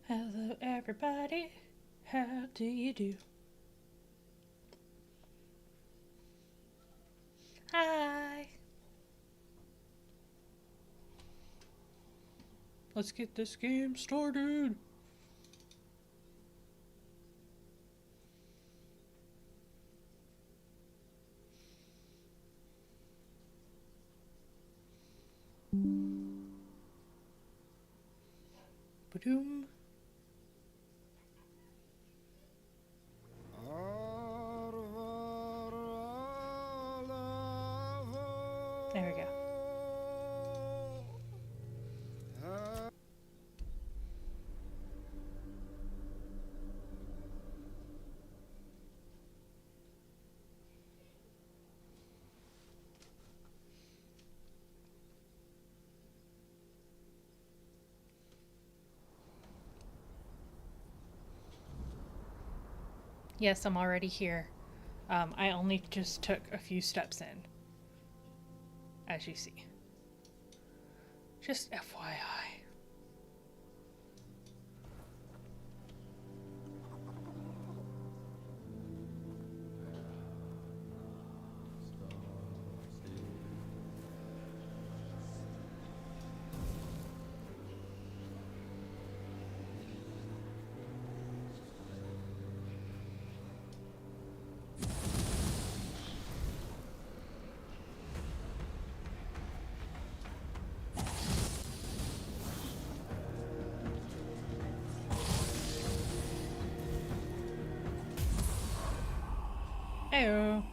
Hello, everybody. How do you do? Hi. Let's get this game started. Ba-doom. There we go. Yes, I'm already here. I only just took a few steps in, as you see. Just FYI. Heyo.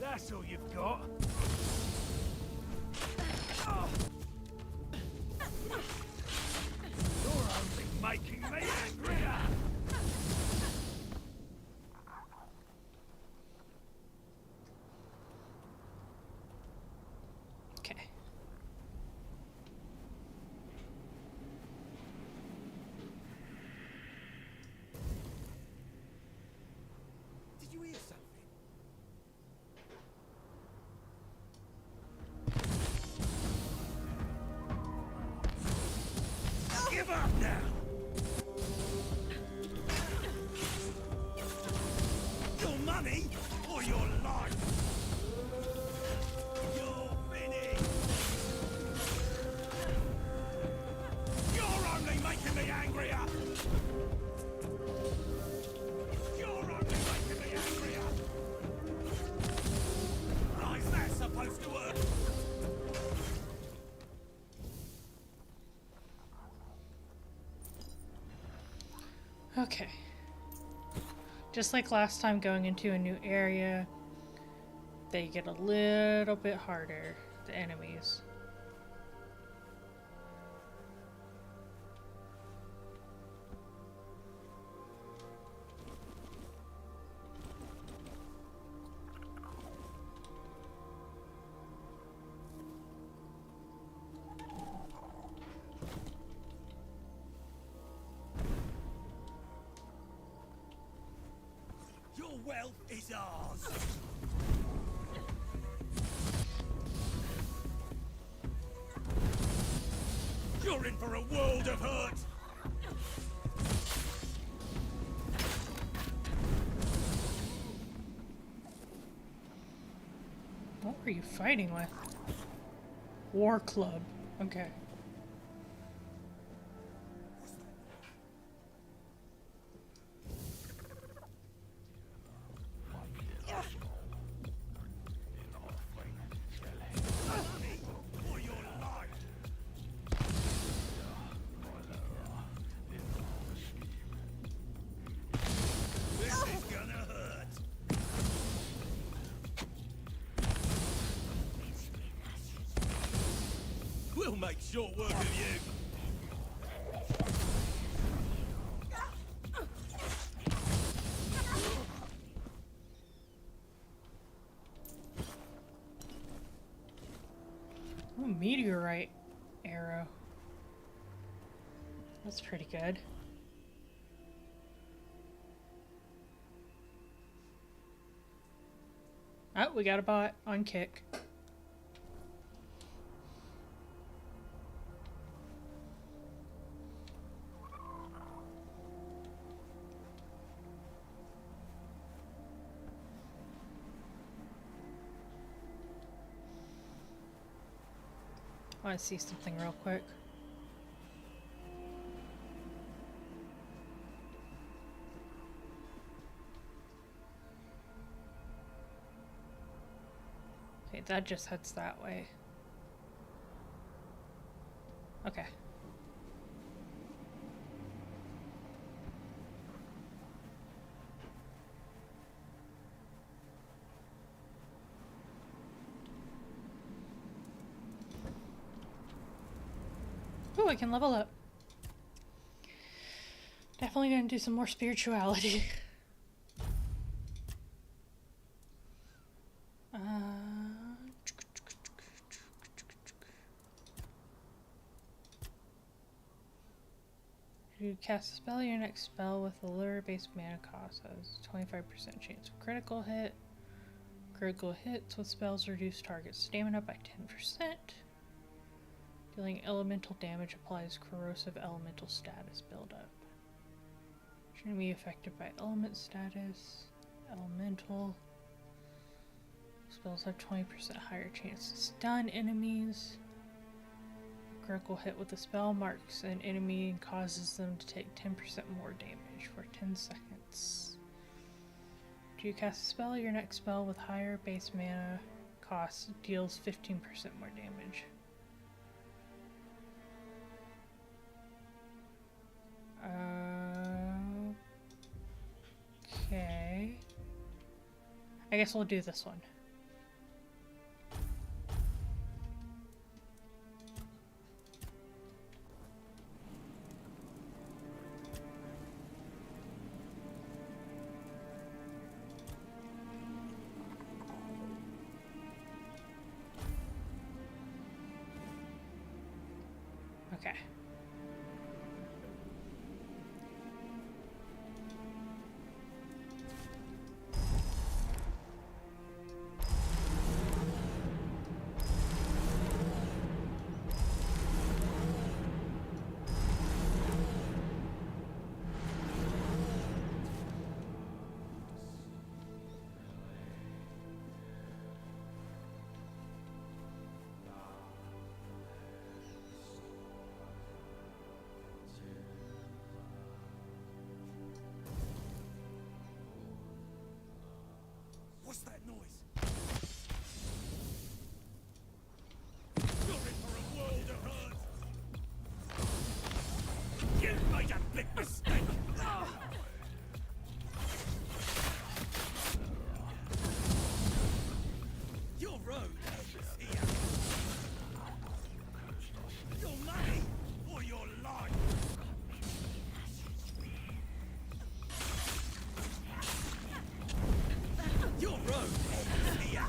That's all you've got. You're only making me angrier. Okay. Did you hear something? Give up now! Your money or your life? You're finished! You're only making me angrier! You're only making me angrier! How's that supposed to work? Okay. Just like last time, going into a new area, they get a little bit harder, the enemies. Your wealth is ours! You're in for a world of hurt! What were you fighting with? War Club. Okay. For your life! This is gonna hurt! We'll make short work of you! meteorite arrow. That's pretty good. Oh, we got a bot on kick. I want to see something real quick. Okay, that just heads that way. Okay. Ooh, I can level up. Definitely gonna do some more spirituality. You cast a spell, your next spell with a lure-based mana cost has 25% chance of critical hit. Critical hits with spells reduce target stamina by 10%. Dealing elemental damage applies corrosive elemental status buildup. Enemy affected by element status. Elemental. Spells have 20% higher chance to stun enemies. Critical hit with a spell marks an enemy and causes them to take 10% more damage for 10 seconds. Do you cast a spell? Your next spell with higher base mana cost deals 15% more damage. Okay. I guess we'll do this one. Okay. What's that noise? You're in for a world of hurt. You made a big mistake. Your road ends here. Your money or your life. Your road ends here.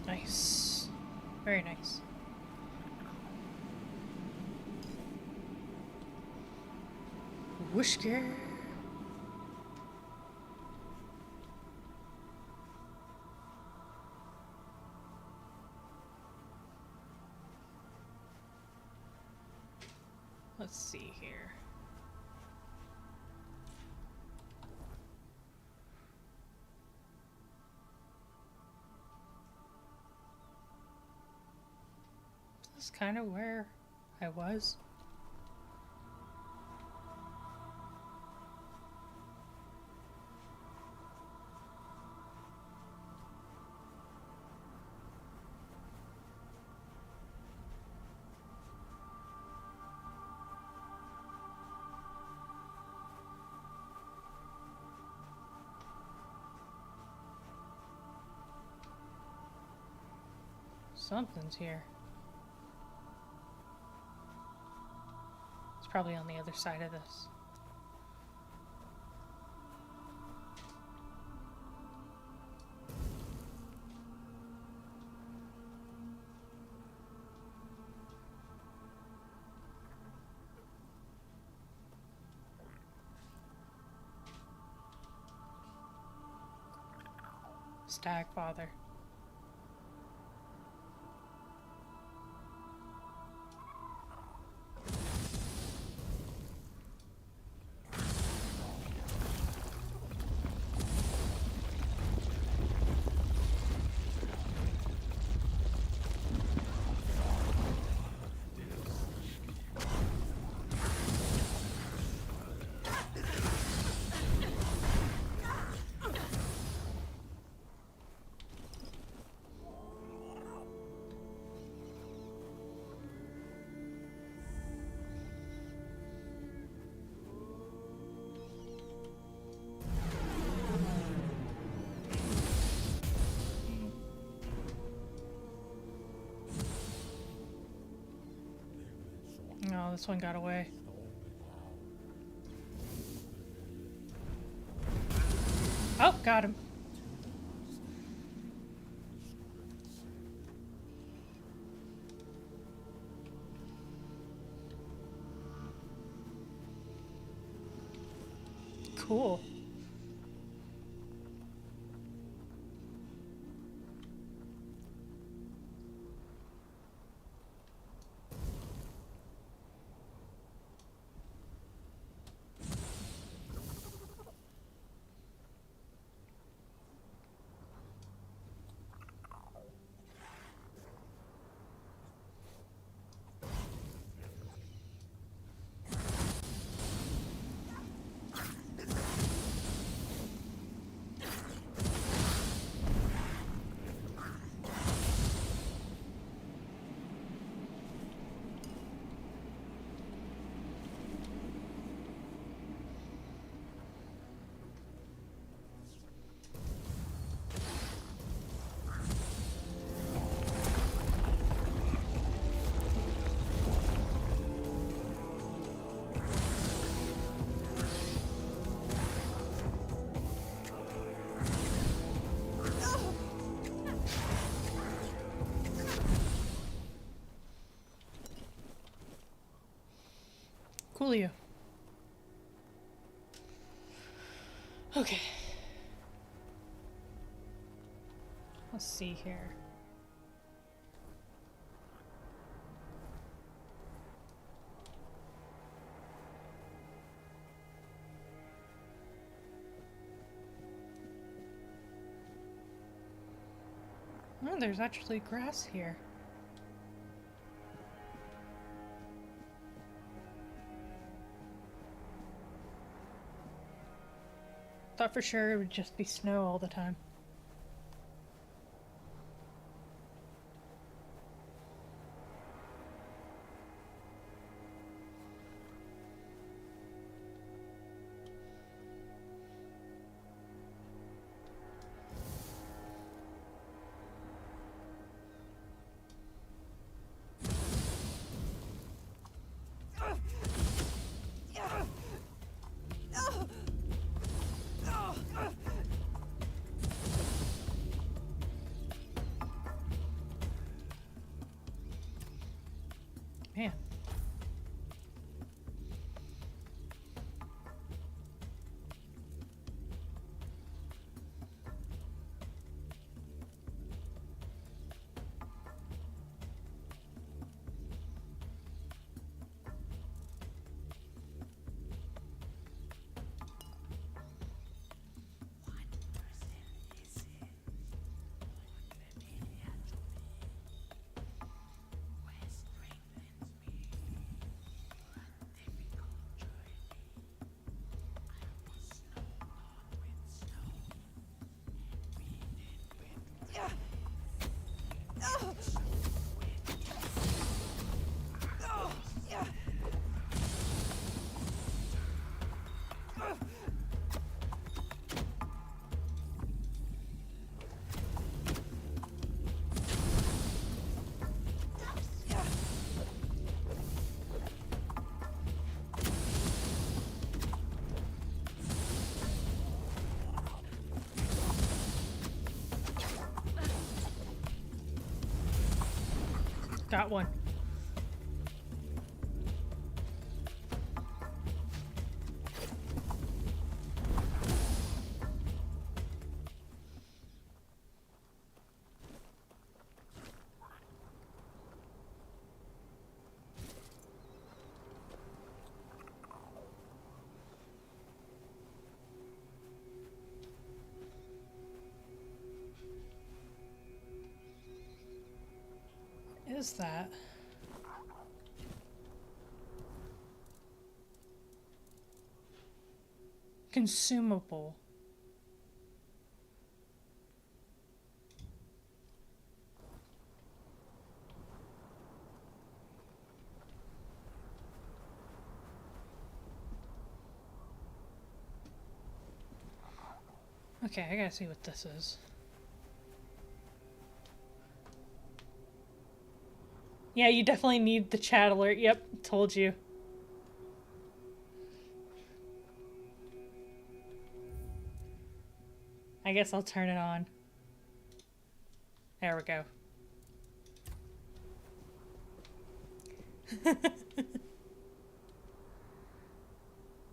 Nice. Very nice. Whooshker. Let's see here. This is kind of where I was. Something's here. It's probably on the other side of this. Stag Father. Oh, this one got away. Oh, got him. Cool. Coolio. Okay. Let's see here. Oh, there's actually grass here. Thought for sure it would just be snow all the time. Man. Got one. is that? Consumable. Okay, I gotta see what this is. Yeah, you definitely need the chat alert. Yep, told you. I guess I'll turn it on. There we go.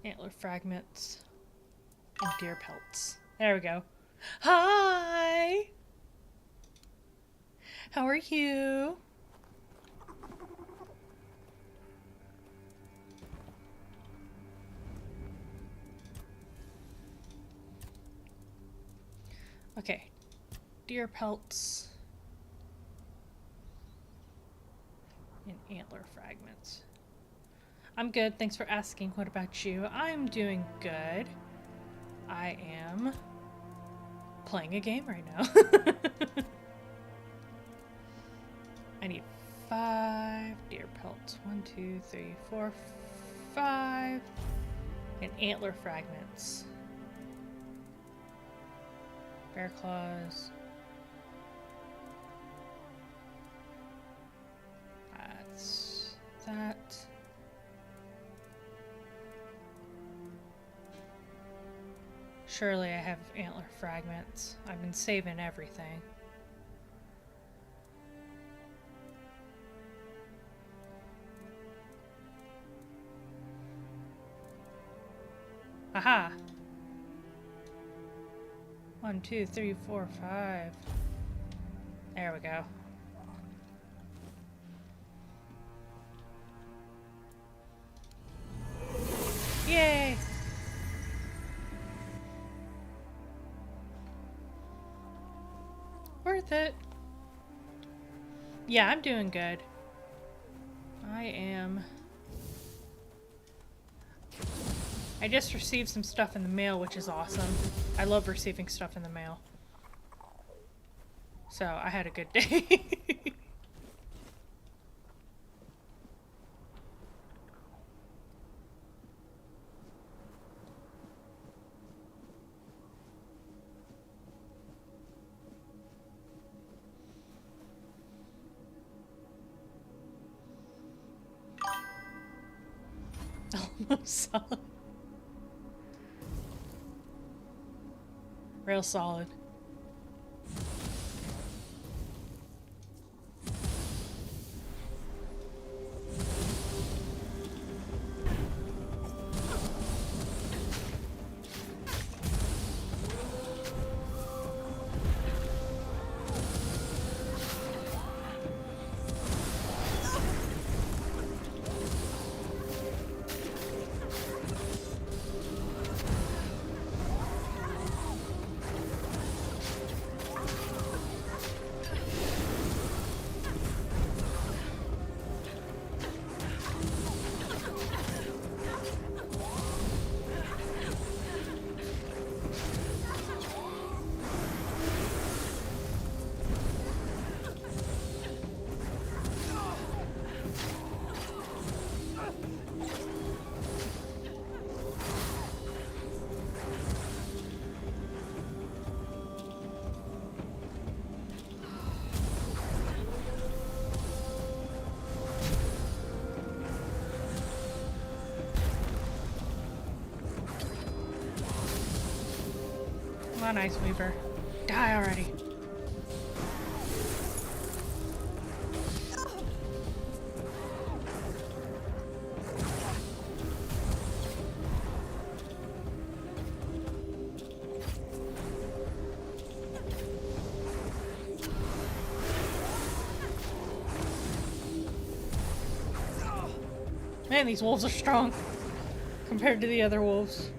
Antler fragments and deer pelts. There we go. Hi! How are you? Okay. Deer pelts. And antler fragments. I'm good, thanks for asking. What about you? I'm doing good. I am playing a game right now. I need 5 deer pelts. 1, 2, 3, 4, 5. And antler fragments. Bear claws. That's that. Surely I have antler fragments. I've been saving everything. Aha! 1, 2, 3, 4, 5. There we go. Yay! Worth it. Yeah, I'm doing good. I am. I just received some stuff in the mail, which is awesome. I love receiving stuff in the mail. So, I had a good day. Almost solid. Real solid. Come on, Ice Weaver. Die already. Man, these wolves are strong compared to the other wolves.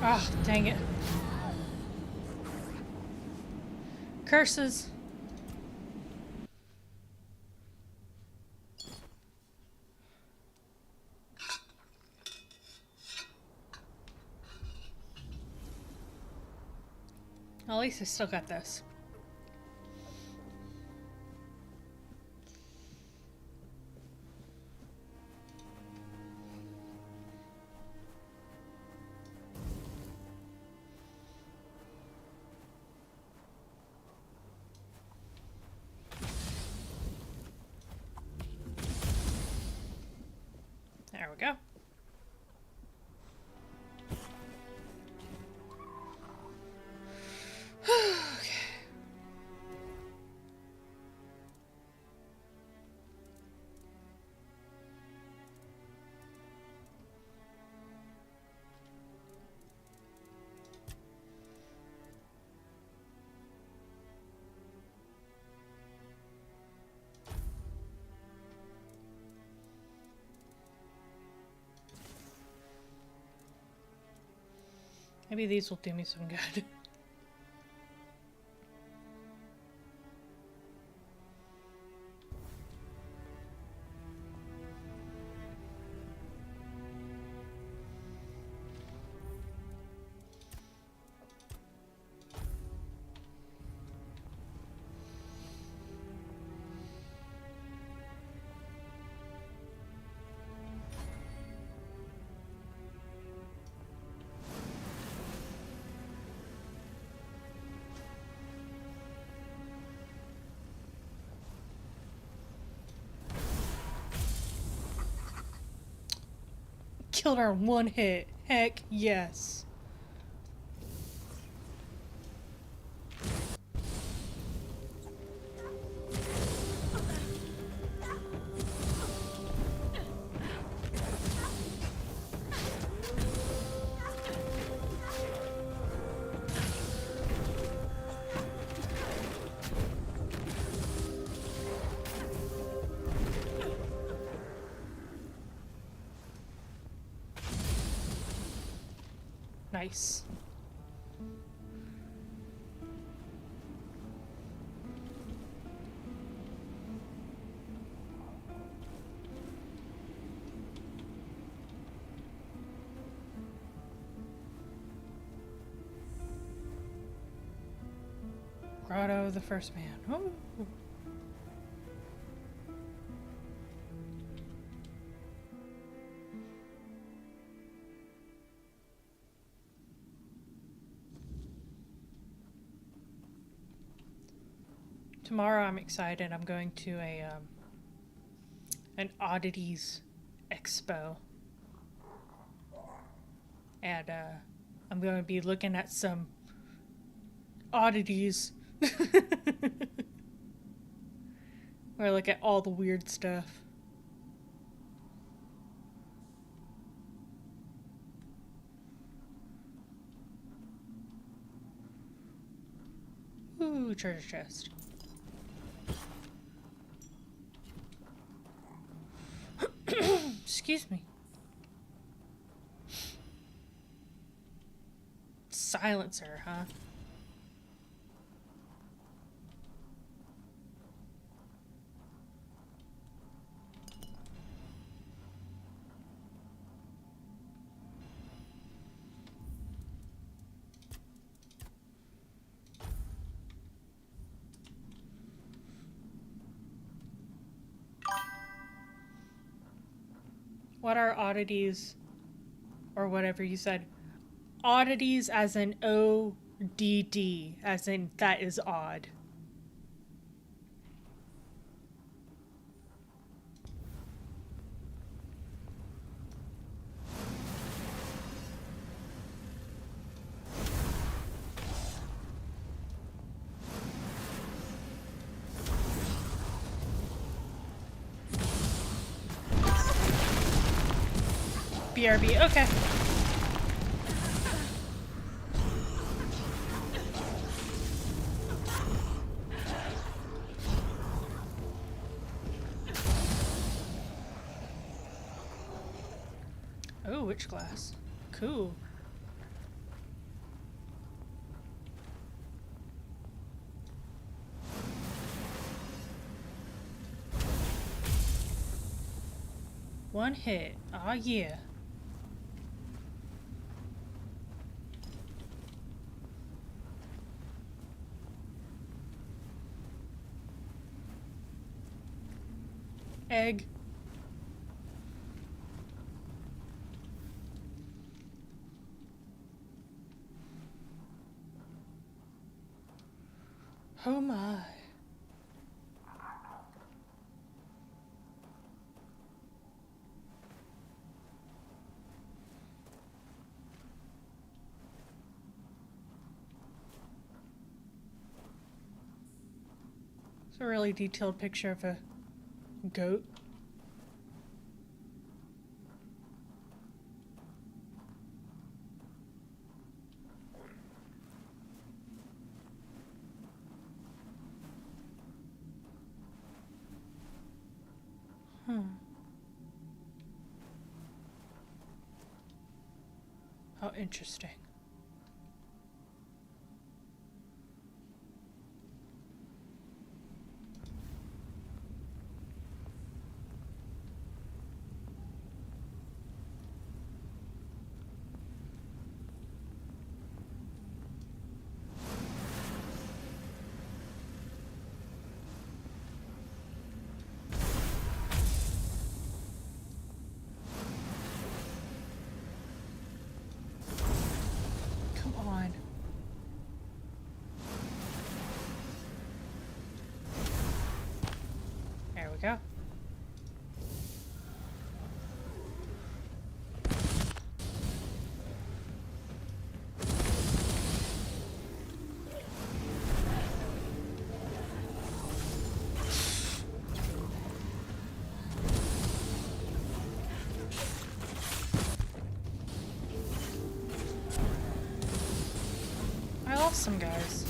Oh, dang it. Curses. Well, at least I still got this. There we go. Okay. Maybe these will do me some good. Killed her in one hit. Heck yes. Nice. Grotto of the First Man. Ooh. Tomorrow I'm excited. I'm going to an oddities expo. And I'm going to be looking at some oddities. Where I look at all the weird stuff. Ooh, treasure chest. Excuse me. Silencer, huh? What are oddities? Or whatever you said. Oddities as in ODD, as in that is odd. BRB, okay. Oh, witch glass. Cool. One hit. Aw, yeah. Egg. Oh my. It's a really detailed picture of a goat. How interesting. Come on. There we go. I lost some guys.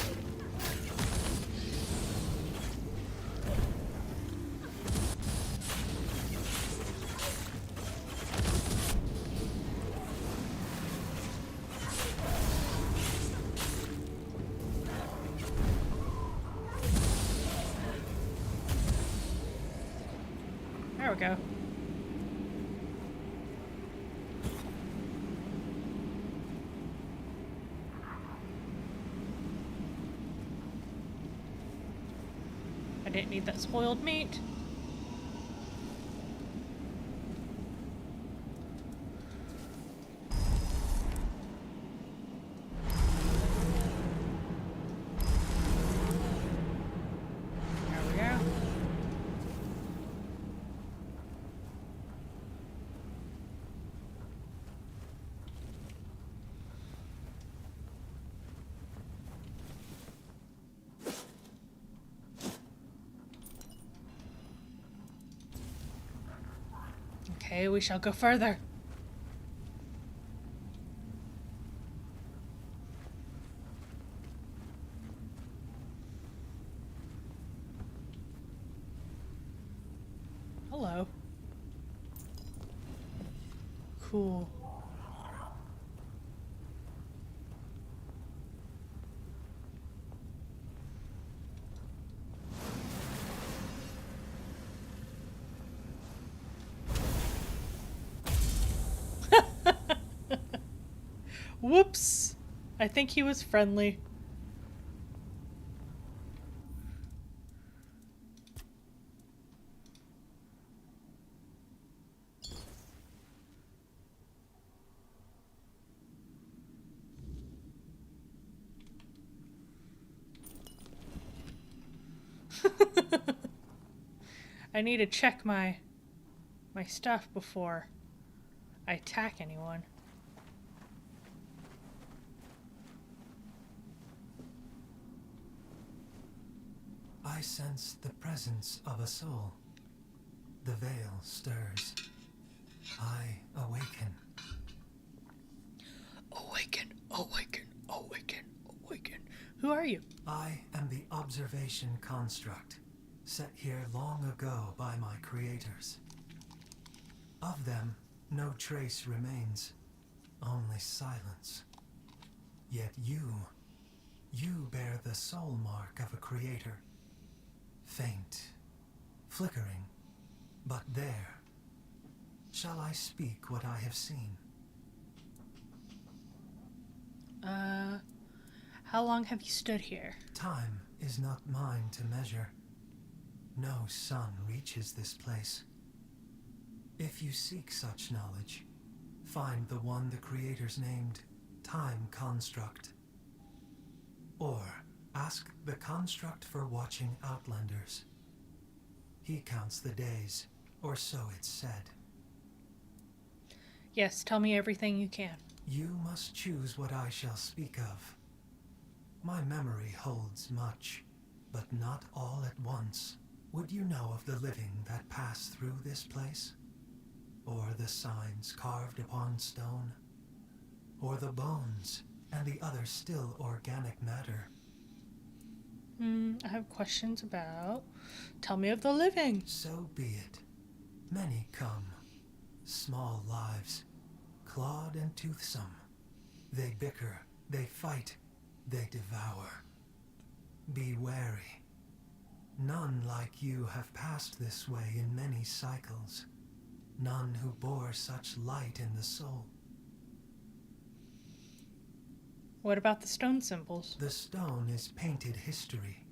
There we go. I didn't need that spoiled meat. There we go. Okay, we shall go further. Hello. Cool. Whoops. I think he was friendly. I need to check my stuff before I attack anyone. I sense the presence of a soul. The veil stirs. I awaken. Awaken, awaken, awaken, awaken. Who are you? I am the observation construct, set here long ago by my creators. Of them, no trace remains, only silence. Yet you bear the soul mark of a creator. Faint, flickering, but there. Shall I speak what I have seen? How long have you stood here? Time is not mine to measure. No sun reaches this place. If you seek such knowledge, find the one the creators named Time Construct. Or ask the construct for watching Outlanders. He counts the days, or so it's said. Yes, tell me everything you can. You must choose what I shall speak of. My memory holds much, but not all at once. Would you know of the living that pass through this place? Or the signs carved upon stone? Or the bones and the other still organic matter? I have questions about. Tell me of the living. So be it. Many come. Small lives, clawed and toothsome. They bicker, they fight, they devour. Be wary. None like you have passed this way in many cycles. None who bore such light in the soul. What about the stone symbols? The stone is painted history.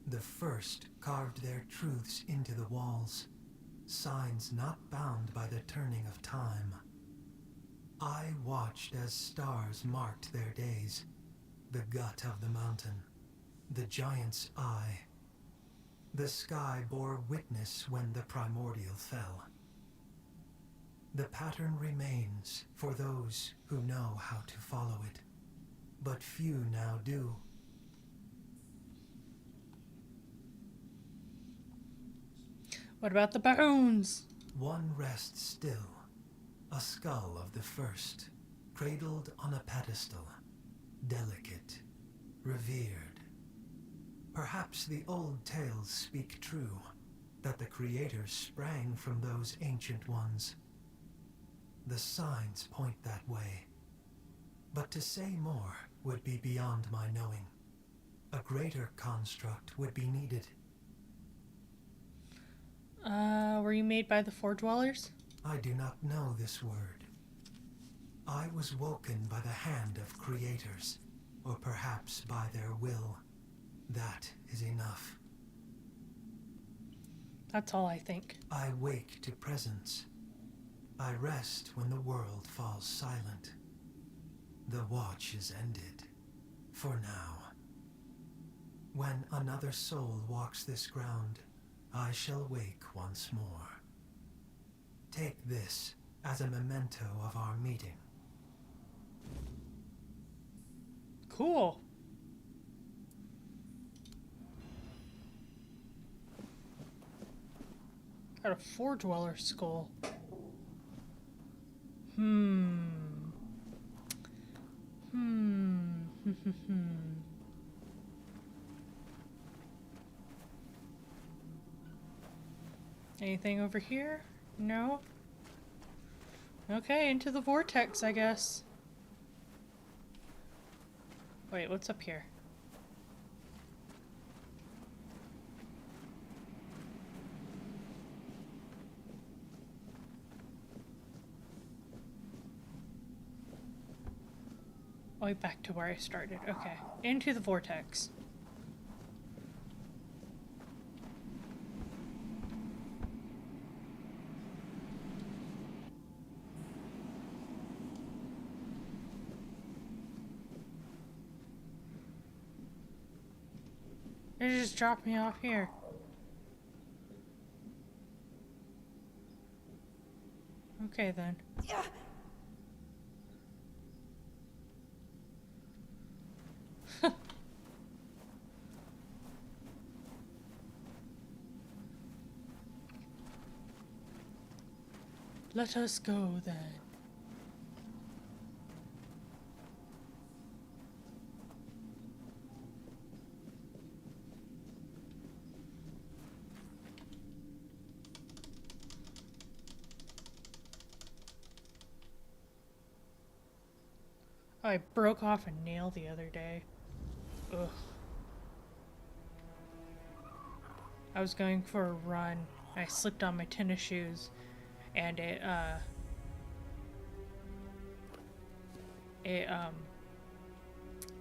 The first carved their truths into the walls, signs not bound by the turning of time. I watched as stars marked their days, the gut of the mountain, the giant's eye. The sky bore witness when the primordial fell. The pattern remains for those who know how to follow it, but few now do. What about the bones? One rests still, a skull of the first, cradled on a pedestal, delicate, revered. Perhaps the old tales speak true, that the creators sprang from those ancient ones. The signs point that way. But to say more would be beyond my knowing. A greater construct would be needed. Were you made by the Four Dwellers? I do not know this word. I was woken by the hand of creators, or perhaps by their will. That is enough. That's all I think. I wake to presence. I rest when the world falls silent. The watch is ended, for now. When another soul walks this ground, I shall wake once more. Take this as a memento of our meeting. Cool. Got a Four Dweller skull. Anything over here? No? Okay, into the vortex, I guess. Wait, what's up here? Oh, wait, back to where I started. Okay, into the vortex. It just dropped me off here. Okay then. Let us go then. Oh, I broke off a nail the other day. Ugh. I was going for a run. I slipped on my tennis shoes and it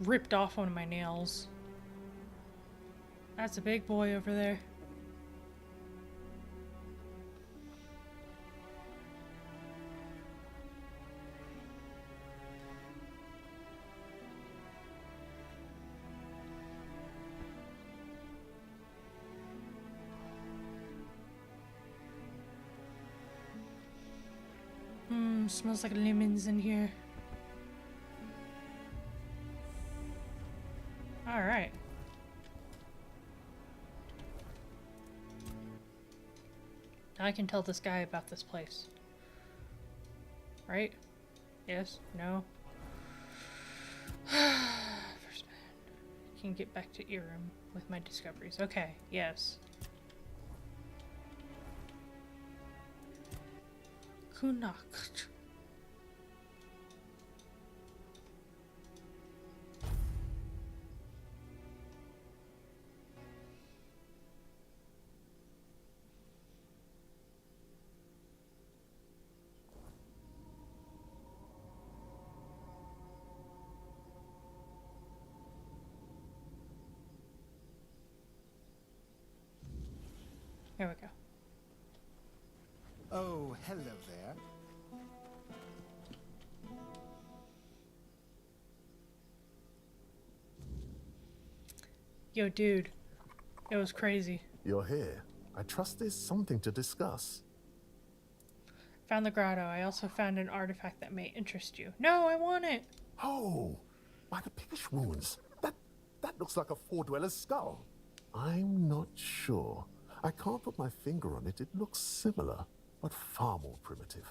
ripped off one of my nails. That's a big boy over there. Smells like lemons in here. Alright. Now I can tell this guy about this place. Right? Yes? No? First man. Can get back to Irem with my discoveries. Okay, yes. Kunak. Here we go. Oh, hello there. Yo, dude. It was crazy. You're here. I trust there's something to discuss. Found the grotto. I also found an artifact that may interest you. No, I want it! Oh, by the piggish wounds. That looks like a four-dweller's skull. I'm not sure. I can't put my finger on it. It looks similar, but far more primitive.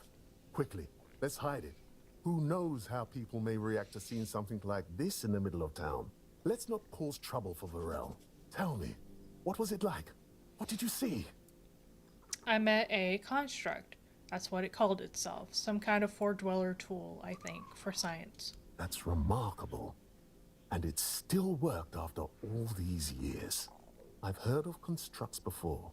Quickly, let's hide it. Who knows how people may react to seeing something like this in the middle of town? Let's not cause trouble for Varel. Tell me, what was it like? What did you see? I met a construct. That's what it called itself. Some kind of four-dweller tool, I think, for science. That's remarkable. And it still worked after all these years. I've heard of constructs before.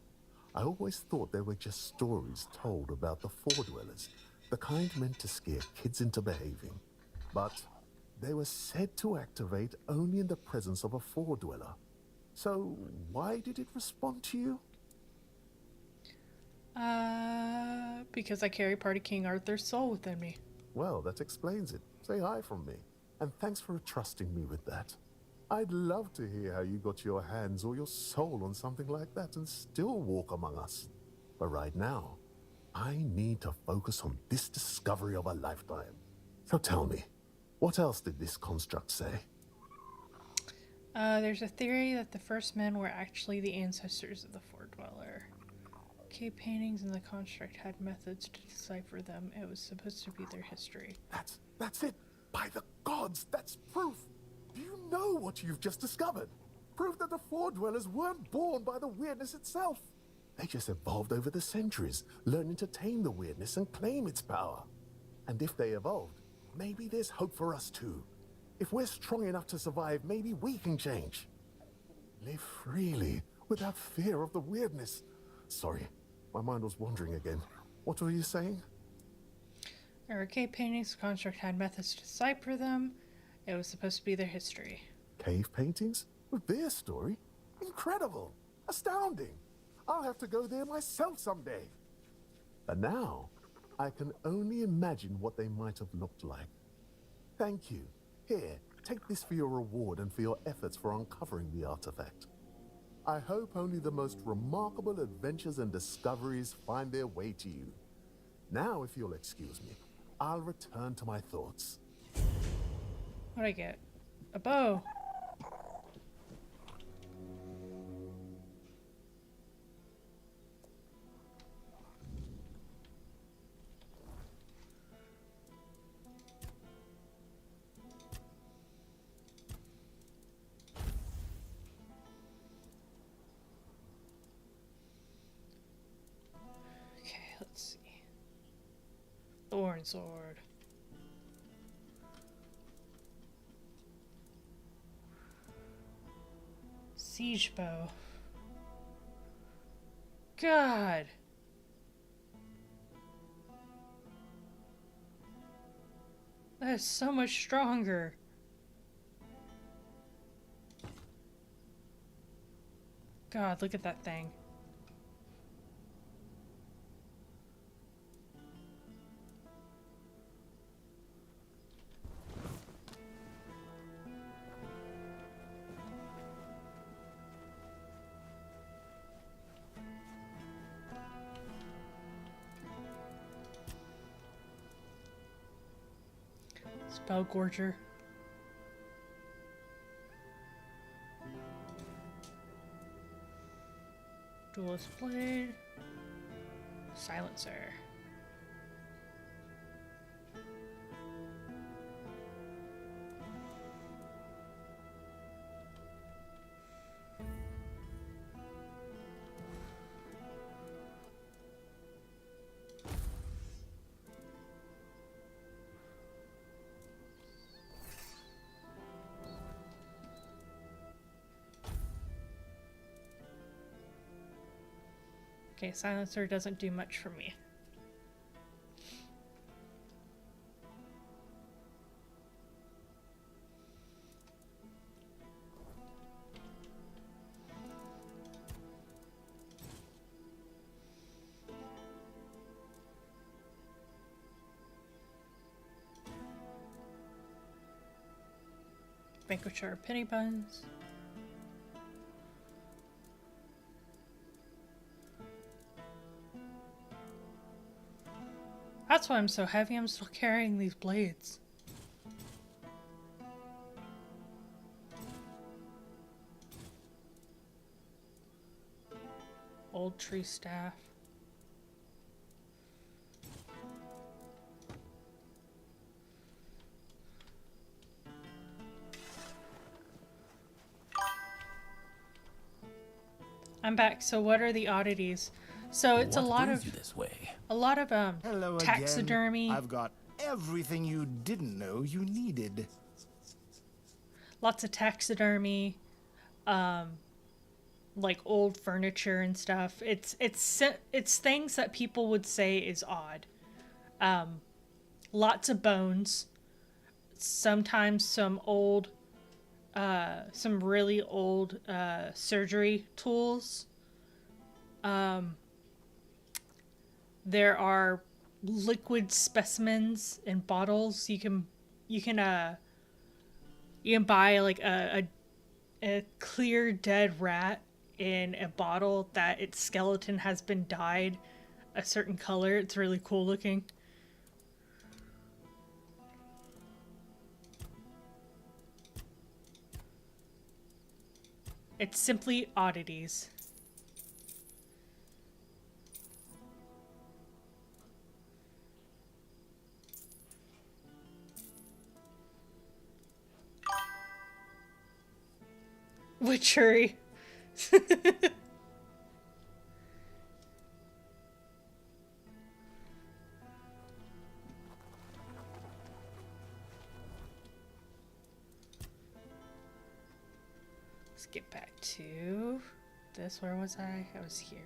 I always thought they were just stories told about the four-dwellers, the kind meant to scare kids into behaving. But they were said to activate only in the presence of a four-dweller. So why did it respond to you? Because I carry part of King Arthur's soul within me. Well, that explains it. Say hi from me. And thanks for trusting me with that. I'd love to hear how you got your hands or your soul on something like that and still walk among us. But right now, I need to focus on this discovery of a lifetime. So tell me, what else did this construct say? There's a theory that the first men were actually the ancestors of the four-dweller. Cave paintings in the construct had methods to decipher them. It was supposed to be their history. That's it! By the gods, that's proof! Do you know what you've just discovered? Proof that the four-dwellers weren't born by the weirdness itself. They just evolved over the centuries, learning to tame the weirdness and claim its power. And if they evolved, maybe there's hope for us too. If we're strong enough to survive, maybe we can change. Live freely, without fear of the weirdness. Sorry, my mind was wandering again. What were you saying? There were cave paintings. The construct had methods to decipher them. It was supposed to be their history. Cave paintings? With their story? Incredible! Astounding! I'll have to go there myself someday. But now, I can only imagine what they might have looked like. Thank you. Here, take this for your reward and for your efforts for uncovering the artifact. I hope only the most remarkable adventures and discoveries find their way to you. Now, if you'll excuse me, I'll return to my thoughts. What'd I get? A bow. Okay, let's see. Forlorn Sword. Siege bow. That is so much stronger. God, look at that thing. Spell Gorger. Duelist Blade. Silencer. Okay, Silencer doesn't do much for me. Vanquisher Penny Buns. That's why I'm so heavy, I'm still carrying these blades. Old tree staff. I'm back. So what are the oddities? So it's What a lot brings of you this way? Hello taxidermy. again. I've got everything you didn't know you needed. Lots of taxidermy, like old furniture and stuff. It's things that people would say is odd. Lots of bones. Sometimes some really old surgery tools. There are liquid specimens in bottles. You can buy like a clear dead rat in a bottle that its skeleton has been dyed a certain color. It's really cool looking. It's simply oddities. Witchery. Let's get back to this. Where was I? I was here.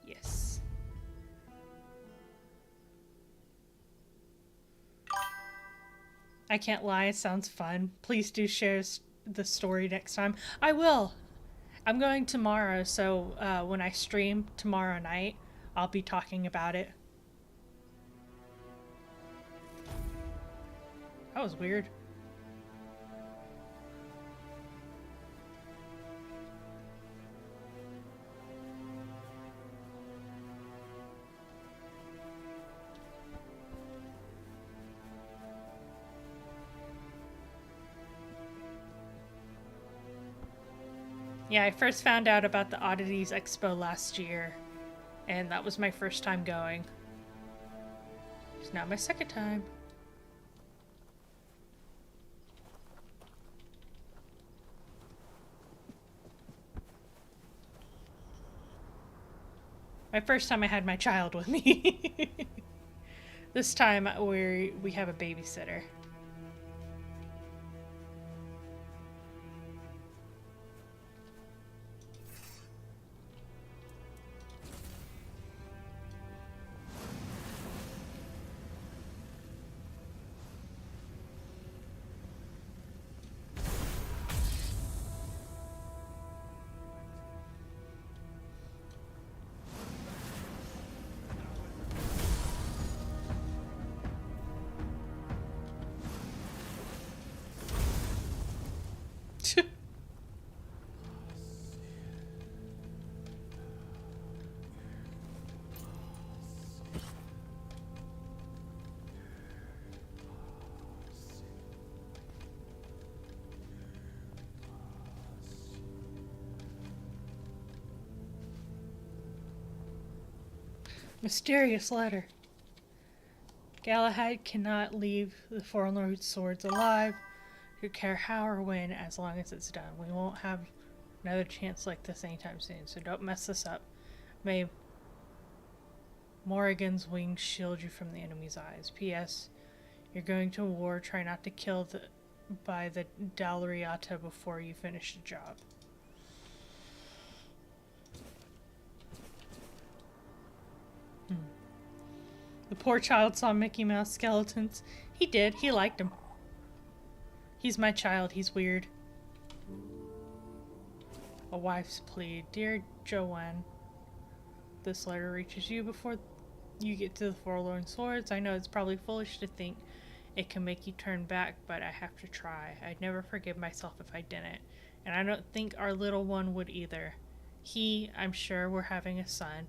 Yes. I can't lie, it sounds fun. Please do share the story next time. I will. I'm going tomorrow, so when I stream tomorrow night, I'll be talking about it. That was weird. Yeah, I first found out about the Oddities Expo last year, and that was my first time going. It's now my second time. My first time I had my child with me. This time we have a babysitter. Mysterious letter. Galahad cannot leave the Forlorn Swords alive. Who care how or when, as long as it's done. We won't have another chance like this anytime soon, so don't mess this up. May Morrigan's wings shield you from the enemy's eyes. P.S. You're going to war. Try not to kill by the Dalriata before you finish the job. The poor child saw Mickey Mouse skeletons. He did. He liked them. He's my child. He's weird. A wife's plea. Dear Joanne, this letter reaches you before you get to the Forlorn Swords. I know it's probably foolish to think it can make you turn back, but I have to try. I'd never forgive myself if I didn't. And I don't think our little one would either. I'm sure we're having a son.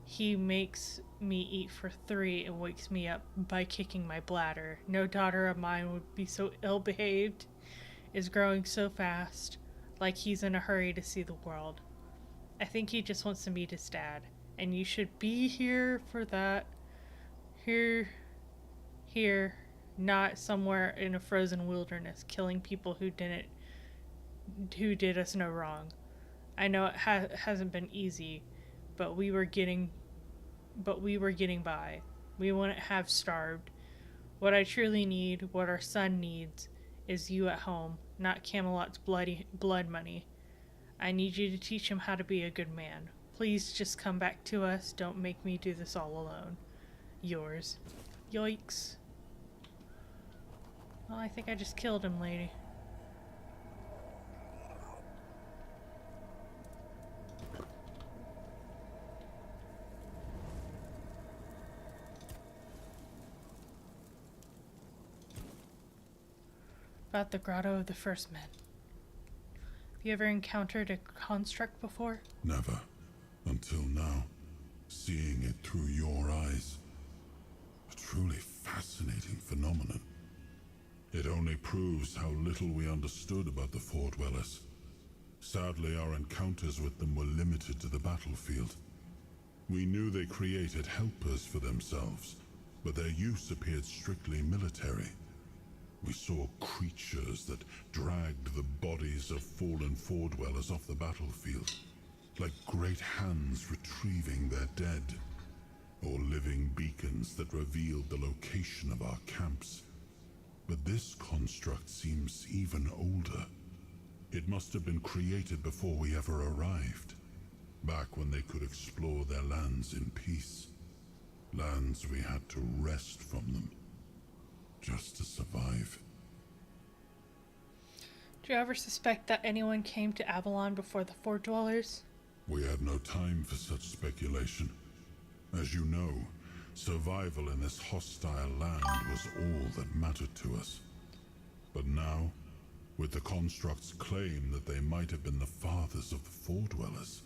He makes me eat for 3 and wakes me up by kicking my bladder. No daughter of mine would be so ill-behaved. Is growing so fast, like he's in a hurry to see the world. I think he just wants to meet his dad, and you should be here for that. Here, not somewhere in a frozen wilderness, killing people who did us no wrong. I know it hasn't been easy, but we were getting by. We wouldn't have starved. What I truly need, what our son needs, is you at home, not Camelot's blood money. I need you to teach him how to be a good man. Please just come back to us. Don't make me do this all alone. Yours. Yikes. Well, I think I just killed him, lady. About the Grotto of the First Men. Have you ever encountered a construct before? Never. Until now. Seeing it through your eyes. A truly fascinating phenomenon. It only proves how little we understood about the Four Dwellers. Sadly, our encounters with them were limited to the battlefield. We knew they created helpers for themselves, but their use appeared strictly military. We saw creatures that dragged the bodies of fallen Four Dwellers off the battlefield, like great hands retrieving their dead, or living beacons that revealed the location of our camps. But this construct seems even older. It must have been created before we ever arrived, back when they could explore their lands in peace. Lands we had to wrest from them, just to survive. Do you ever suspect that anyone came to Avalon before the Four Dwellers? We had no time for such speculation. As you know, survival in this hostile land was all that mattered to us. But now, with the construct's claim that they might have been the fathers of the Four Dwellers,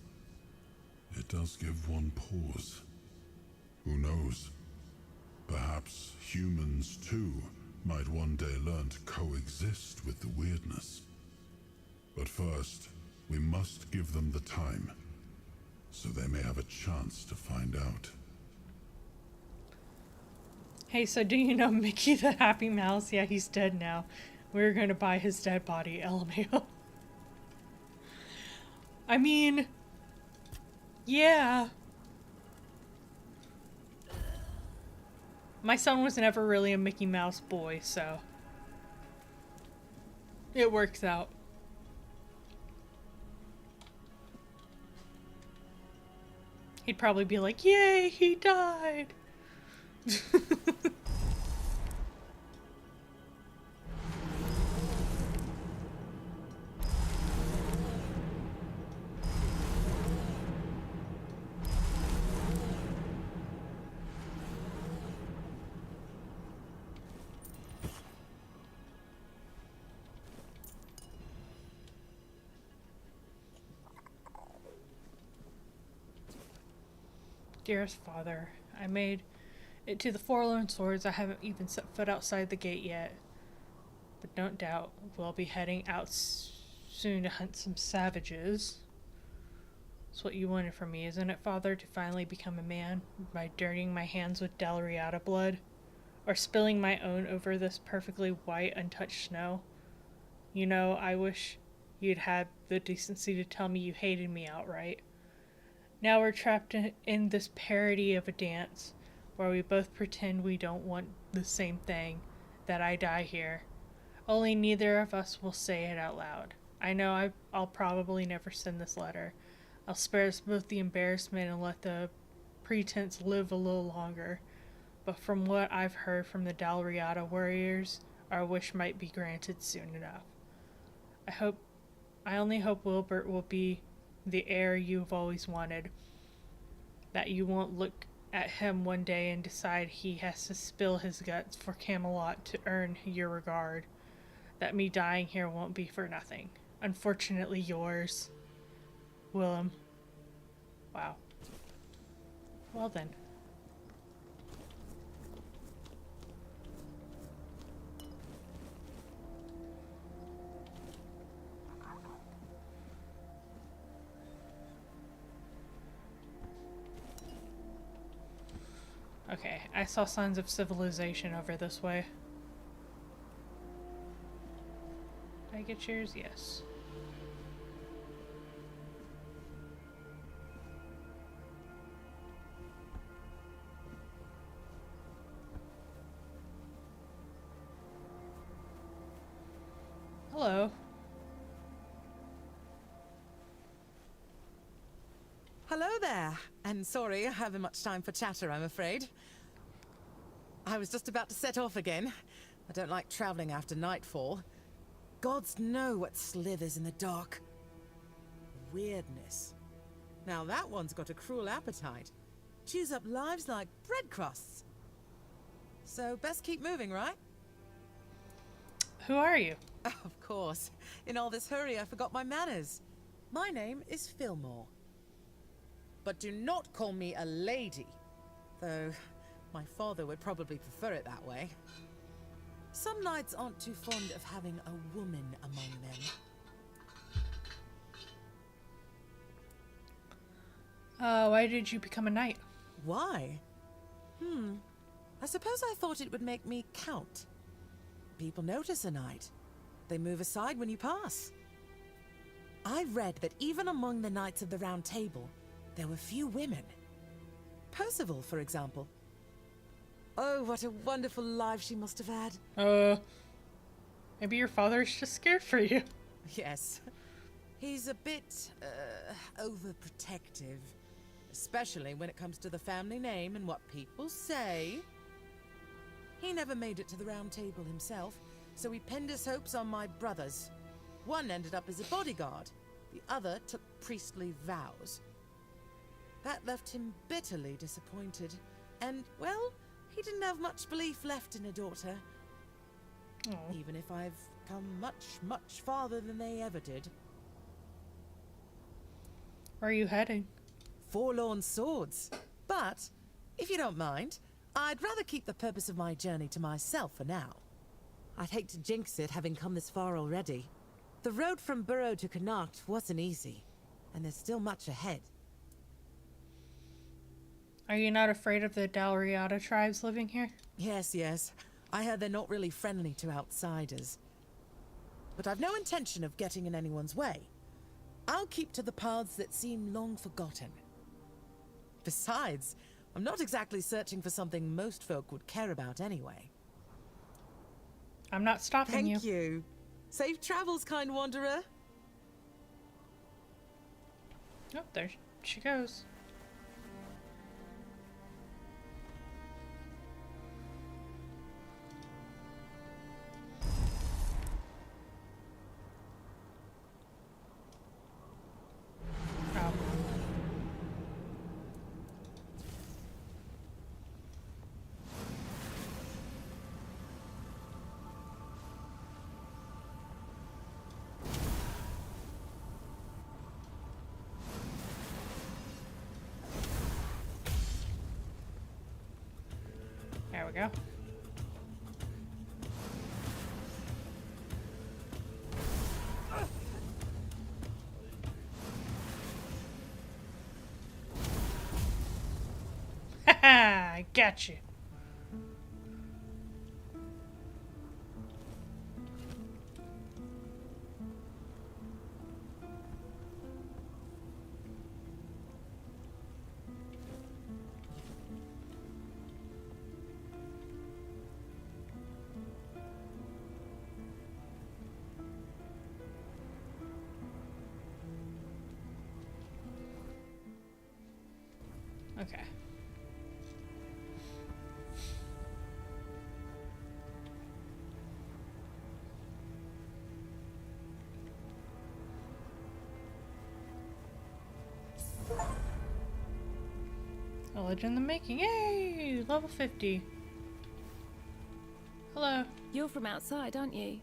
it does give one pause. Who knows? Perhaps humans, too, might one day learn to coexist with the weirdness. But first, we must give them the time, so they may have a chance to find out. Hey, so do you know Mickey the Happy Mouse? Yeah, he's dead now. We're gonna buy his dead body, LMAO. I mean, yeah. My son was never really a Mickey Mouse boy, so it works out. He'd probably be like, yay, he died! Dearest Father, I made it to the Forlorn Swords. I haven't even set foot outside the gate yet. But don't doubt, we'll be heading out soon to hunt some savages. It's what you wanted from me, isn't it, Father? To finally become a man by dirtying my hands with Dalriata blood? Or spilling my own over this perfectly white, untouched snow? You know, I wish you'd had the decency to tell me you hated me outright. Now we're trapped in this parody of a dance, where we both pretend we don't want the same thing, that I die here. Only neither of us will say it out loud. I know I'll probably never send this letter. I'll spare us both the embarrassment and let the pretense live a little longer. But from what I've heard from the Dalriata warriors, our wish might be granted soon enough. I only hope Wilbert will be the heir you've always wanted. That you won't look at him one day and decide he has to spill his guts for Camelot to earn your regard. That me dying here won't be for nothing. Unfortunately yours, Willem. Wow. Well then. Okay, I saw signs of civilization over this way. Did I get yours? Yes. Hello. Hello there, and sorry I haven't much time for chatter, I'm afraid. I was just about to set off again. I don't like traveling after nightfall. Gods know what slithers in the dark. Weirdness. Now that one's got a cruel appetite. Chews up lives like bread crusts. So best keep moving, right? Who are you? Oh, of course. In all this hurry, I forgot my manners. My name is Fillmore. But do not call me a lady. Though, my father would probably prefer it that way. Some knights aren't too fond of having a woman among them. Why did you become a knight? Why? I suppose I thought it would make me count. People notice a knight. They move aside when you pass. I read that even among the Knights of the Round Table, there were few women. Percival, for example. Oh, what a wonderful life she must have had. Maybe your father's just scared for you. Yes. He's a bit, overprotective. Especially when it comes to the family name and what people say. He never made it to the Round Table himself, so he pinned his hopes on my brothers. One ended up as a bodyguard, the other took priestly vows. That left him bitterly disappointed, and, well, he didn't have much belief left in a daughter. Oh. Even if I've come much, much farther than they ever did. Where are you heading? Forlorn Swords. But, if you don't mind, I'd rather keep the purpose of my journey to myself for now. I'd hate to jinx it, having come this far already. The road from Burrow to Connacht wasn't easy, and there's still much ahead. Are you not afraid of the Dalriata tribes living here? Yes, yes. I heard they're not really friendly to outsiders. But I've no intention of getting in anyone's way. I'll keep to the paths that seem long forgotten. Besides, I'm not exactly searching for something most folk would care about anyway. I'm not stopping you. Thank you. Safe travels, kind wanderer. Oh, there she goes. Oh. There we go. Got you. Okay. Knowledge in the making. Yay! Level 50. Hello. You're from outside, aren't you?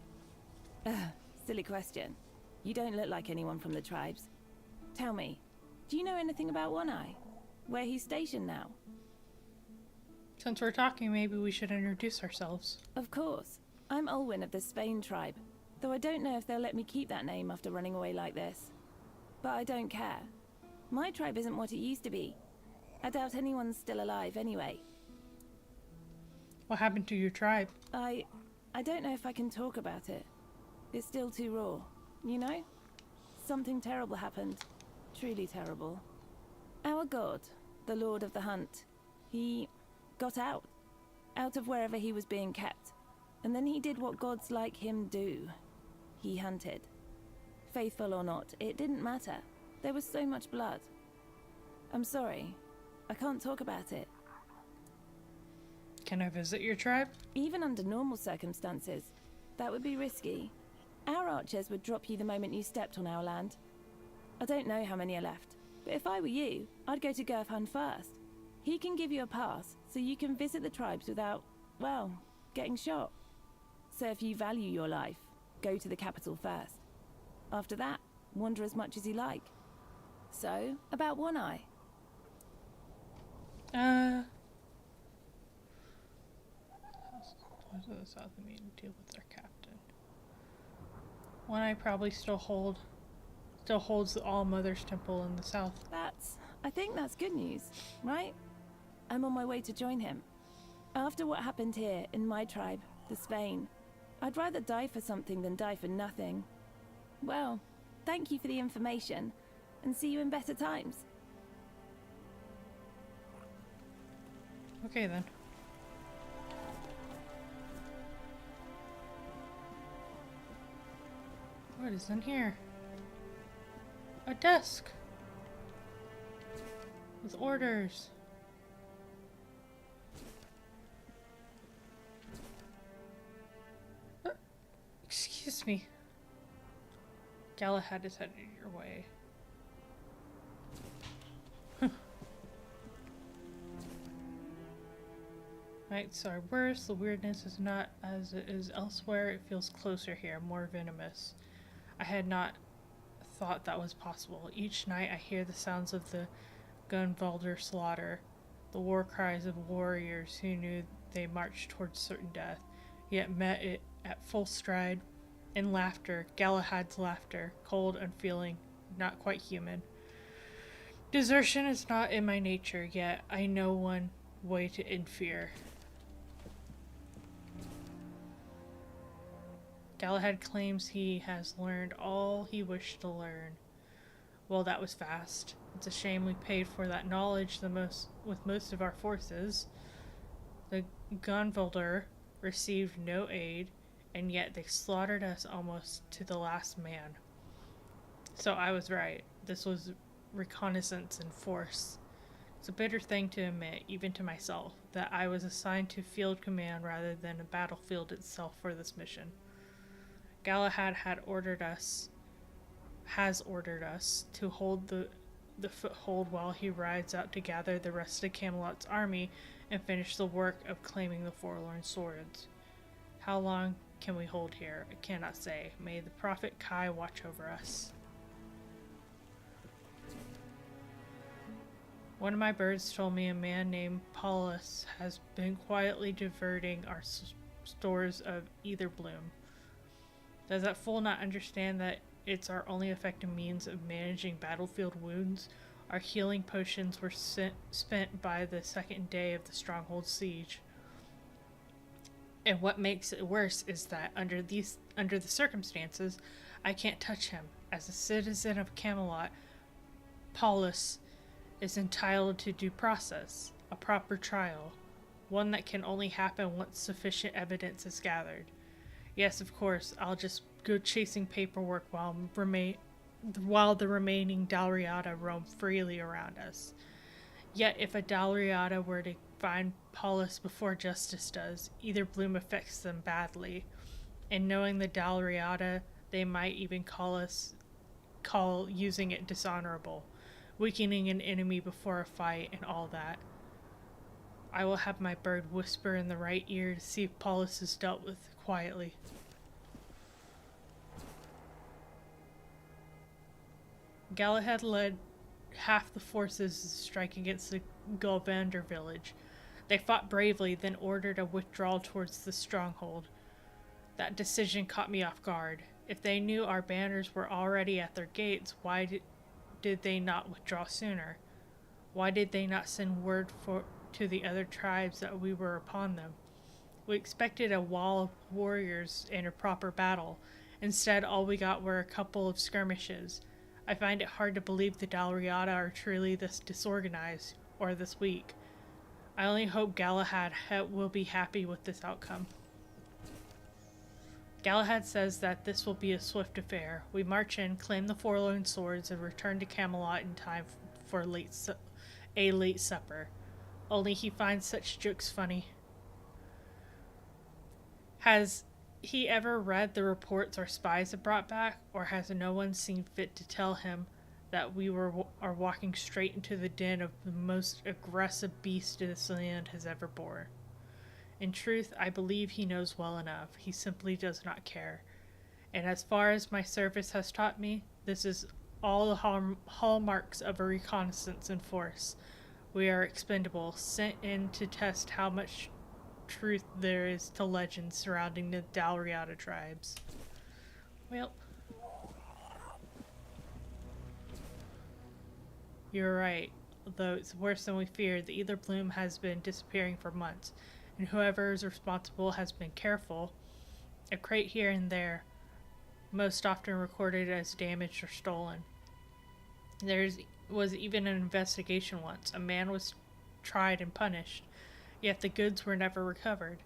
Silly question. You don't look like anyone from the tribes. Tell me, do you know anything about One Eye? Where he's stationed now? Since we're talking, maybe we should introduce ourselves. Of course. I'm Olwyn of the Spain tribe, though I don't know if they'll let me keep that name after running away like this. But I don't care. My tribe isn't what it used to be. I doubt anyone's still alive anyway. What happened to your tribe? I don't know if I can talk about it. It's still too raw, you know? Something terrible happened. Truly terrible. Our god, the Lord of the Hunt, he got out of wherever he was being kept. And then he did what gods like him do. He hunted. Faithful or not, it didn't matter. There was so much blood. I'm sorry. I can't talk about it. Can I visit your tribe? Even under normal circumstances, that would be risky. Our archers would drop you the moment you stepped on our land. I don't know how many are left, but if I were you, I'd go to Gurfhan first. He can give you a pass, so you can visit the tribes without, well, getting shot. So if you value your life, go to the capital first. After that, wander as much as you like. So, about One Eye. To the south of me to deal with their captain. One Eye probably still holds the All Mother's Temple in the south. I think that's good news, right? I'm on my way to join him. After what happened here, in my tribe, the Spain, I'd rather die for something than die for nothing. Well, thank you for the information, and see you in better times. Okay then. What is in here? A desk with orders. Excuse me. Galahad is headed your way. Right, so our worst, the weirdness is not as it is elsewhere. It feels closer here, more venomous. I had not thought that was possible. Each night I hear the sounds of the Gunvalder slaughter, the war cries of warriors who knew they marched towards certain death, yet met it at full stride in laughter, Galahad's laughter, cold, unfeeling, not quite human. Desertion is not in my nature, yet I know one way to end fear. Galahad claims he has learned all he wished to learn. Well, that was fast. It's a shame we paid for that knowledge with most of our forces. The Gunvalder received no aid, and yet they slaughtered us almost to the last man. So I was right. This was reconnaissance in force. It's a bitter thing to admit, even to myself, that I was assigned to field command rather than a battlefield itself for this mission. Galahad has ordered us to hold the foothold while he rides out to gather the rest of Camelot's army and finish the work of claiming the Forlorn Swords. How long can we hold here? I cannot say. May the Prophet Kai watch over us. One of my birds told me a man named Paulus has been quietly diverting our stores of either bloom. Does that fool not understand that it's our only effective means of managing battlefield wounds, Our healing potions were spent by the second day of the stronghold siege. And what makes it worse is that under the circumstances, I can't touch him. As a citizen of Camelot, Paulus is entitled to due process, a proper trial, one that can only happen once sufficient evidence is gathered. Yes, of course, I'll just go chasing paperwork while the remaining Dalriada roam freely around us. Yet if a Dalriada were to find Paulus before justice does, either bloom affects them badly. And knowing the Dalriada, they might even call using it dishonorable, weakening an enemy before a fight and all that. I will have my bird whisper in the right ear to see if Paulus is dealt with quietly. Galahad led half the forces to strike against the Gulvander village. They fought bravely, then ordered a withdrawal towards the stronghold. That decision caught me off guard. If they knew our banners were already at their gates, why did they not withdraw sooner? Why did they not send word to the other tribes that we were upon them? We expected a wall of warriors and a proper battle. Instead, all we got were a couple of skirmishes. I find it hard to believe the Dalriada are truly this disorganized, or this weak. I only hope Galahad will be happy with this outcome. Galahad says that this will be a swift affair. We march in, claim the Forlorn Swords, and return to Camelot in time for a late supper. Only he finds such jokes funny. Has he ever read the reports our spies have brought back, or has no one seen fit to tell him that we are walking straight into the den of the most aggressive beast this land has ever borne? In truth, I believe he knows well enough. He simply does not care. And as far as my service has taught me, this is all the hallmarks of a reconnaissance in force. We are expendable, sent in to test how much truth there is to legends surrounding the Dalriada tribes. Well, you're right. Although it's worse than we feared, the Ether Bloom has been disappearing for months, and whoever is responsible has been careful. A crate here and there, most often recorded as damaged or stolen. There was even an investigation once. A man was tried and punished, yet the goods were never recovered.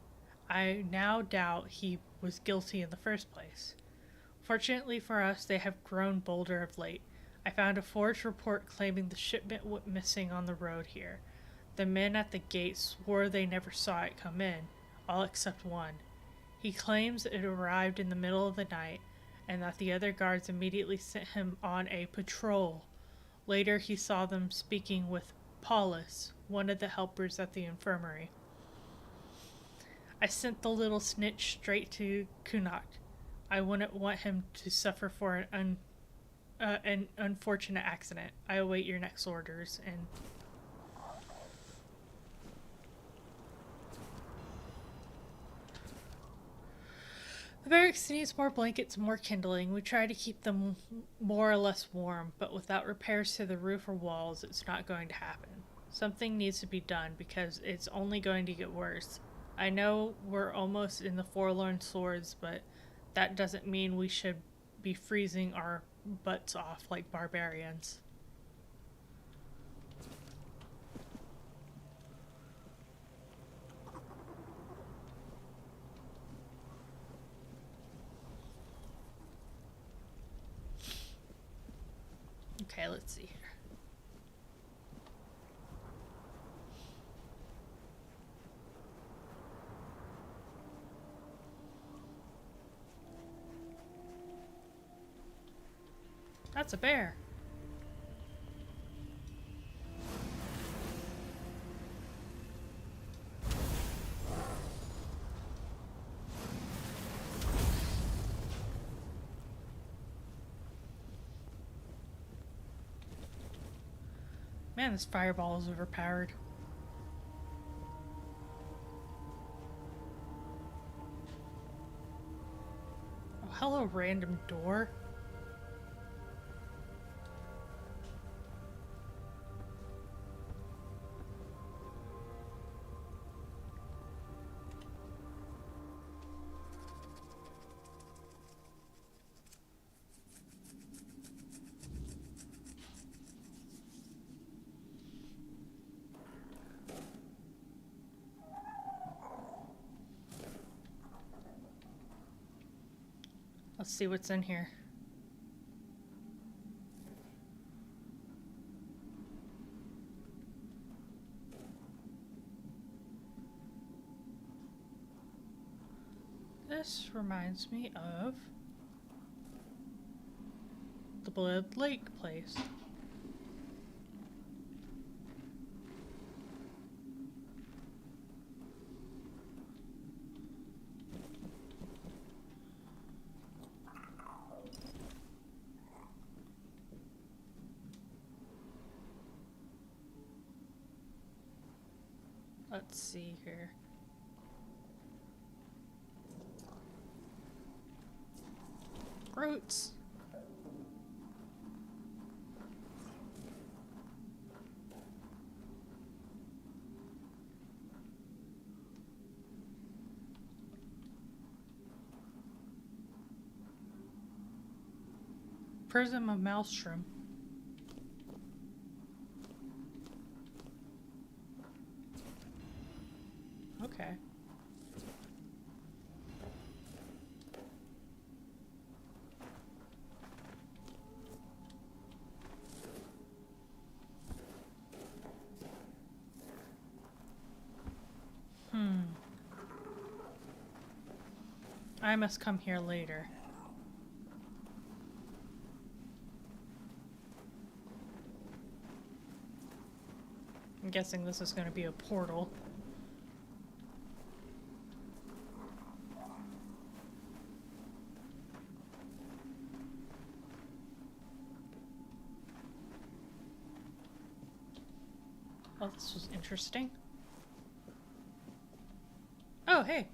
I now doubt he was guilty in the first place. Fortunately for us, they have grown bolder of late. I found a forged report claiming the shipment went missing on the road here. The men at the gate swore they never saw it come in, all except one. He claims it arrived in the middle of the night, and that the other guards immediately sent him on a patrol. Later he saw them speaking with Paulus, one of the helpers at the infirmary. I sent the little snitch straight to Kunakt. I wouldn't want him to suffer for an unfortunate accident. I await your next orders, and the barracks needs more blankets and more kindling. We try to keep them more or less warm, but without repairs to the roof or walls, it's not going to happen. Something needs to be done because it's only going to get worse. I know we're almost in the Forlorn Swords, but that doesn't mean we should be freezing our butts off like barbarians. Okay, let's see here. That's a bear. Man, this fireball is overpowered. Oh, hello, random door. Let's see what's in here. This reminds me of the Blood Lake place. Let's see here. Roots. Prism of Maelstrom. Okay. I must come here later. I'm guessing this is going to be a portal. Oh, this was interesting. Oh, hey.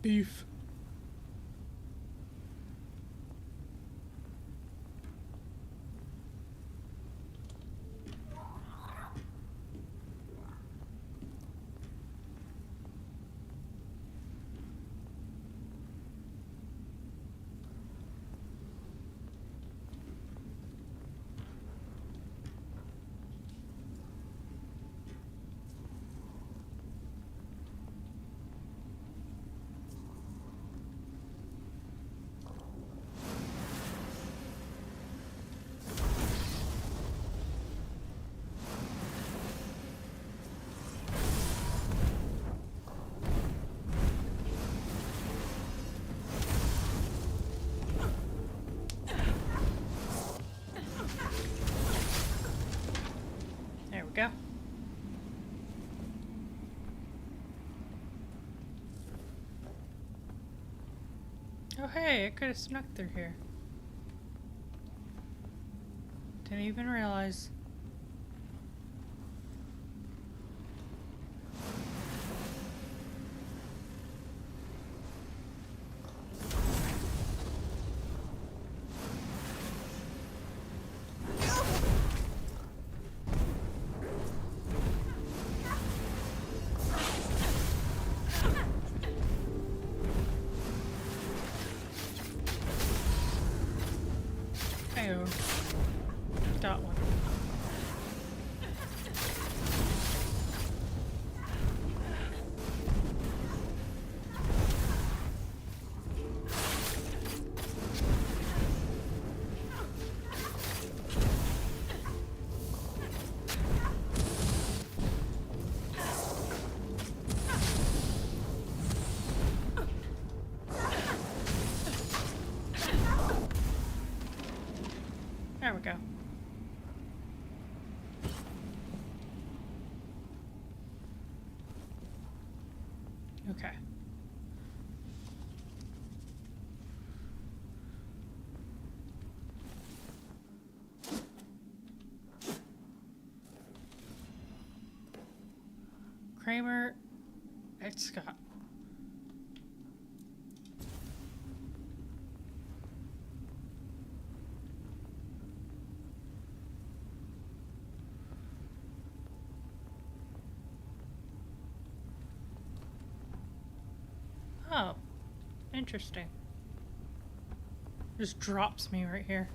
Beef. There we go. Oh hey, I could have snuck through here. Didn't even realize. Hey-oh. Got one. There we go. Okay. Kramer, Scott. Oh, interesting. Just drops me right here.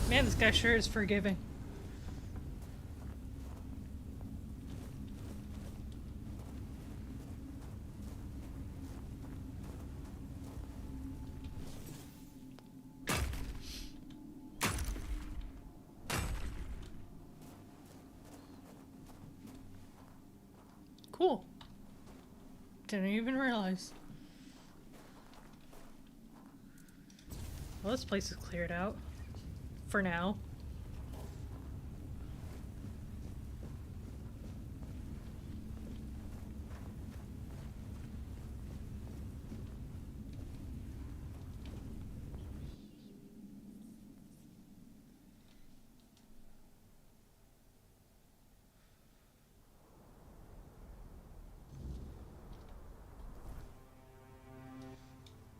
Man, this guy sure is forgiving. Cool. Didn't even realize. Well, this place is cleared out. For now.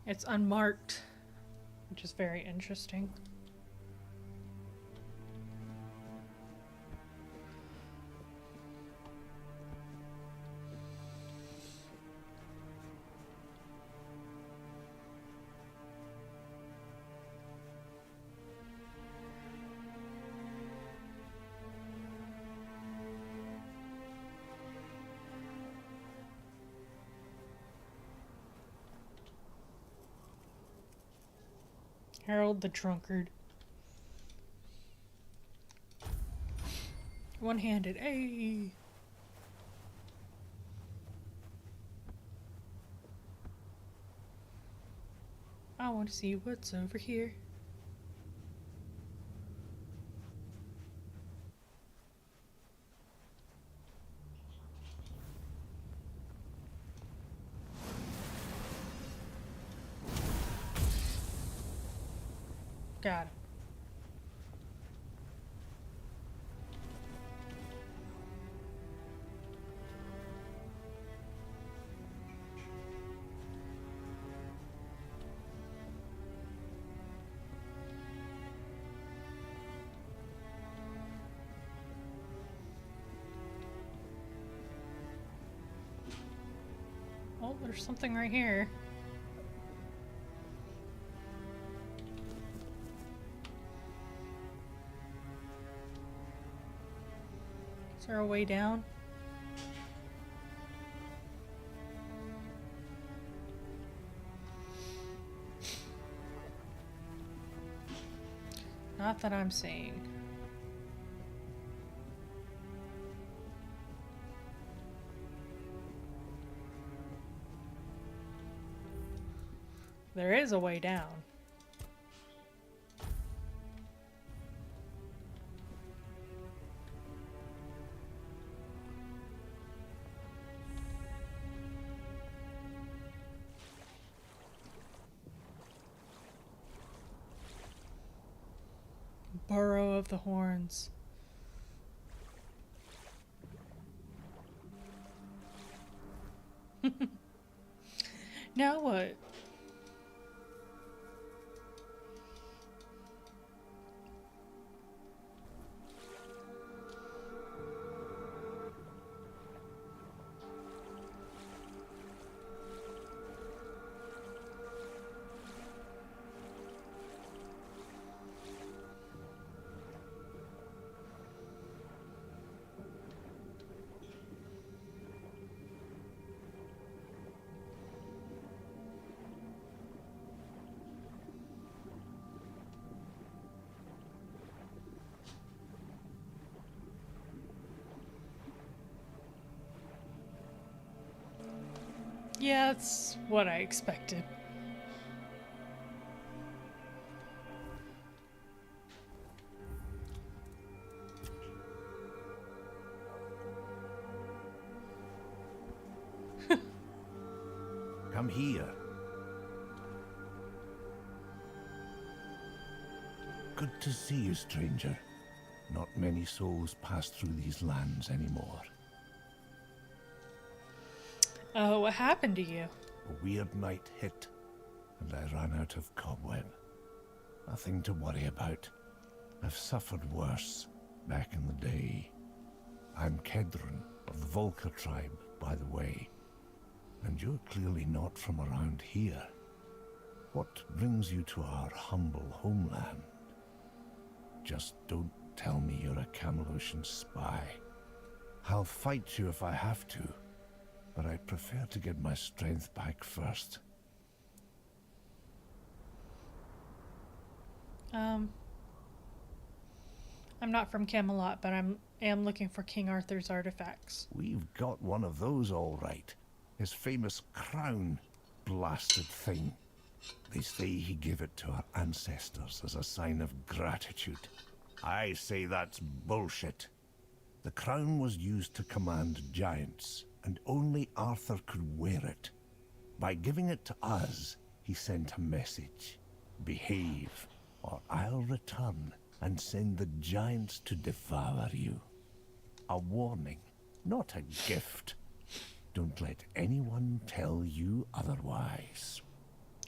It's unmarked, which is very interesting. Harold the Drunkard. One-handed, ayy! I want to see what's over here. Got him. Oh, there's something right here. Is there a way down? Not that I'm seeing. There is a way down. Burrow of the Horns. Now what? Yeah, that's what I expected. Come here. Good to see you, stranger. Not many souls pass through these lands anymore. Oh, what happened to you? A weird night hit, and I ran out of cobweb. Nothing to worry about. I've suffered worse back in the day. I'm Kedron of the Volker tribe, by the way. And you're clearly not from around here. What brings you to our humble homeland? Just don't tell me you're a Camelosian spy. I'll fight you if I have to, but I prefer to get my strength back first. I'm not from Camelot, but am looking for King Arthur's artifacts. We've got one of those all right. His famous crown, blasted thing. They say he gave it to our ancestors as a sign of gratitude. I say that's bullshit. The crown was used to command giants, and only Arthur could wear it. By giving it to us, he sent a message. Behave, or I'll return and send the giants to devour you. A warning, not a gift. Don't let anyone tell you otherwise.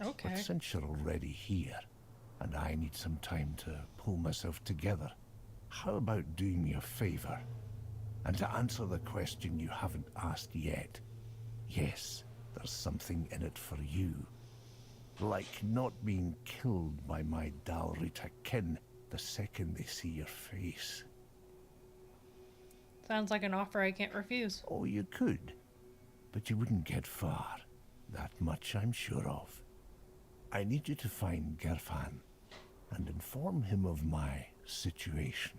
Okay. But since you're already here, and I need some time to pull myself together, how about doing me a favor? And to answer the question you haven't asked yet, yes, there's something in it for you. Like not being killed by my Dalrita kin the second they see your face. Sounds like an offer I can't refuse. Oh, you could, but you wouldn't get far. That much I'm sure of. I need you to find Gerfan and inform him of my situation.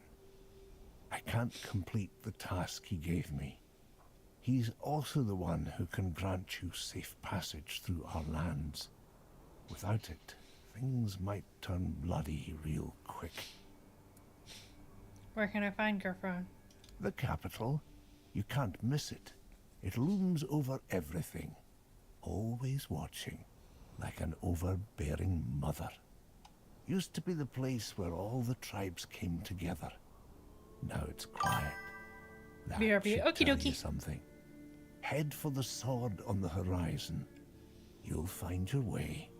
I can't complete the task he gave me. He's also the one who can grant you safe passage through our lands. Without it, things might turn bloody real quick. Where can I find Gerfron? The capital. You can't miss it. It looms over everything, always watching, like an overbearing mother. Used to be the place where all the tribes came together. Now it's quiet. That BRB. should Okie tell dokie. you something. Head for the sword on the horizon. You'll find your way.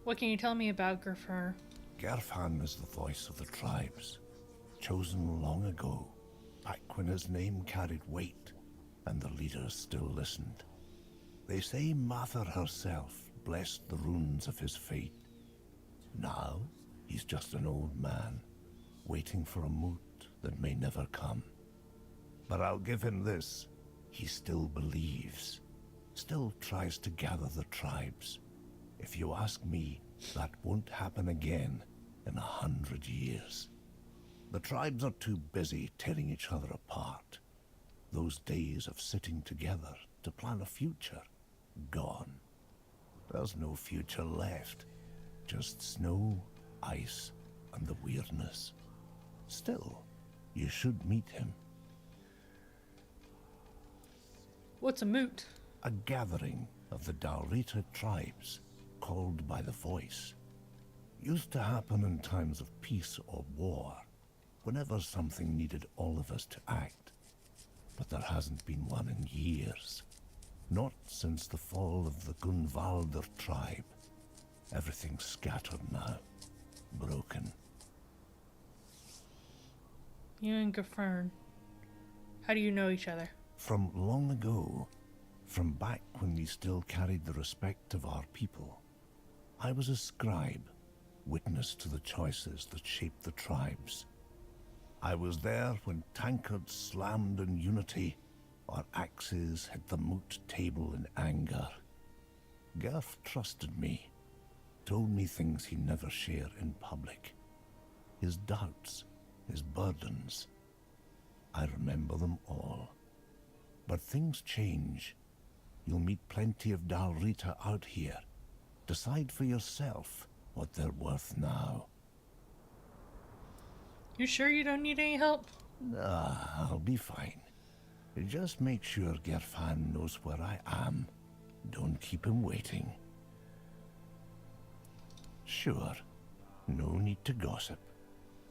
What can you tell me about Gerfron? Gerfan is the voice of the tribes, chosen long ago, back when his name carried weight, and the leaders still listened. They say Mather herself blessed the runes of his fate. Now, he's just an old man, waiting for a moot that may never come. But I'll give him this. He still believes, still tries to gather the tribes. If you ask me, that won't happen again in 100 years. The tribes are too busy tearing each other apart. Those days of sitting together to plan a future, gone. There's no future left. Just snow, ice, and the weirdness. Still, you should meet him. What's a moot? A gathering of the Dalrita tribes, called by the voice. Used to happen in times of peace or war, whenever something needed all of us to act. But there hasn't been one in years. Not since the fall of the Gunvalder tribe. Everything's scattered now. Broken. You and Gerfron. How do you know each other? From long ago, from back when we still carried the respect of our people, I was a scribe, witness to the choices that shaped the tribes. I was there when tankards slammed in unity, or axes hit the moot table in anger. Gerf trusted me, told me things he never shared in public. His doubts, his burdens. I remember them all. But things change You'll meet plenty of Dalrita out here. Decide for yourself what they're worth now. You sure you don't need any help? I'll be fine. Just make sure Gerfan knows where I am. Don't keep him waiting. Sure, no need to gossip.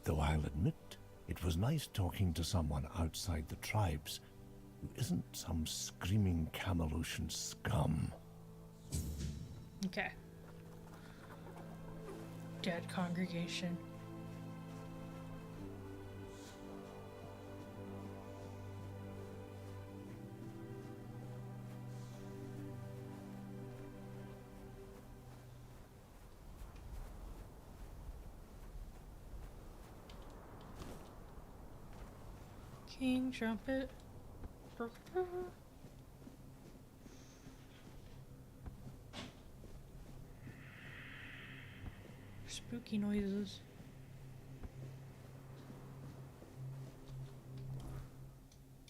Though I'll admit, it was nice talking to someone outside the tribes who isn't some screaming Camelotian scum. Okay. Dead congregation. King trumpet. Spooky noises.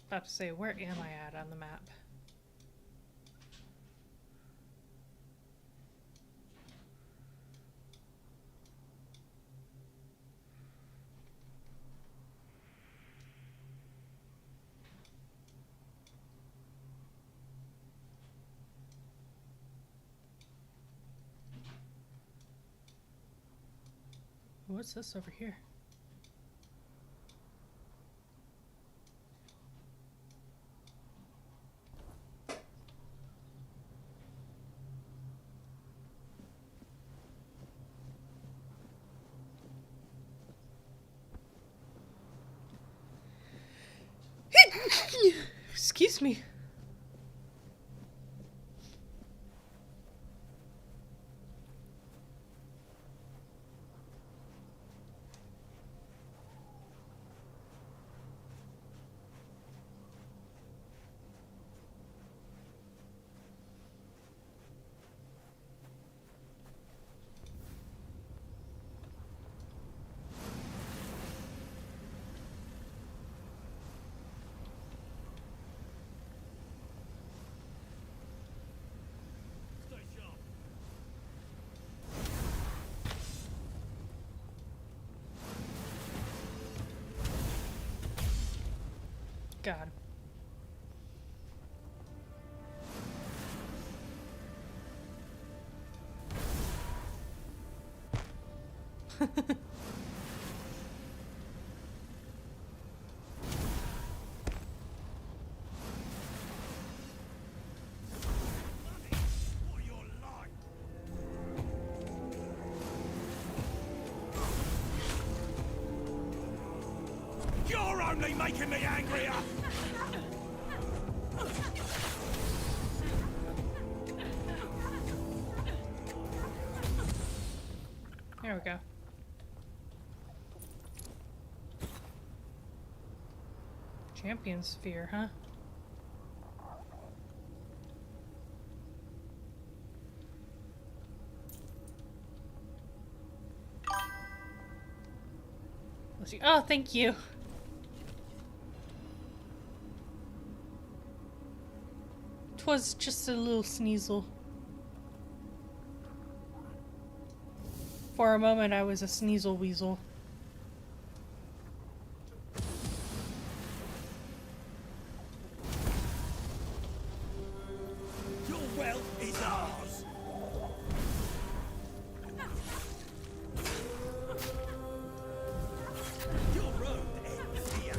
About to say, where am I at on the map? What's this over here? Excuse me. God. You're only making me angrier! There we go. Champion sphere, huh? Let's see. Oh, thank you. Twas just a little sneasel. For a moment, I was a sneasel weasel. Your wealth is ours! Your road ends here!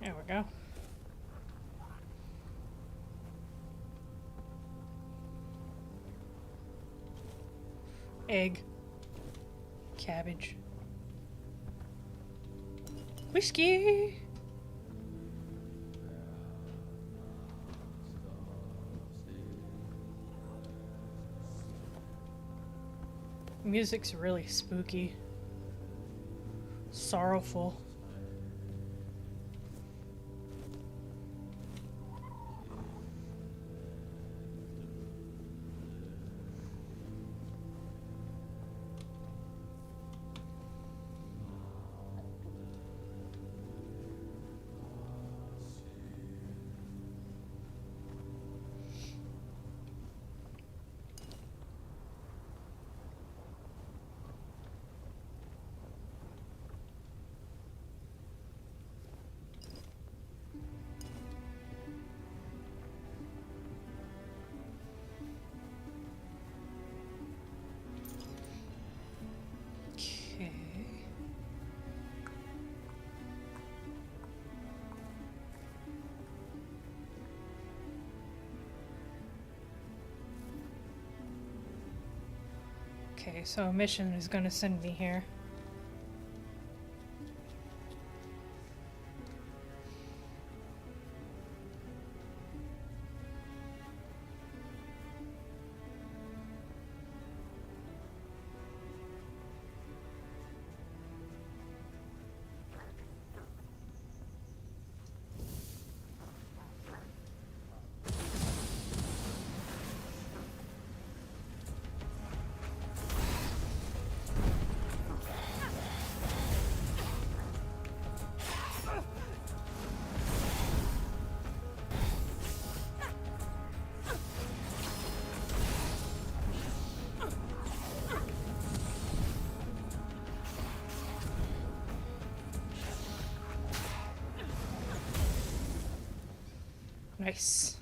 There we go. Egg. Cabbage. Whiskey! Music's really spooky. Sorrowful. Okay, so a mission is gonna send me here. Nice.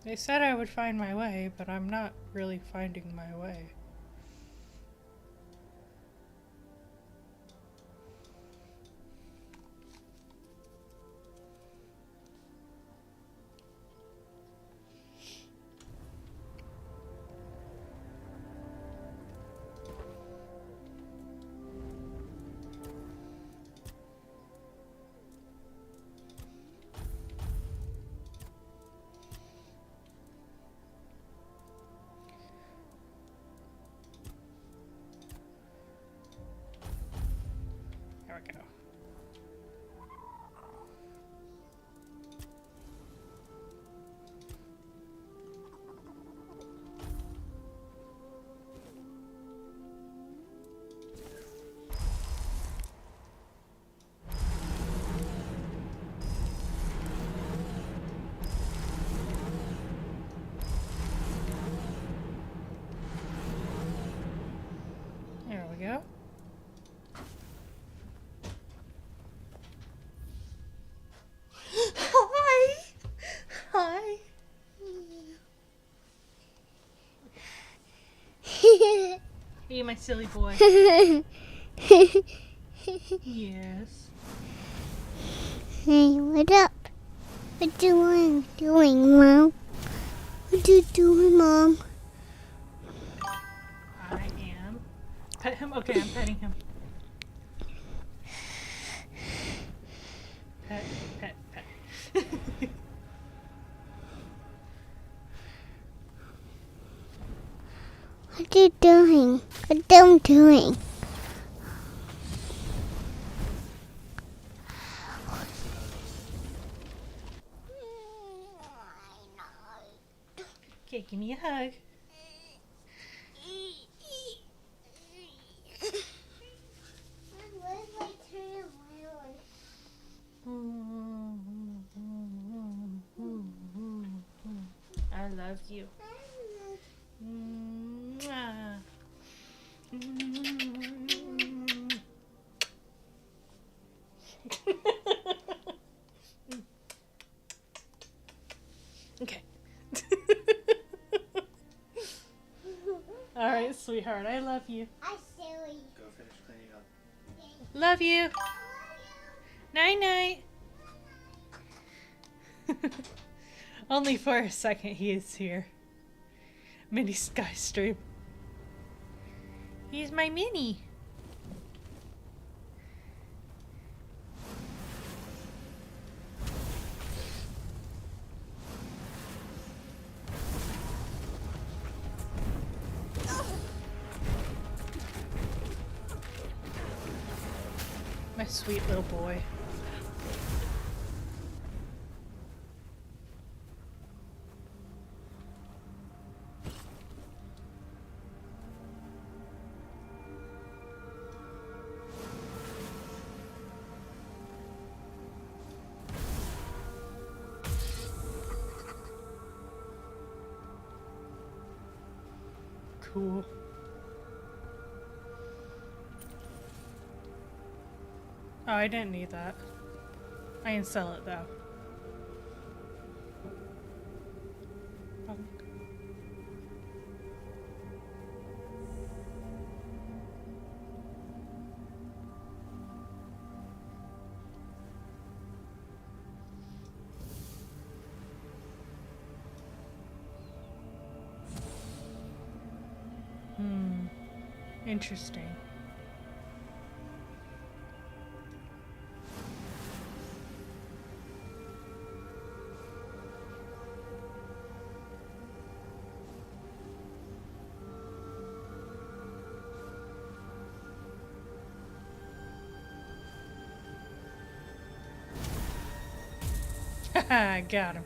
They said I would find my way, but I'm not really finding my way. There we go. There we go. Hi. Hi. Hey, my silly boy. Yes. Hey, what up? What you doing, Mom? What you doing, Mom? I am. Pet him? Okay, I'm petting him. Pet, pet, pet. What you doing? What I'm doing? Okay, give me a hug. I love you. Mwah. Okay. All right, sweetheart. I love you. I'm silly. Go finish cleaning up. Love you. Night night. Only for a second he is here. Mini Skystream. He's my mini. My sweet little boy. Cool. Oh, I didn't need that. I can sell it though. Oh, Interesting. Haha, got him.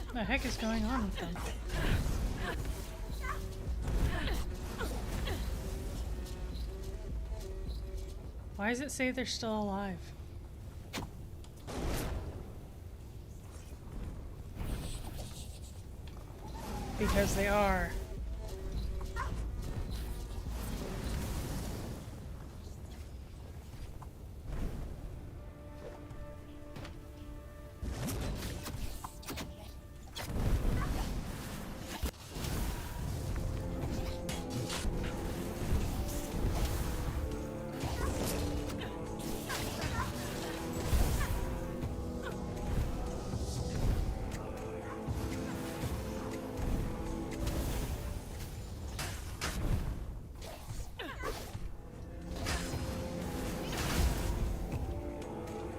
What the heck is going on with them? Why does it say they're still alive? Because they are.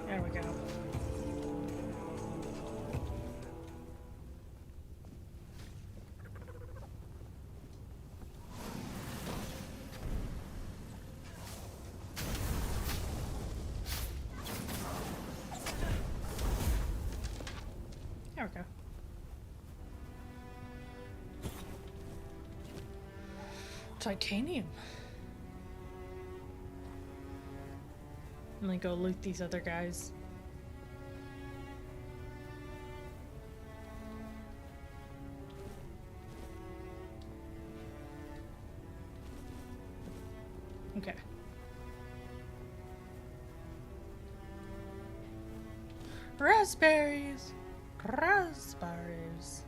There we go. There we go. Titanium. And like go loot these other guys. Okay. Raspberries! Raspberries.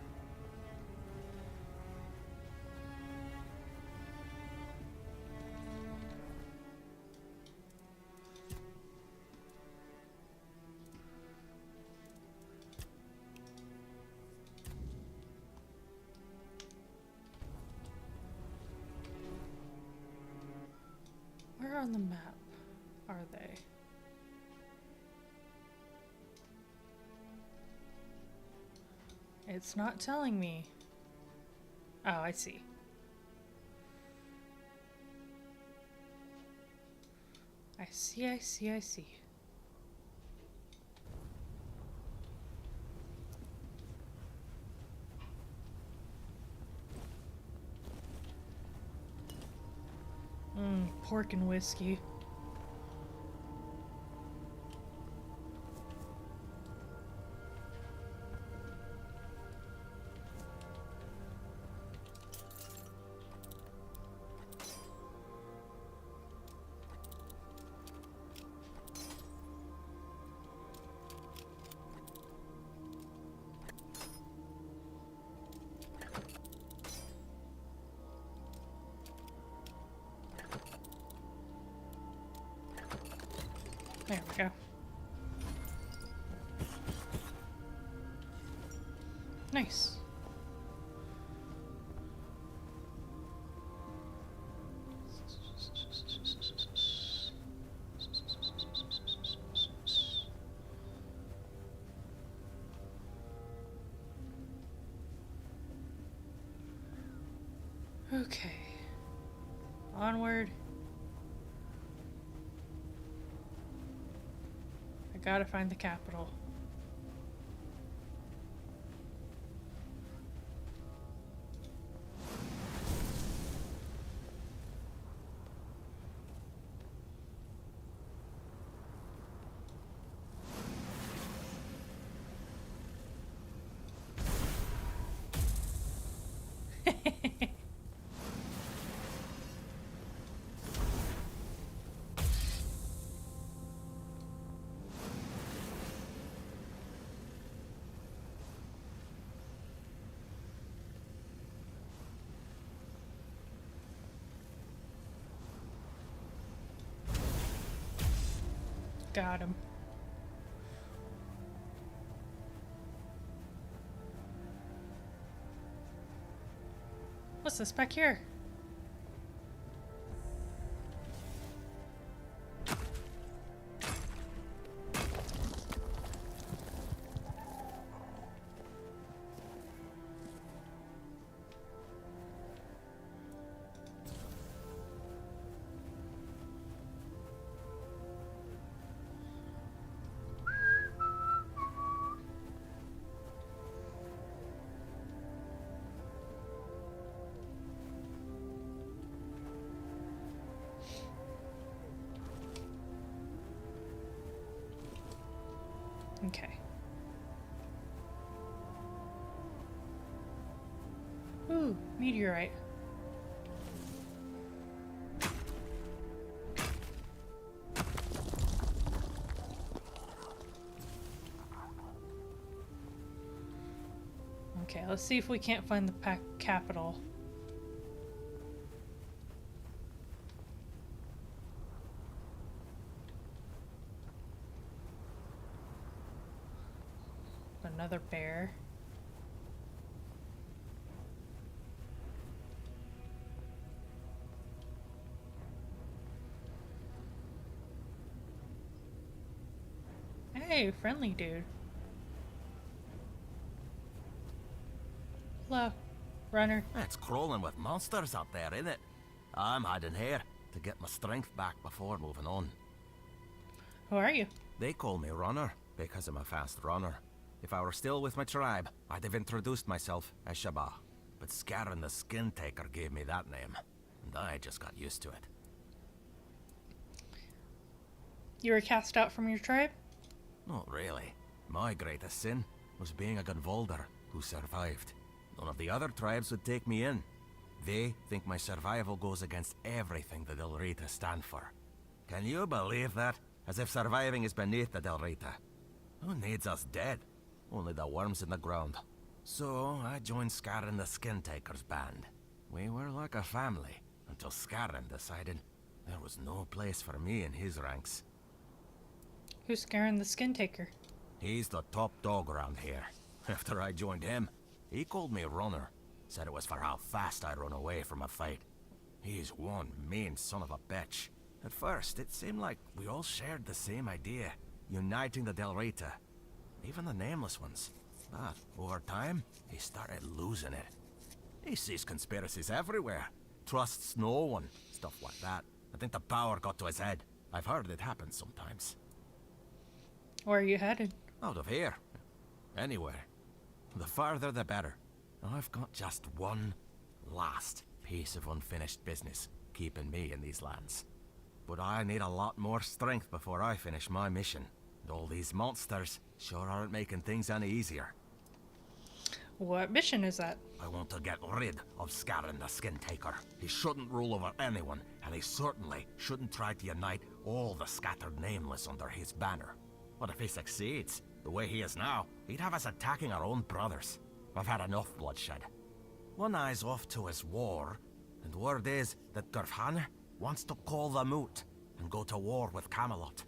Where on the map are they? It's not telling me. Oh, I see. I see, I see, I see. Pork and whiskey. There we go. Nice. Okay. Onward. I gotta find the capital. Got him. What's this back here? Okay. Ooh, meteorite. Okay, let's see if we can't find the capital. Another bear. Hey, friendly dude. Hello, runner. It's crawling with monsters up there, isn't it? I'm hiding here to get my strength back before moving on. Who are you? They call me Runner because I'm a fast runner. If I were still with my tribe, I'd have introduced myself as Shabba. But Scarin the Skin Taker gave me that name, and I just got used to it. You were cast out from your tribe? Not really. My greatest sin was being a Gunvolder who survived. None of the other tribes would take me in. They think my survival goes against everything the Del Rita stand for. Can you believe that? As if surviving is beneath the Del Rita. Who needs us dead? Only the worms in the ground. So I joined Scarin the Skin Taker's band. We were like a family, until Scarin decided there was no place for me in his ranks. Who's Scarin the Skin Taker? He's the top dog around here. After I joined him, he called me Runner. Said it was for how fast I run away from a fight. He's one mean son of a bitch. At first, it seemed like we all shared the same idea, uniting the Del Rita. Even the Nameless ones. But over time, he started losing it. He sees conspiracies everywhere. Trusts no one. Stuff like that. I think the power got to his head. I've heard it happen sometimes. Where are you headed? Out of here. Anywhere. The farther the better. I've got just one last piece of unfinished business keeping me in these lands. But I need a lot more strength before I finish my mission. And all these monsters sure aren't making things any easier. What mission is that? I want to get rid of Scarin the Skin Taker. He shouldn't rule over anyone, and he certainly shouldn't try to unite all the scattered Nameless under his banner. But if he succeeds, the way he is now, he'd have us attacking our own brothers. I've had enough bloodshed. One eye's off to his war, and word is that Gurfhan wants to call the moot and go to war with Camelot.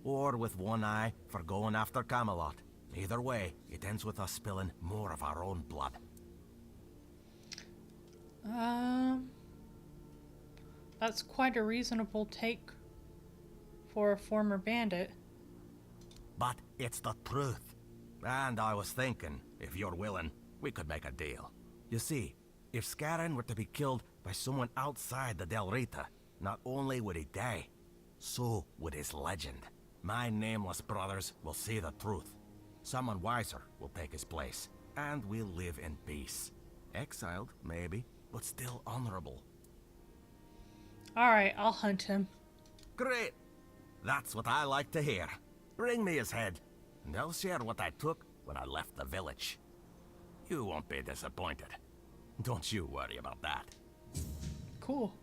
Or with one eye for going after Camelot. Either way, it ends with us spilling more of our own blood. That's quite a reasonable take for a former bandit. But it's the truth. And I was thinking, if you're willing, we could make a deal. You see, if Scarin were to be killed by someone outside the Del Rita, not only would he die, so would his legend. My Nameless brothers will see the truth. Someone wiser will take his place, and we'll live in peace. Exiled, maybe, but still honorable. Alright, I'll hunt him. Great! That's what I like to hear. Bring me his head, and I'll share what I took when I left the village. You won't be disappointed. Don't you worry about that. Cool.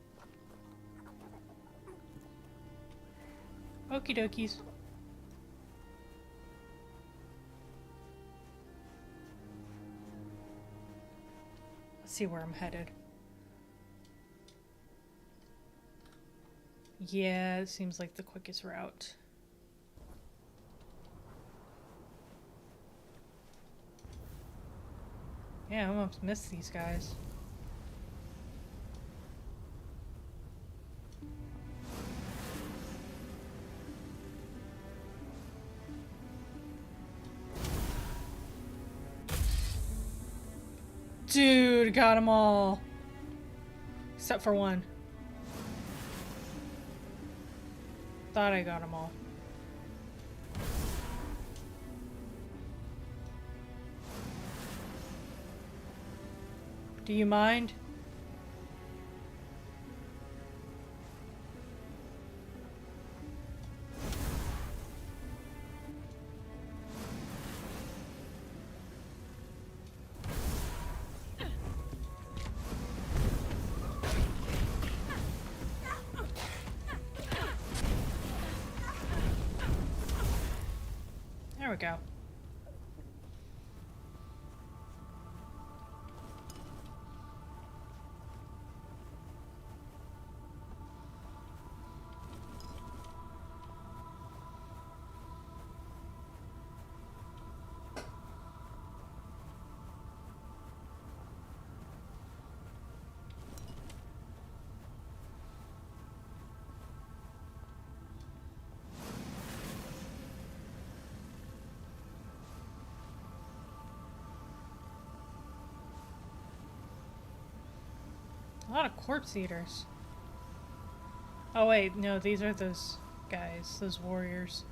Okie dokies. Let's see where I'm headed. Yeah, it seems like the quickest route. Yeah, I almost missed these guys. Dude, got them all. Except for one. Thought I got them all. Do you mind? There we go. A lot of corpse eaters. Oh wait, no, these are those guys, those warriors.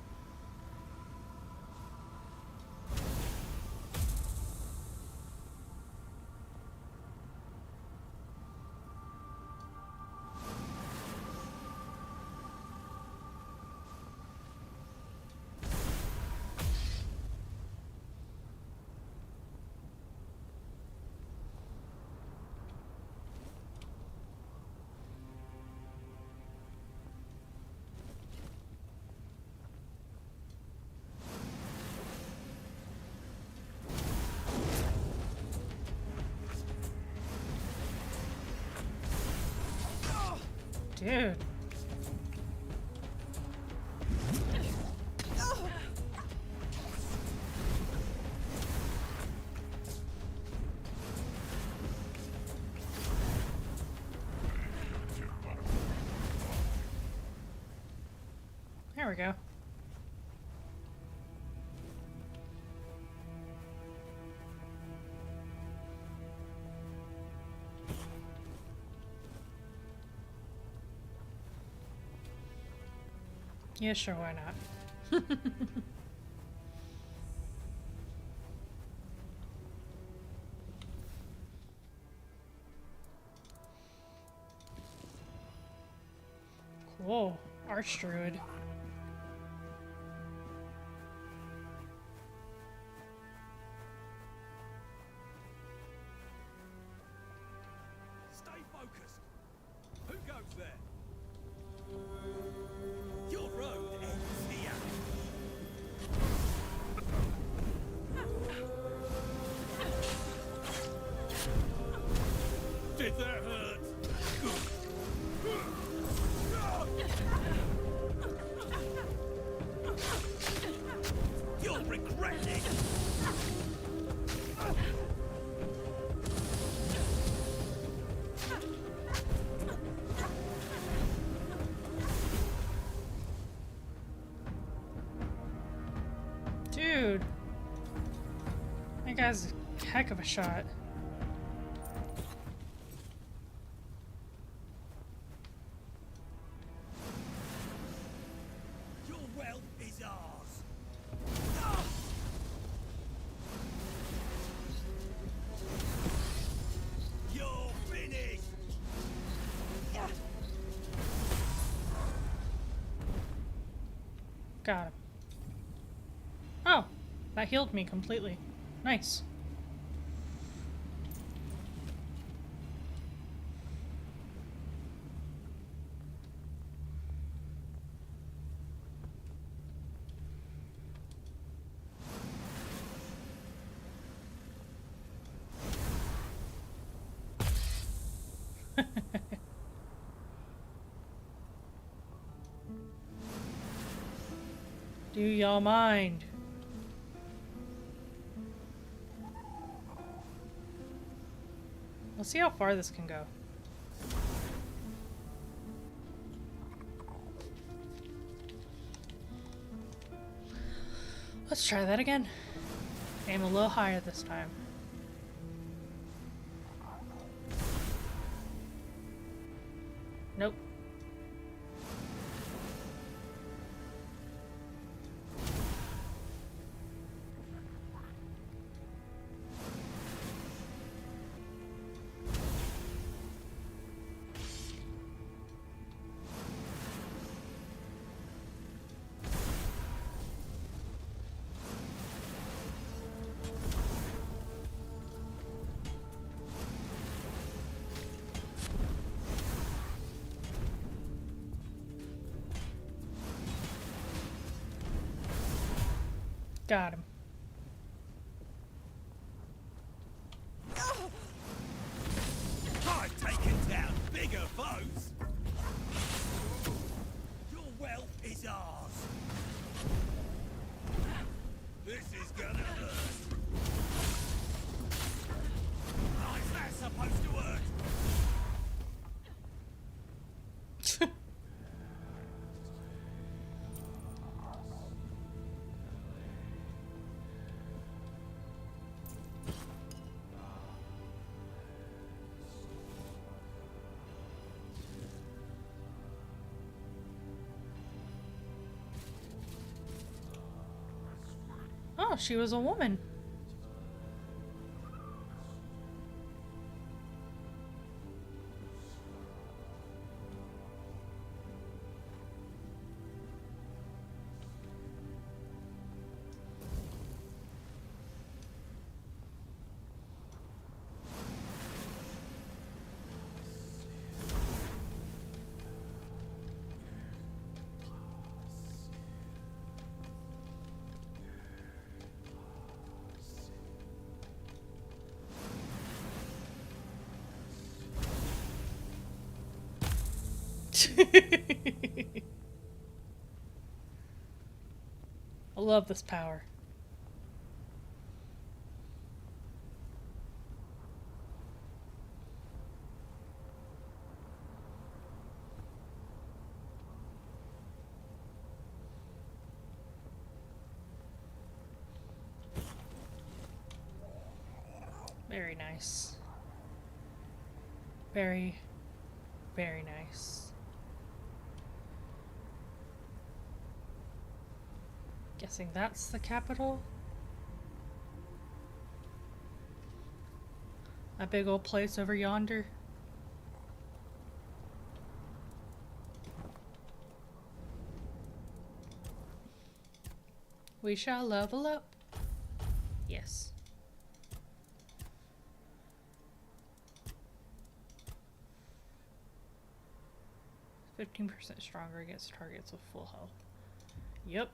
Dude. There we go. Yeah, sure, why not? Cool. Archdruid. Stay focused. Who goes there? Your road ends here. Did that hurt? You'll regret it. Dude. That guy's a heck of a shot. Your wealth is ours. You're finished. Got him. Oh, that healed me completely. Nice. Do y'all mind? Let's see how far this can go. Let's try that again. Aim a little higher this time. Nope. Got him. I've taken down bigger foes. Your wealth is ours. This is gonna hurt. How's that supposed to hurt? Oh, she was a woman. I love this power. Very nice. Very, very nice. Guessing that's the capital. A big old place over yonder. We shall level up. Yes. %15 stronger against targets with full health. Yep.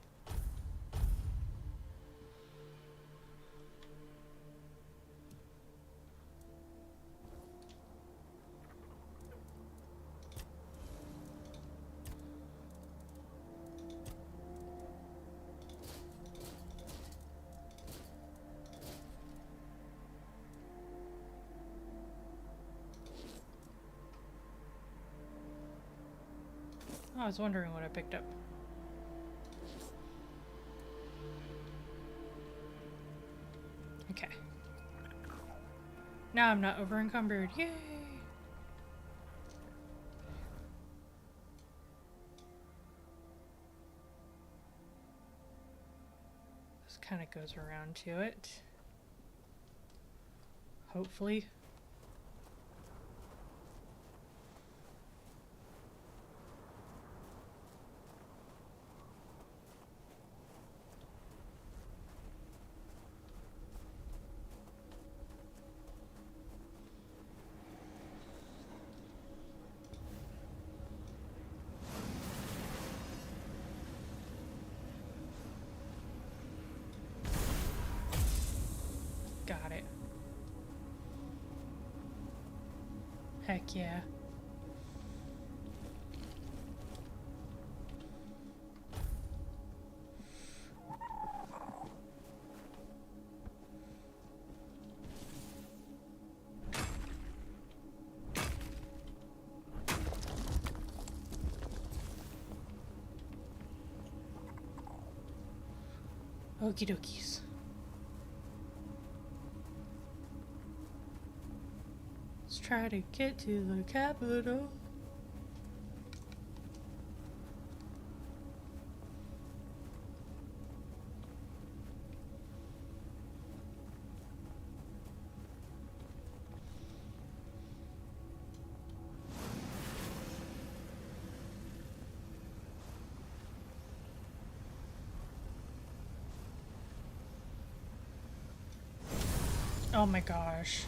I was wondering what I picked up. Okay. Now I'm not over encumbered. Yay! This kind of goes around to it. Hopefully. Got it. Heck yeah. Okie dokies. Let's try to get to the capital. Oh my gosh.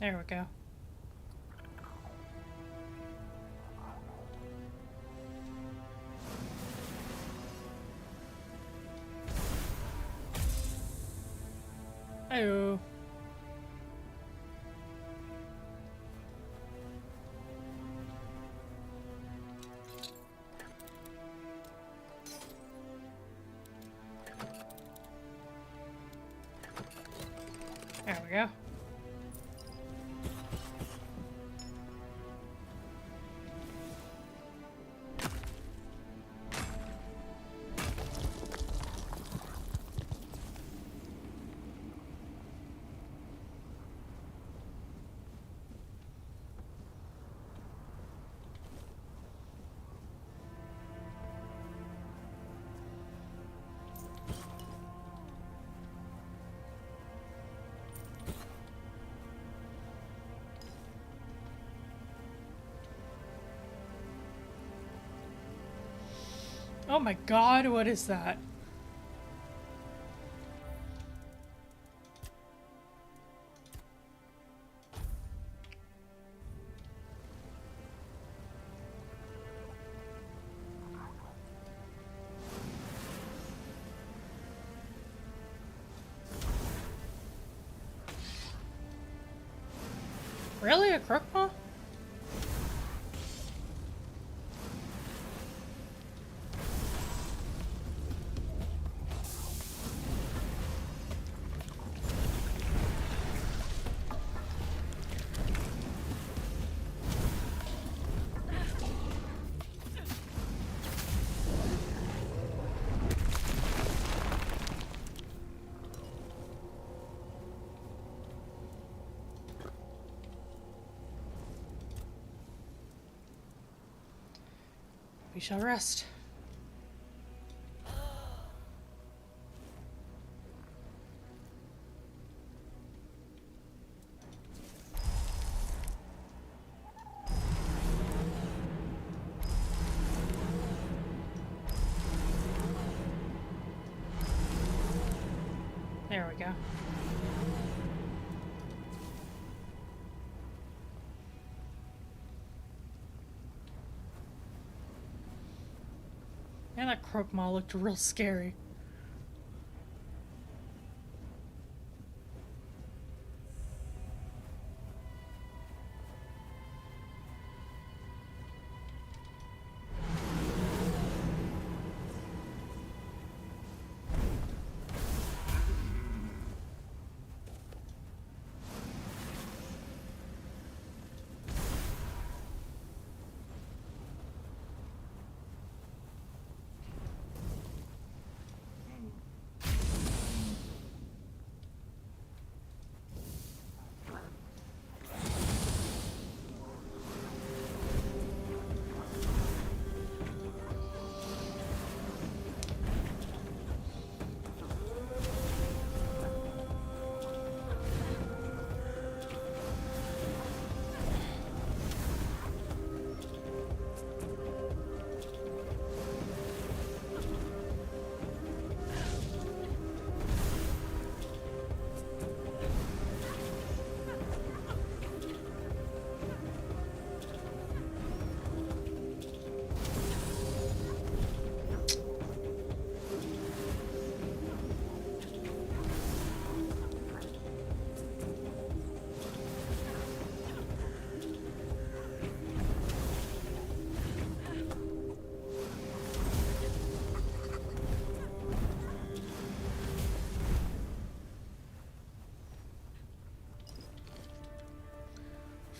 There we go. Ayo. There we go. Oh my god, what is that? Really? A crookpaw? We shall rest. There we go. Man, that croque-maw looked real scary.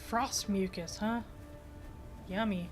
Frost mucus, huh? Yummy.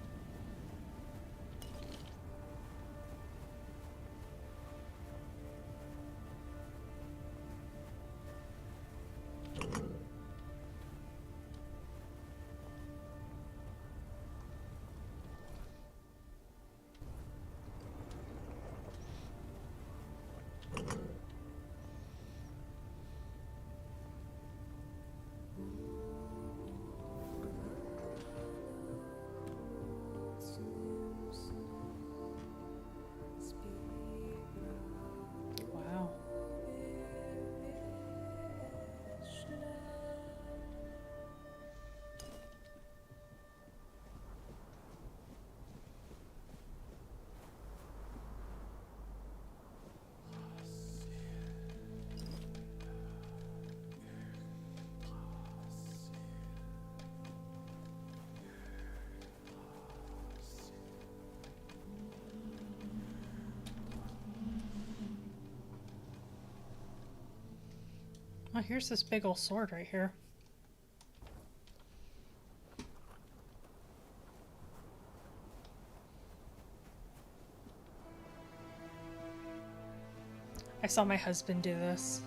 Wow. Oh, here's this big old sword right here. I saw my husband do this.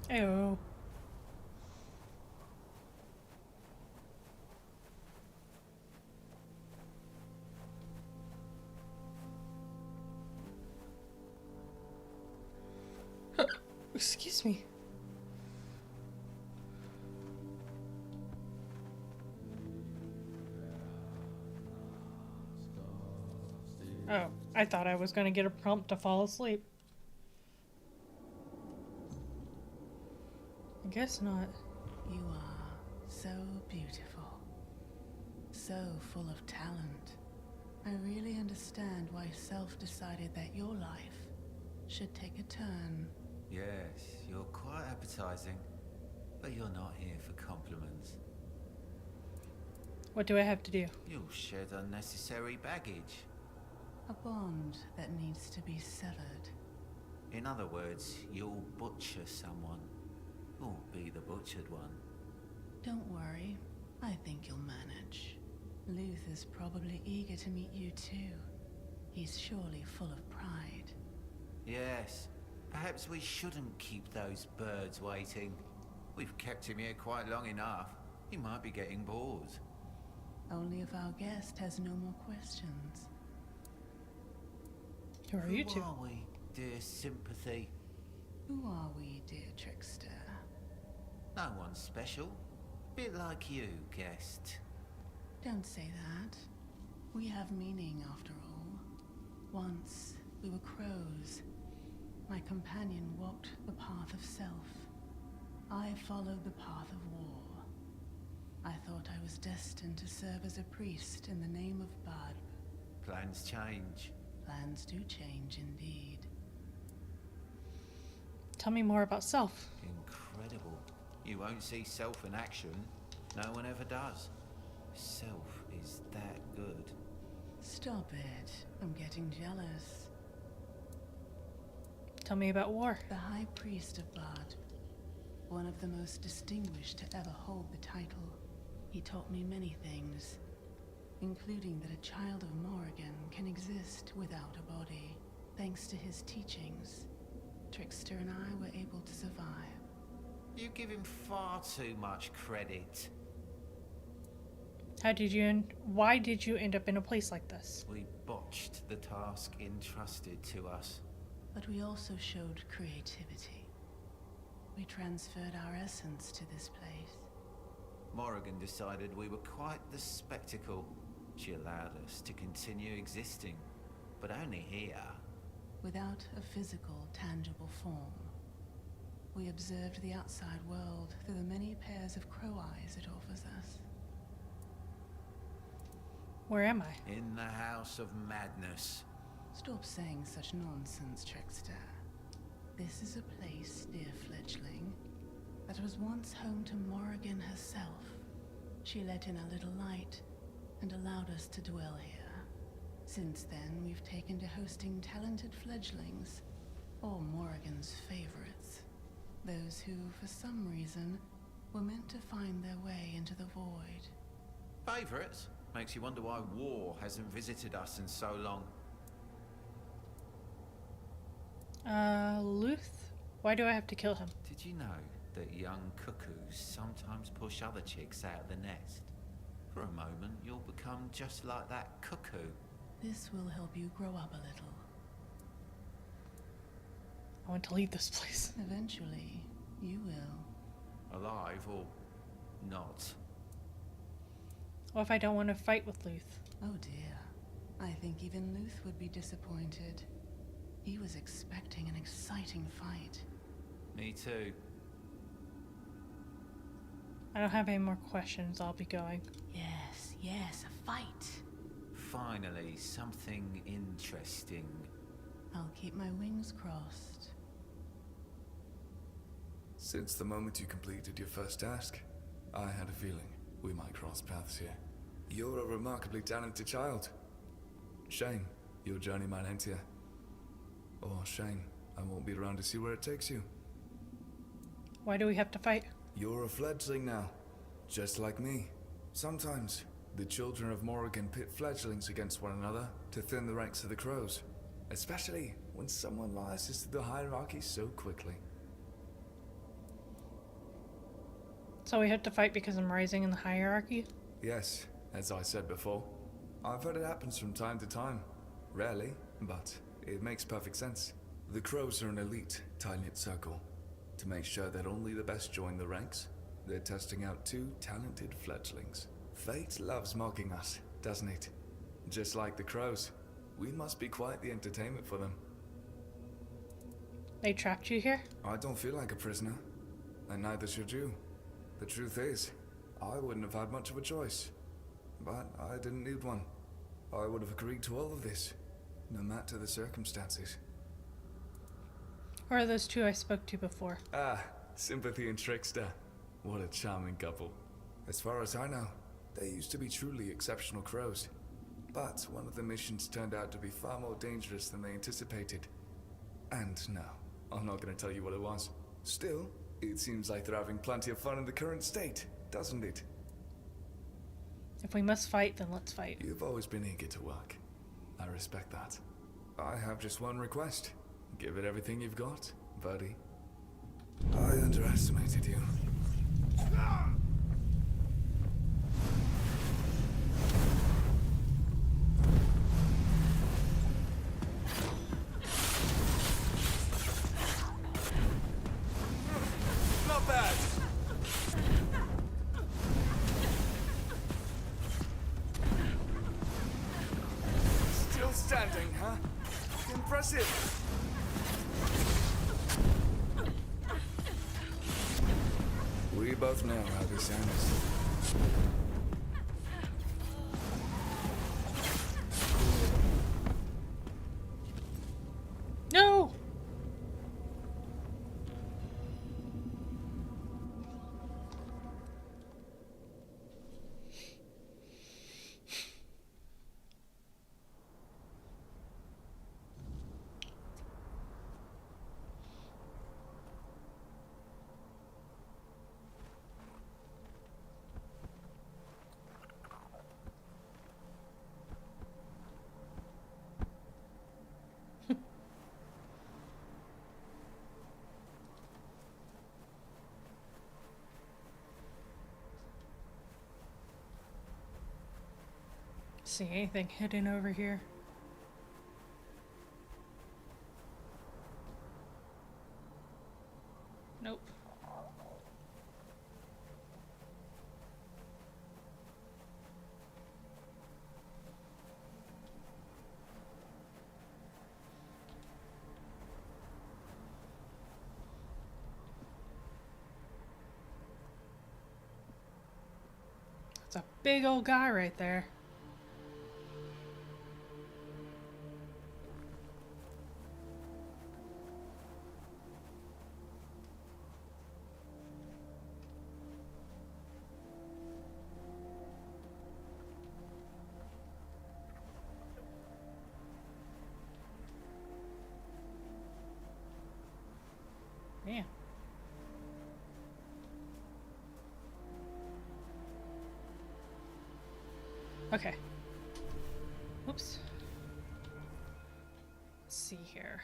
Ew. Excuse me. Oh, I thought I was gonna get a prompt to fall asleep. I guess not. You are so beautiful, so full of talent. I really understand why Self decided that your life should take a turn. Yes, you're quite appetizing, but you're not here for compliments. What do I have to do? You'll shed unnecessary baggage. A bond that needs to be severed. In other words, you'll butcher someone. Or be the butchered one. Don't worry, I think you'll manage. Luther's probably eager to meet you too. He's surely full of pride. Yes, perhaps we shouldn't keep those birds waiting. We've kept him here quite long enough. He might be getting bored. Only if our guest has no more questions. Who are you two? Who are we, dear sympathy? Who are we, dear trickster? No one special. Bit like you, guest. Don't say that. We have meaning after all. Once we were crows. My companion walked the path of self. I followed the path of war. I thought I was destined to serve as a priest in the name of Bad. Plans change. Plans do change indeed. Tell me more about Self. Incredible. You won't see Self in action. No one ever does. Self is that good. Stop it. I'm getting jealous. Tell me about war. The High Priest of Bad. One of the most distinguished to ever hold the title. He taught me many things, including that a child of Morrigan can exist without a body. Thanks to his teachings, Trickster and I were able to survive. You give him far too much credit. Why did you end up in a place like this? We botched the task entrusted to us. But we also showed creativity. We transferred our essence to this place. Morrigan decided we were quite the spectacle. She allowed us to continue existing, but only here. Without a physical, tangible form. We observed the outside world through the many pairs of crow eyes it offers us. Where am I? In the House of Madness. Stop saying such nonsense, trickster. This is a place, dear fledgling, that was once home to Morrigan herself. She let in a little light and allowed us to dwell here. Since then, we've taken to hosting talented fledglings, all Morrigan's favorites. Those who, for some reason, were meant to find their way into the void. Favorites? Makes you wonder why war hasn't visited us in so long. Luth? Why do I have to kill him? Did you know that young cuckoos sometimes push other chicks out of the nest? For a moment, you'll become just like that cuckoo. This will help you grow up a little. I want to leave this place. Eventually, you will. Alive or not. What if I don't want to fight with Luth? Oh dear. I think even Luth would be disappointed. He was expecting an exciting fight. Me too. I don't have any more questions. I'll be going. Yes, a fight. Finally, something interesting. I'll keep my wings crossed. Since the moment you completed your first task, I had a feeling we might cross paths here. You're a remarkably talented child. Shame your journey might end here. Or shame I won't be around to see where it takes you. Why do we have to fight? You're a fledgling now, just like me. Sometimes, the children of Morrigan pit fledglings against one another to thin the ranks of the crows, especially when someone rises to the hierarchy so quickly. So we have to fight because I'm rising in the hierarchy? Yes, as I said before. I've heard it happens from time to time. Rarely, but it makes perfect sense. The crows are an elite, tight-knit circle. To make sure that only the best join the ranks, they're testing out 2 talented fledglings. Fate loves mocking us, doesn't it? Just like the crows, we must be quite the entertainment for them. They trapped you here? I don't feel like a prisoner, and neither should you. The truth is, I wouldn't have had much of a choice. But I didn't need one. I would have agreed to all of this, no matter the circumstances. Or are those 2 I spoke to before? Ah, Sympathy and Trickster. What a charming couple. As far as I know, they used to be truly exceptional crows. But one of the missions turned out to be far more dangerous than they anticipated. And no, I'm not going to tell you what it was. Still, it seems like they're having plenty of fun in the current state, doesn't it? If we must fight, then let's fight. You've always been eager to work. I respect that. I have just one request. Give it everything you've got, buddy. I underestimated you. Not bad. Still standing, huh? Impressive. We both know how this ends. No! See anything hidden over here? Nope. It's a big old guy right there. Yeah. Okay. Oops. Let's see here.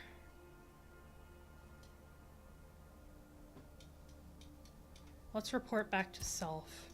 Let's report back to self.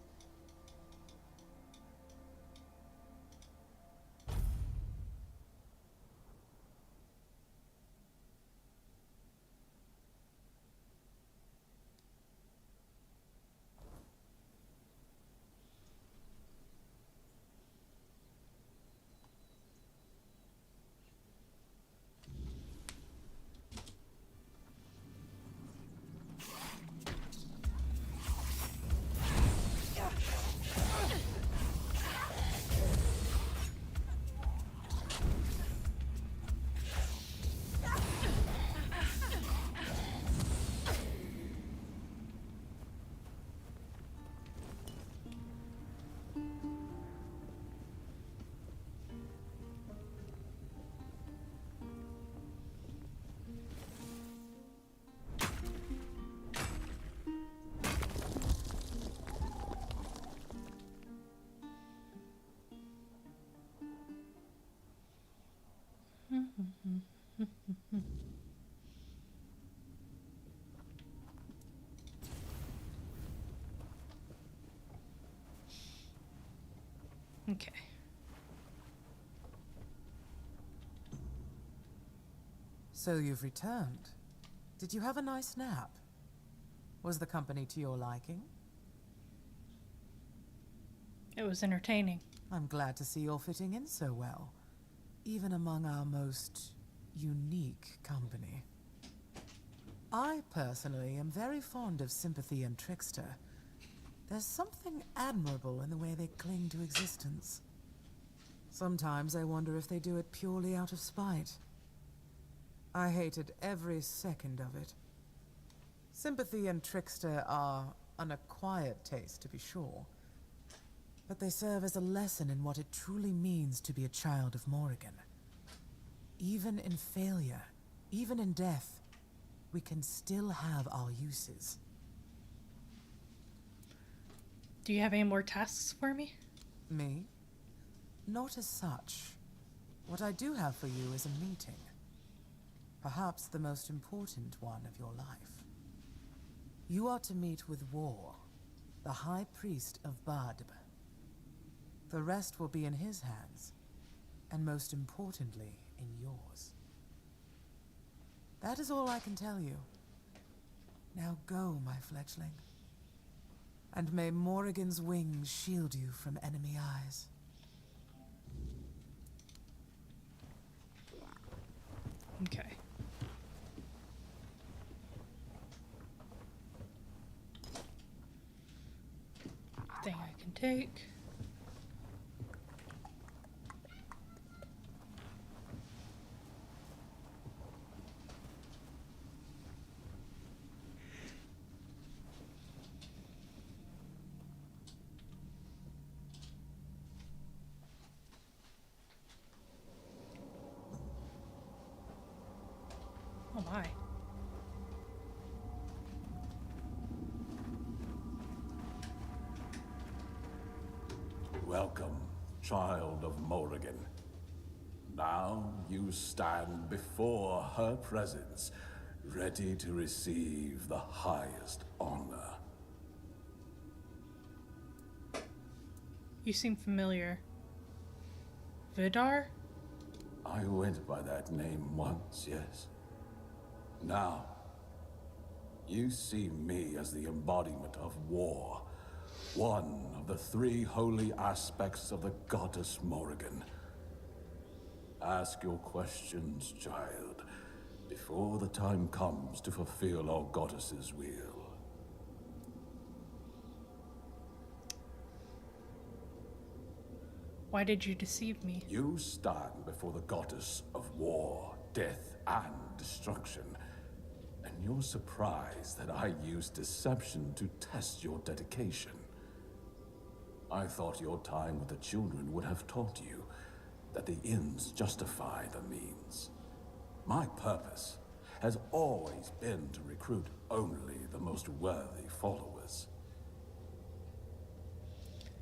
Okay. So you've returned. Did you have a nice nap? Was the company to your liking? It was entertaining. I'm glad to see you're fitting in so well, even among our most unique company. I personally am very fond of Sympathy and Trickster. There's something admirable in the way they cling to existence. Sometimes I wonder if they do it purely out of spite. I hated every second of it. Sympathy and Trickster are an acquired taste, to be sure, but they serve as a lesson in what it truly means to be a child of Morrigan. Even in failure, even in death, we can still have our uses. Do you have any more tasks for me? Me? Not as such. What I do have for you is a meeting. Perhaps the most important one of your life. You are to meet with War, the High Priest of Bardb. The rest will be in his hands, and most importantly, in yours. That is all I can tell you. Now go, my fledgling. And may Morrigan's wings shield you from enemy eyes. Okay. Thing I can take. Oh my. Welcome, child of Morrigan. Now you stand before her presence, ready to receive the highest honor. You seem familiar. Vidar? I went by that name once, yes. Now, you see me as the embodiment of war. One of the three holy aspects of the goddess Morrigan. Ask your questions, child, before the time comes to fulfill our goddess's will. Why did you deceive me? You stand before the goddess of war, death, and destruction, and you're surprised that I used deception to test your dedication. I thought your time with the children would have taught you that the ends justify the means. My purpose has always been to recruit only the most worthy followers.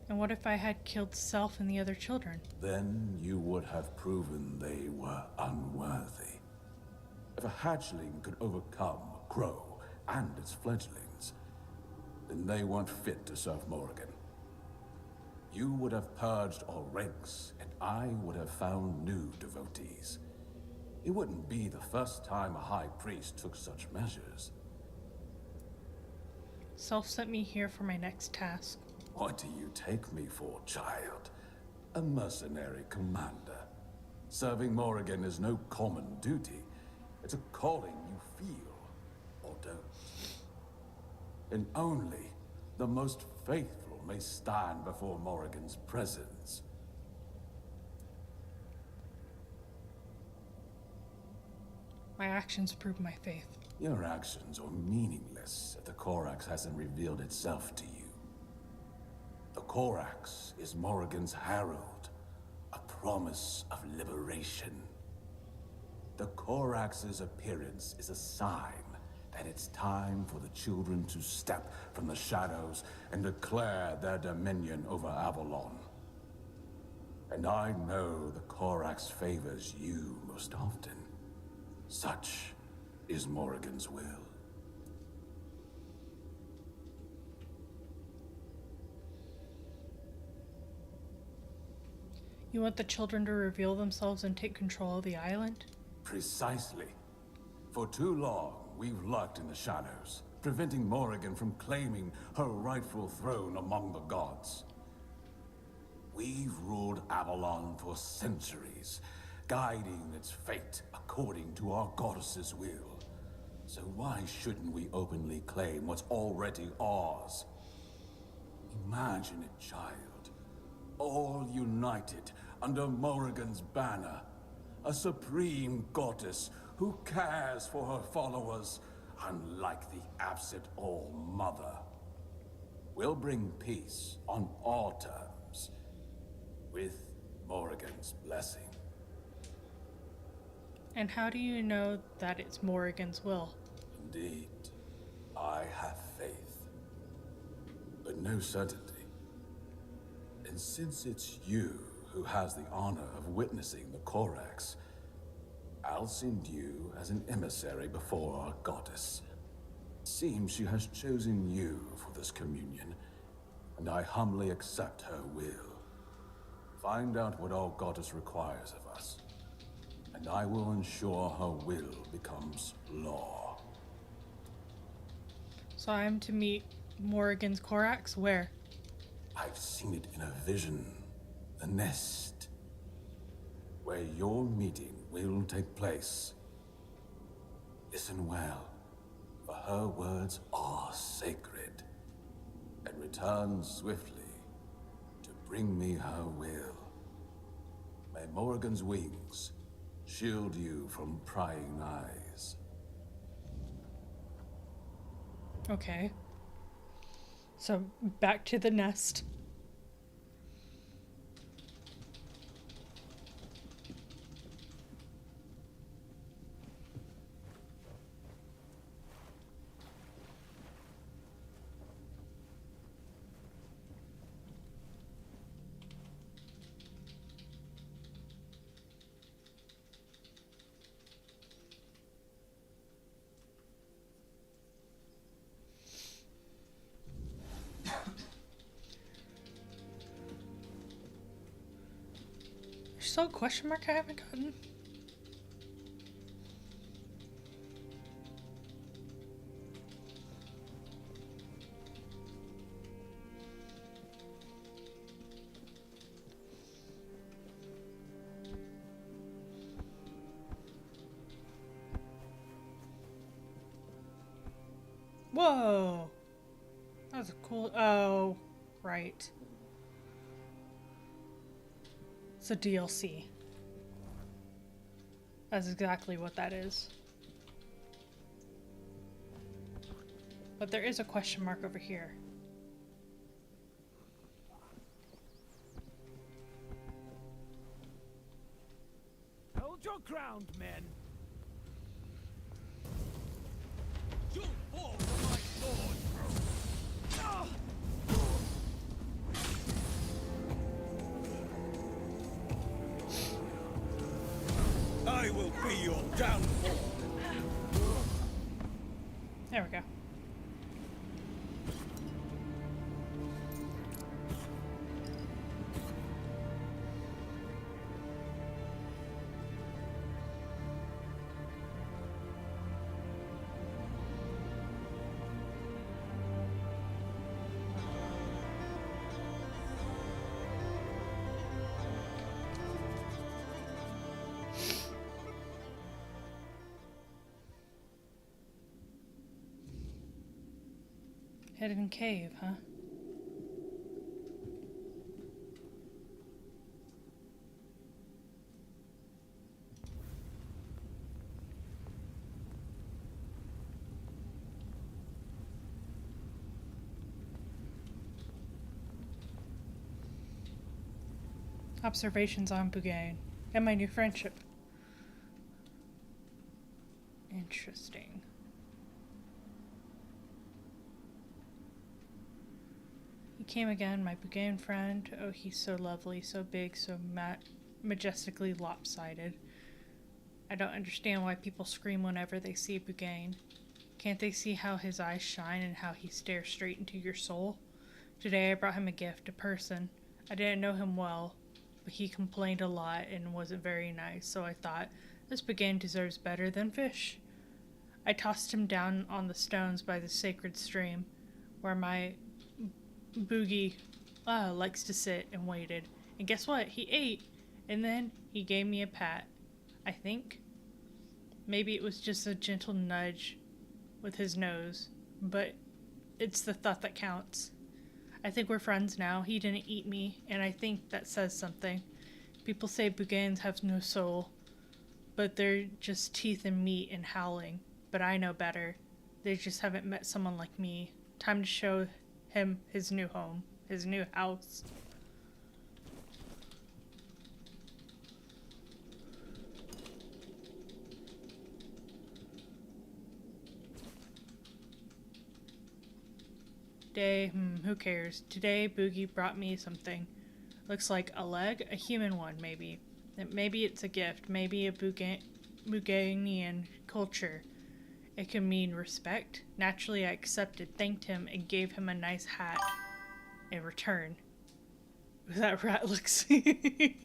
And what if I had killed Self and the other children? Then you would have proven they were unworthy. If a hatchling could overcome a crow and its fledglings, then they weren't fit to serve Morrigan. You would have purged our ranks, and I would have found new devotees. It wouldn't be the first time a high priest took such measures. Self sent me here for my next task. What do you take me for, child? A mercenary commander. Serving Morrigan is no common duty. It's a calling you feel, or don't. And only the most faithful may stand before Morrigan's presence. My actions prove my faith. Your actions are meaningless if the Corax hasn't revealed itself to you. The Corax is Morrigan's herald, a promise of liberation. The Corax's appearance is a sign that it's time for the children to step from the shadows and declare their dominion over Avalon. And I know the Corax favors you most often. Such is Morrigan's will. You want the children to reveal themselves and take control of the island? Precisely. For too long, we've lurked in the shadows, preventing Morrigan from claiming her rightful throne among the gods. We've ruled Avalon for centuries, guiding its fate according to our goddess's will. So why shouldn't we openly claim what's already ours? Imagine it, child. All united under Morrigan's banner. A supreme goddess who cares for her followers, unlike the absent All-Mother. We'll bring peace on our terms, with Morrigan's blessing. And how do you know that it's Morrigan's will? Indeed, I have faith, but no certainty. And since it's you who has the honor of witnessing the Corax, I'll send you as an emissary before our goddess. Seems she has chosen you for this communion, and I humbly accept her will. Find out what our goddess requires of us, and I will ensure her will becomes law. So I'm to meet Morrigan's Corax? Where? I've seen it in a vision. The nest. Where your meeting will take place. Listen well, for her words are sacred. And return swiftly to bring me her will. May Morrigan's wings shield you from prying eyes. Okay. So, back to the nest. Still a question mark I haven't gotten? Whoa! That was a cool... Oh, right. It's a DLC. That's exactly what that is. But there is a question mark over here. Hold your ground, men. You'll fall for my sword. Ah! I will be your downfall. There we go. Hidden cave, huh? Observations on Bougain and my new friendship. Interesting. He came again, my Bougain friend. Oh, he's so lovely, so big, so majestically lopsided. I don't understand why people scream whenever they see Bougain. Can't they see how his eyes shine and how he stares straight into your soul? Today I brought him a gift, a person. I didn't know him well, but he complained a lot and wasn't very nice, so I thought, this Bougain deserves better than fish. I tossed him down on the stones by the sacred stream, where my Boogie likes to sit, and waited. And guess what? He ate, and then he gave me a pat. I think. Maybe it was just a gentle nudge with his nose, but it's the thought that counts. I think we're friends now. He didn't eat me, and I think that says something. People say Bougains have no soul, but they're just teeth and meat and howling. But I know better. They just haven't met someone like me. Time to show him his new home, his new house. Today, who cares? Today, Boogie brought me something. Looks like a leg, a human one, maybe. Maybe it's a gift, maybe a Bougainian culture. It can mean respect. Naturally, I accepted, thanked him, and gave him a nice hat in return. That rat looks... The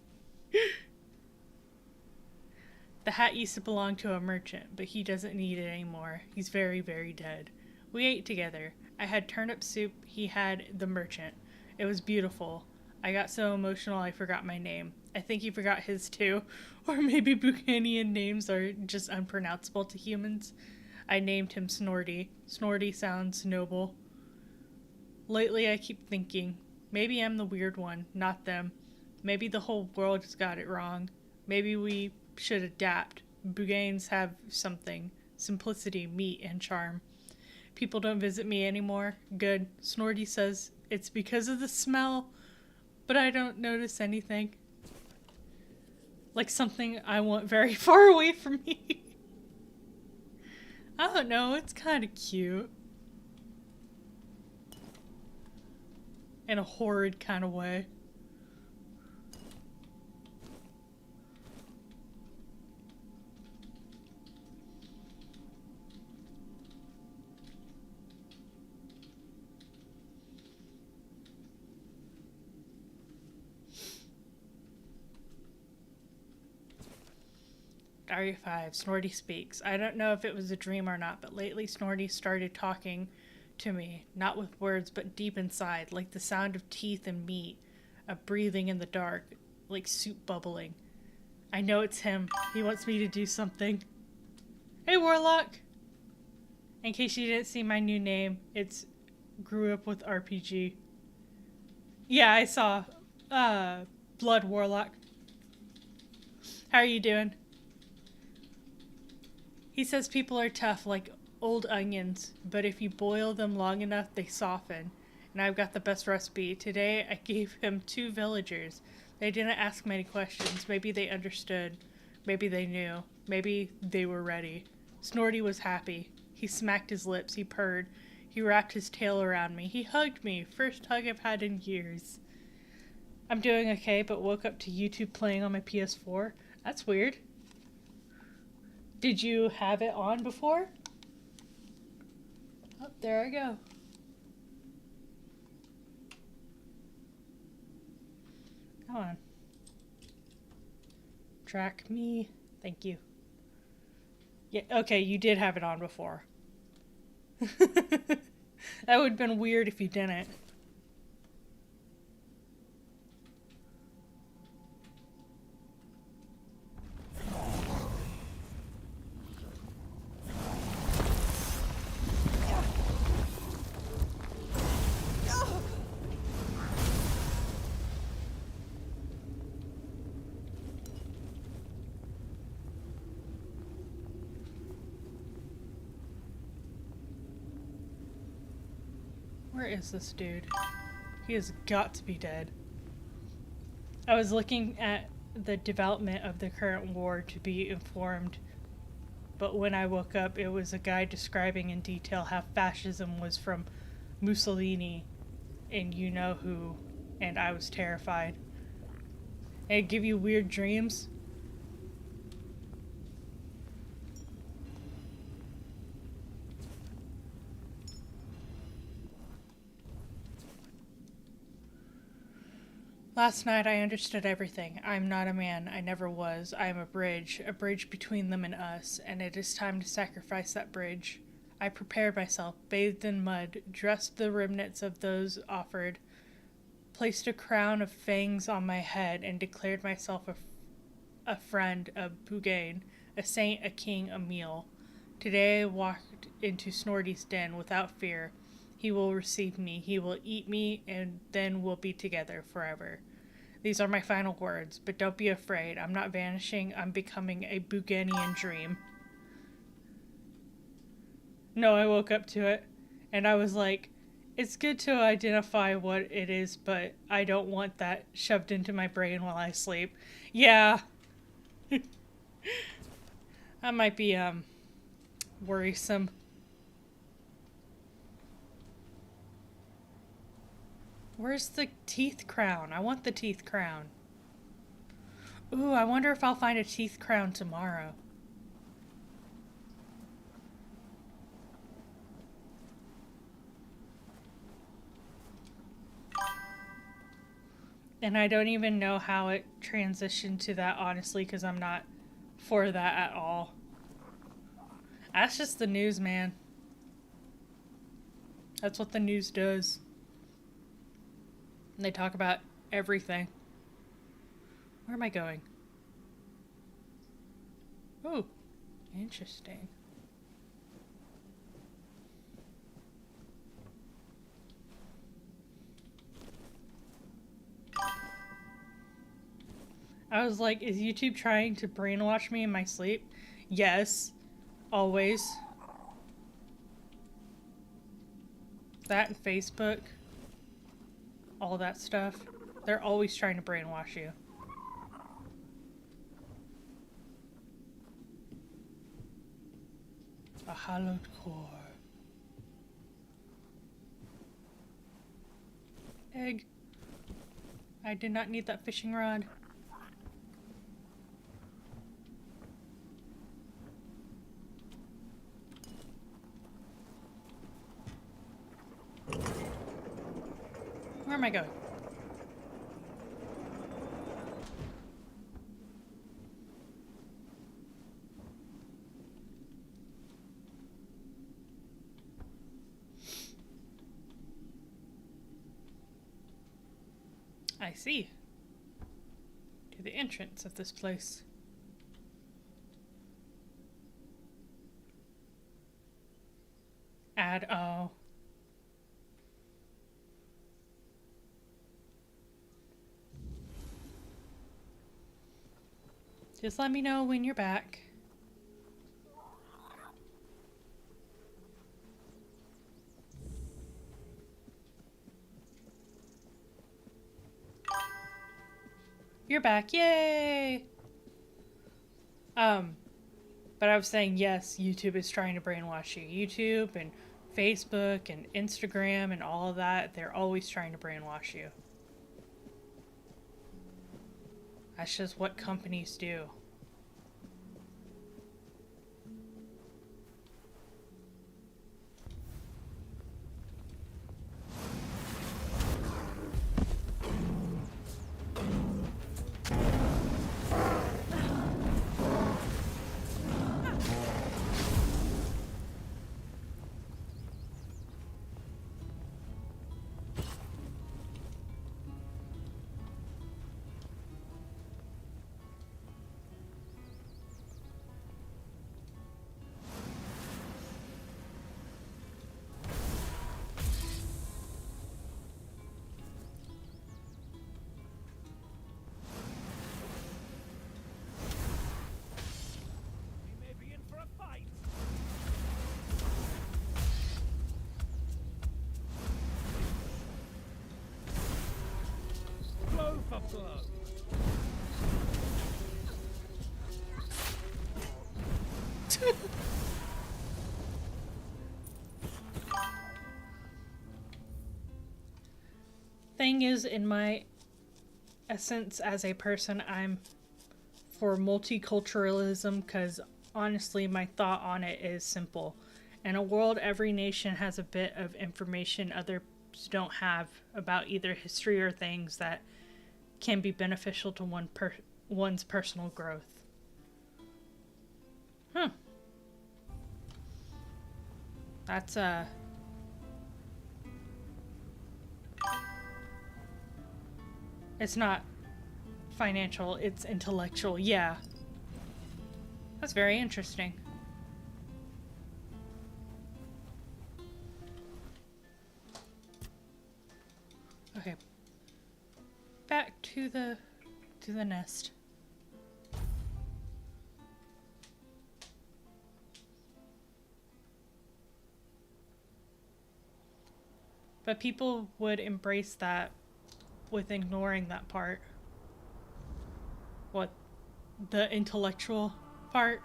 hat used to belong to a merchant, but he doesn't need it anymore. He's very, very dead. We ate together. I had turnip soup, he had the merchant. It was beautiful. I got so emotional I forgot my name. I think he forgot his too. Or maybe Bougainian names are just unpronounceable to humans. I named him Snorty. Snorty sounds noble. Lately I keep thinking, maybe I'm the weird one, not them. Maybe the whole world has got it wrong. Maybe we should adapt. Bougains have something. Simplicity, meat, and charm. People don't visit me anymore. Good. Snorty says it's because of the smell, but I don't notice anything. Like something I want very far away from me. I don't know, it's kind of cute. In a horrid kind of way. Diary 5, Snorty speaks. I don't know if it was a dream or not, but lately Snorty started talking to me, not with words, but deep inside, like the sound of teeth and meat, a breathing in the dark, like soup bubbling. I know it's him. He wants me to do something. Hey, Warlock! In case you didn't see my new name, it's Grew Up with RPG. Yeah, I saw Blood Warlock. How are you doing? He says people are tough like old onions, but if you boil them long enough, they soften. And I've got the best recipe. Today, I gave him 2 villagers. They didn't ask many questions. Maybe they understood. Maybe they knew. Maybe they were ready. Snorty was happy. He smacked his lips. He purred. He wrapped his tail around me. He hugged me. First hug I've had in years. I'm doing okay, but woke up to YouTube playing on my PS4. That's weird. Did you have it on before? Oh, there I go. Come on. Track me. Thank you. Yeah, okay, you did have it on before. That would have been weird if you didn't. Where is this dude? He has got to be dead. I was looking at the development of the current war to be informed, but when I woke up, it was a guy describing in detail how fascism was from Mussolini and you know who, and I was terrified. And it give you weird dreams. Last night I understood everything. I'm not a man. I never was. I am a bridge between them and us, and it is time to sacrifice that bridge. I prepared myself, bathed in mud, dressed the remnants of those offered, placed a crown of fangs on my head, and declared myself a friend of Bugain, a saint, a king, a meal. Today I walked into Snorty's den without fear. He will receive me, he will eat me, and then we'll be together forever. These are my final words, but don't be afraid. I'm not vanishing, I'm becoming a Buganian dream. No, I woke up to it, and I was like, it's good to identify what it is, but I don't want that shoved into my brain while I sleep. Yeah. That might be, worrisome. Where's the teeth crown? I want the teeth crown. Ooh, I wonder if I'll find a teeth crown tomorrow. And I don't even know how it transitioned to that, honestly, because I'm not for that at all. That's just the news, man. That's what the news does. And they talk about everything. Where am I going? Oh, interesting. I was like, is YouTube trying to brainwash me in my sleep? Yes. Always. That and Facebook. All that stuff. They're always trying to brainwash you. A hallowed core. Egg. I did not need that fishing rod. Where am I going? I see. To the entrance of this place. Oh. Just let me know when you're back. You're back. Yay! But I was saying, yes, YouTube is trying to brainwash you. YouTube and Facebook and Instagram and all of that, they're always trying to brainwash you. That's just what companies do. Thing is, in my essence as a person, I'm for multiculturalism because honestly, my thought on it is simple. In a world, every nation has a bit of information others don't have about either history or things that can be beneficial to one's personal growth. That's it's not financial, it's intellectual. Yeah. That's very interesting. Okay. Back to the nest. But people would embrace that with ignoring that part. What? The intellectual part?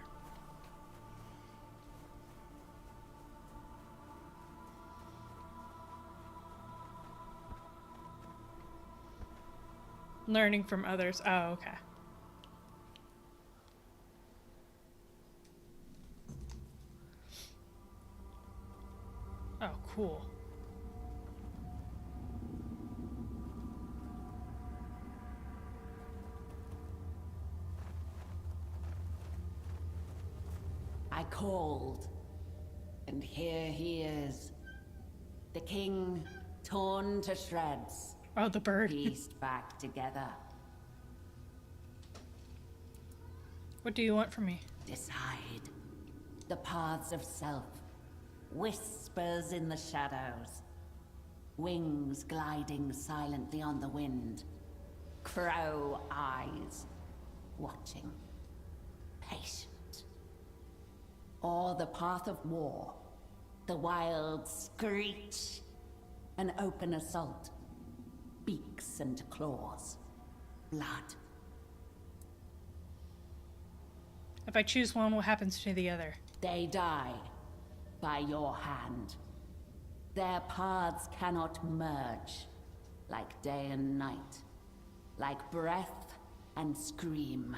Learning from others. Oh, okay. Oh, cool. I called, and here he is. The king torn to shreds. Oh, the bird. Pieced back together. What do you want from me? Decide. The paths of self. Whispers in the shadows. Wings gliding silently on the wind. Crow eyes. Watching. Patient. Or the path of war. The wild screech. An open assault. Beaks and claws. Blood. If I choose one, what happens to the other? They die. By your hand. Their paths cannot merge. Like day and night. Like breath and scream.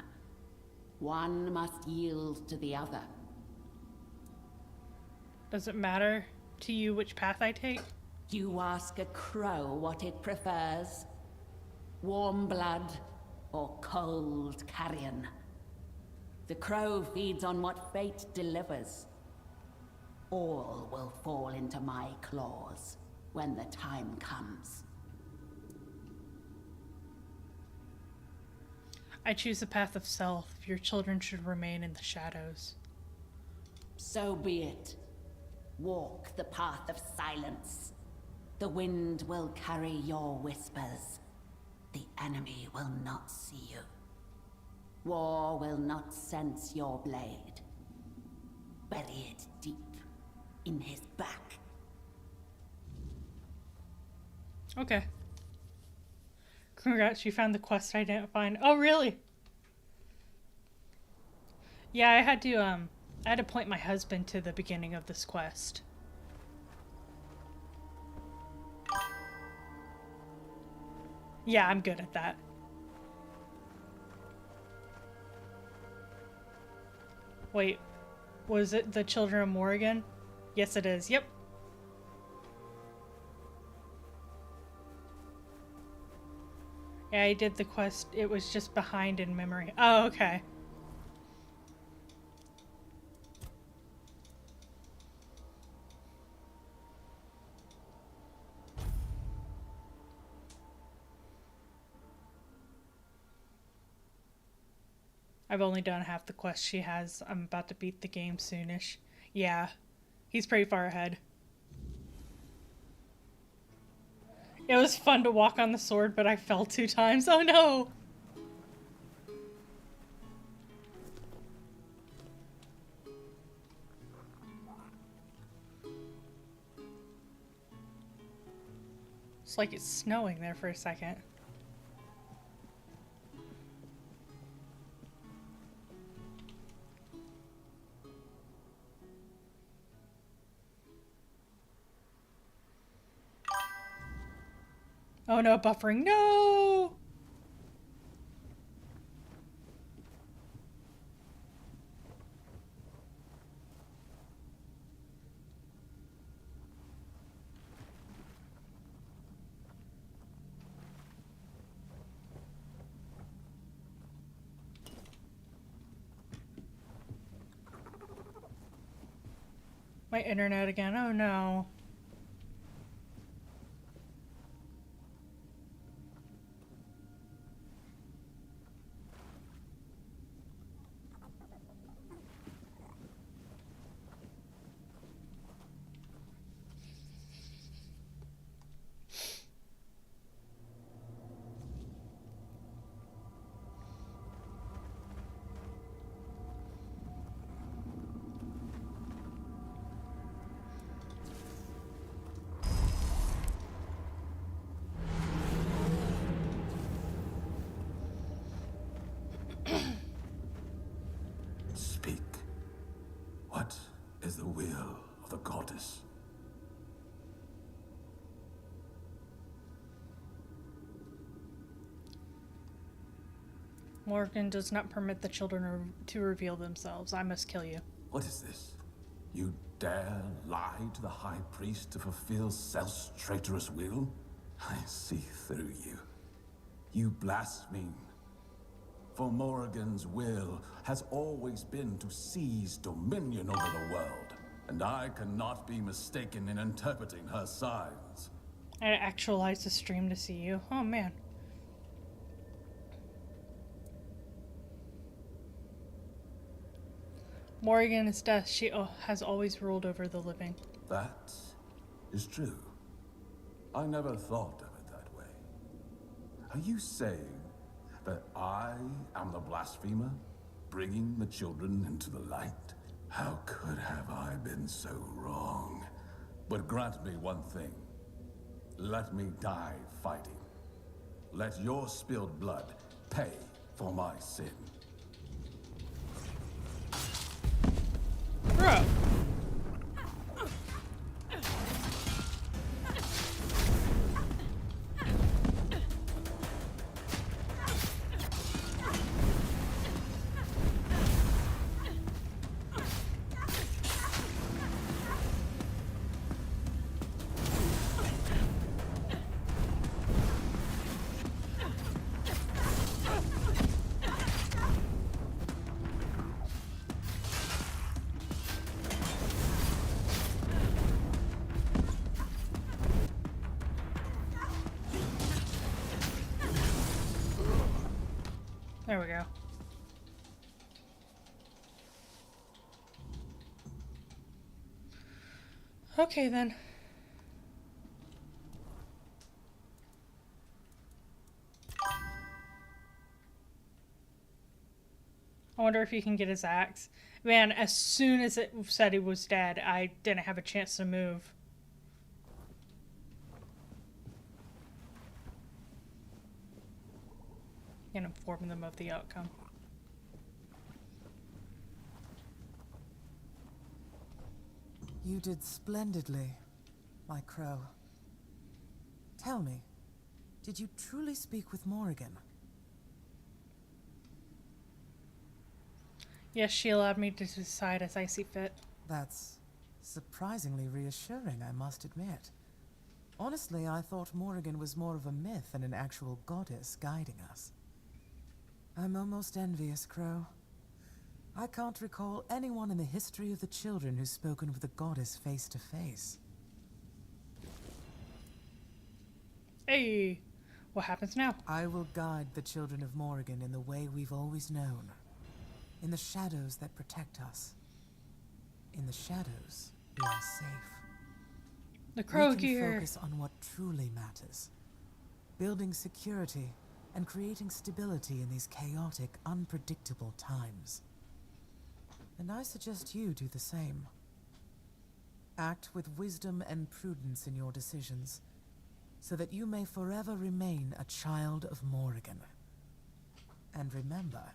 One must yield to the other. Does it matter to you which path I take? You ask a crow what it prefers. Warm blood or cold carrion. The crow feeds on what fate delivers. All will fall into my claws when the time comes. I choose the path of self. Your children should remain in the shadows. So be it. Walk the path of silence. The wind will carry your whispers. The enemy will not see you. War will not sense your blade. Bury it deep in his back. Okay. Congrats, you found the quest I didn't find. Oh, really? Yeah, I had to point my husband to the beginning of this quest. Yeah, I'm good at that. Wait, was it the Children of Morrigan? Yes, it is. Yep. Yeah, I did the quest. It was just behind in memory. Oh, okay. I've only done half the quest she has. I'm about to beat the game soonish. Yeah, he's pretty far ahead. It was fun to walk on the sword, but I fell 2 times. Oh no! It's like it's snowing there for a second. Oh no, buffering. No! My internet again. Oh no. Speak. What is the will of the goddess? Morgan does not permit the children to reveal themselves. I must kill you. What is this? You dare lie to the High Priest to fulfill Self's traitorous will? I see through you. You blaspheme. For Morrigan's will has always been to seize dominion over the world, and I cannot be mistaken in interpreting her signs. I actualized the stream to see you. Oh man. Morrigan is death. She has always ruled over the living. That is true. I never thought of it that way. Are you saying that I am the blasphemer, bringing the children into the light? How could have I been so wrong? But grant me one thing. Let me die fighting. Let your spilled blood pay for my sin. Bro. There we go. Okay then. wonder if you can get his axe. Man, as soon as it said he was dead, I didn't have a chance to move. And inform them of the outcome. You did splendidly, my crow. Tell me, did you truly speak with Morrigan? Yes, she allowed me to decide as I see fit. That's surprisingly reassuring, I must admit. Honestly, I thought Morrigan was more of a myth than an actual goddess guiding us. I'm almost envious, Crow. I can't recall anyone in the history of the children who's spoken with a goddess face to face. Hey, what happens now? I will guide the children of Morrigan in the way we've always known. In the shadows that protect us. In the shadows, we are safe. The crow we can gear. Focus on what truly matters. Building security and creating stability in these chaotic, unpredictable times. And I suggest you do the same. Act with wisdom and prudence in your decisions, so that you may forever remain a child of Morrigan. And remember,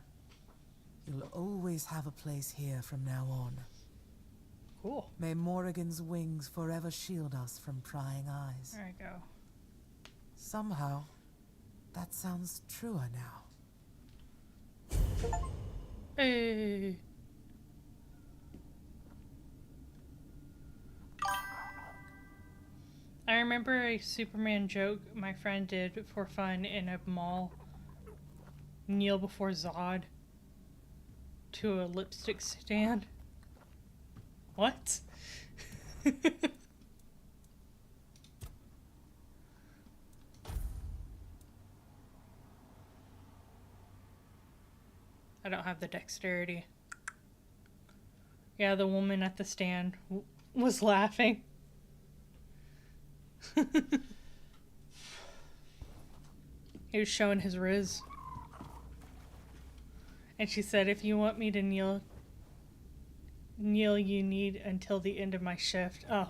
you'll always have a place here from now on. Cool. May Morrigan's wings forever shield us from prying eyes. There I go. Somehow, that sounds truer now. Hey. I remember a Superman joke my friend did for fun in a mall. Kneel before Zod to a lipstick stand. What? I don't have the dexterity. Yeah, the woman at the stand was laughing. He was showing his riz. And she said, if you want me to kneel, you need until the end of my shift. Oh.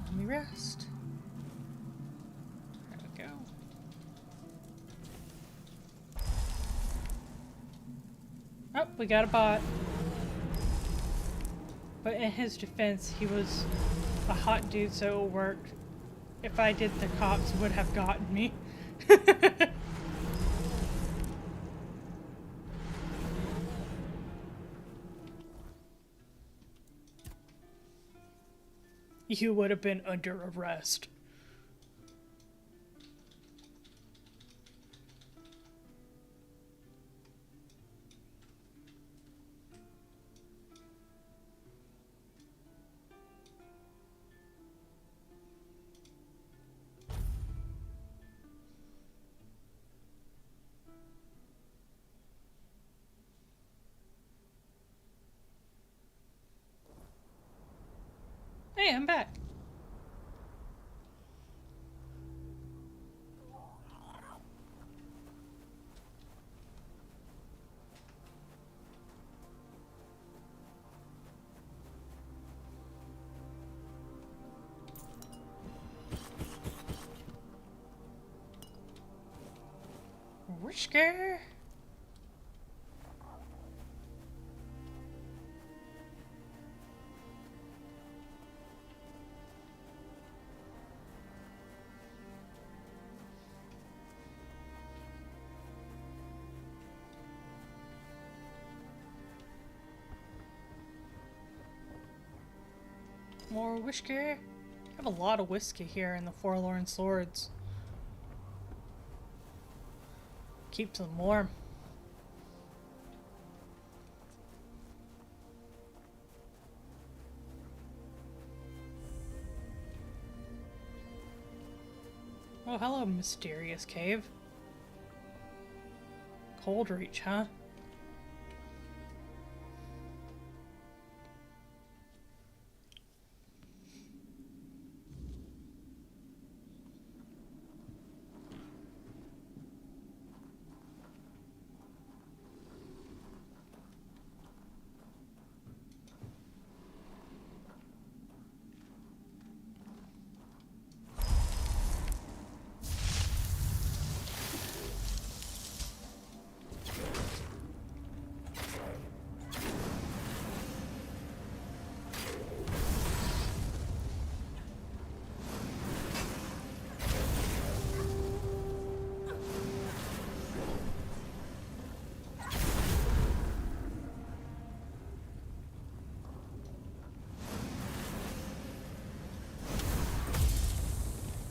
Let me rest. There we go. Oh, we got a bot. But in his defense, he was a hot dude, so it worked. If I did, the cops would have gotten me. You would have been under arrest. Hey, I'm back. Whisker. More whiskey. I have a lot of whiskey here in the Forlorn Swords. Keeps them warm. Oh, hello, mysterious cave. Cold reach, huh?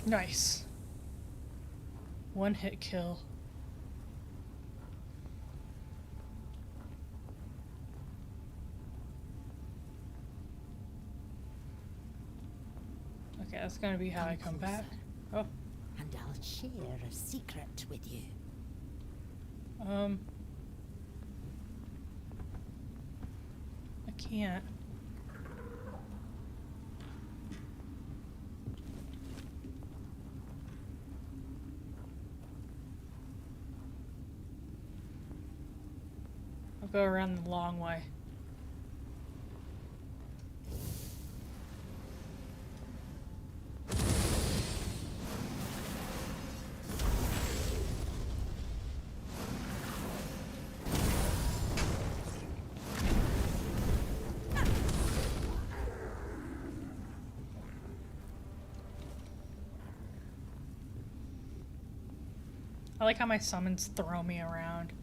Nice. One hit kill. Okay, that's gonna be how I come back. Oh. And I'll share a secret with you. I can't. I'll go around the long way. I like how my summons throw me around.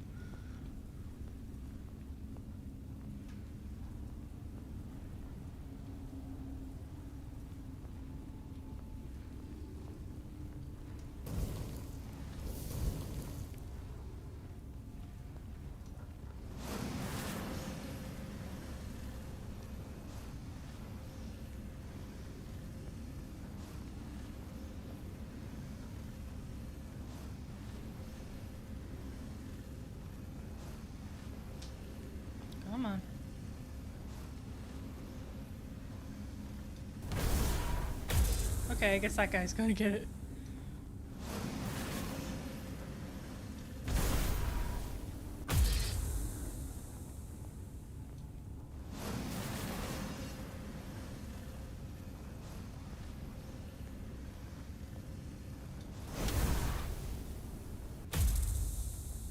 Come on. Okay, I guess that guy's gonna get it.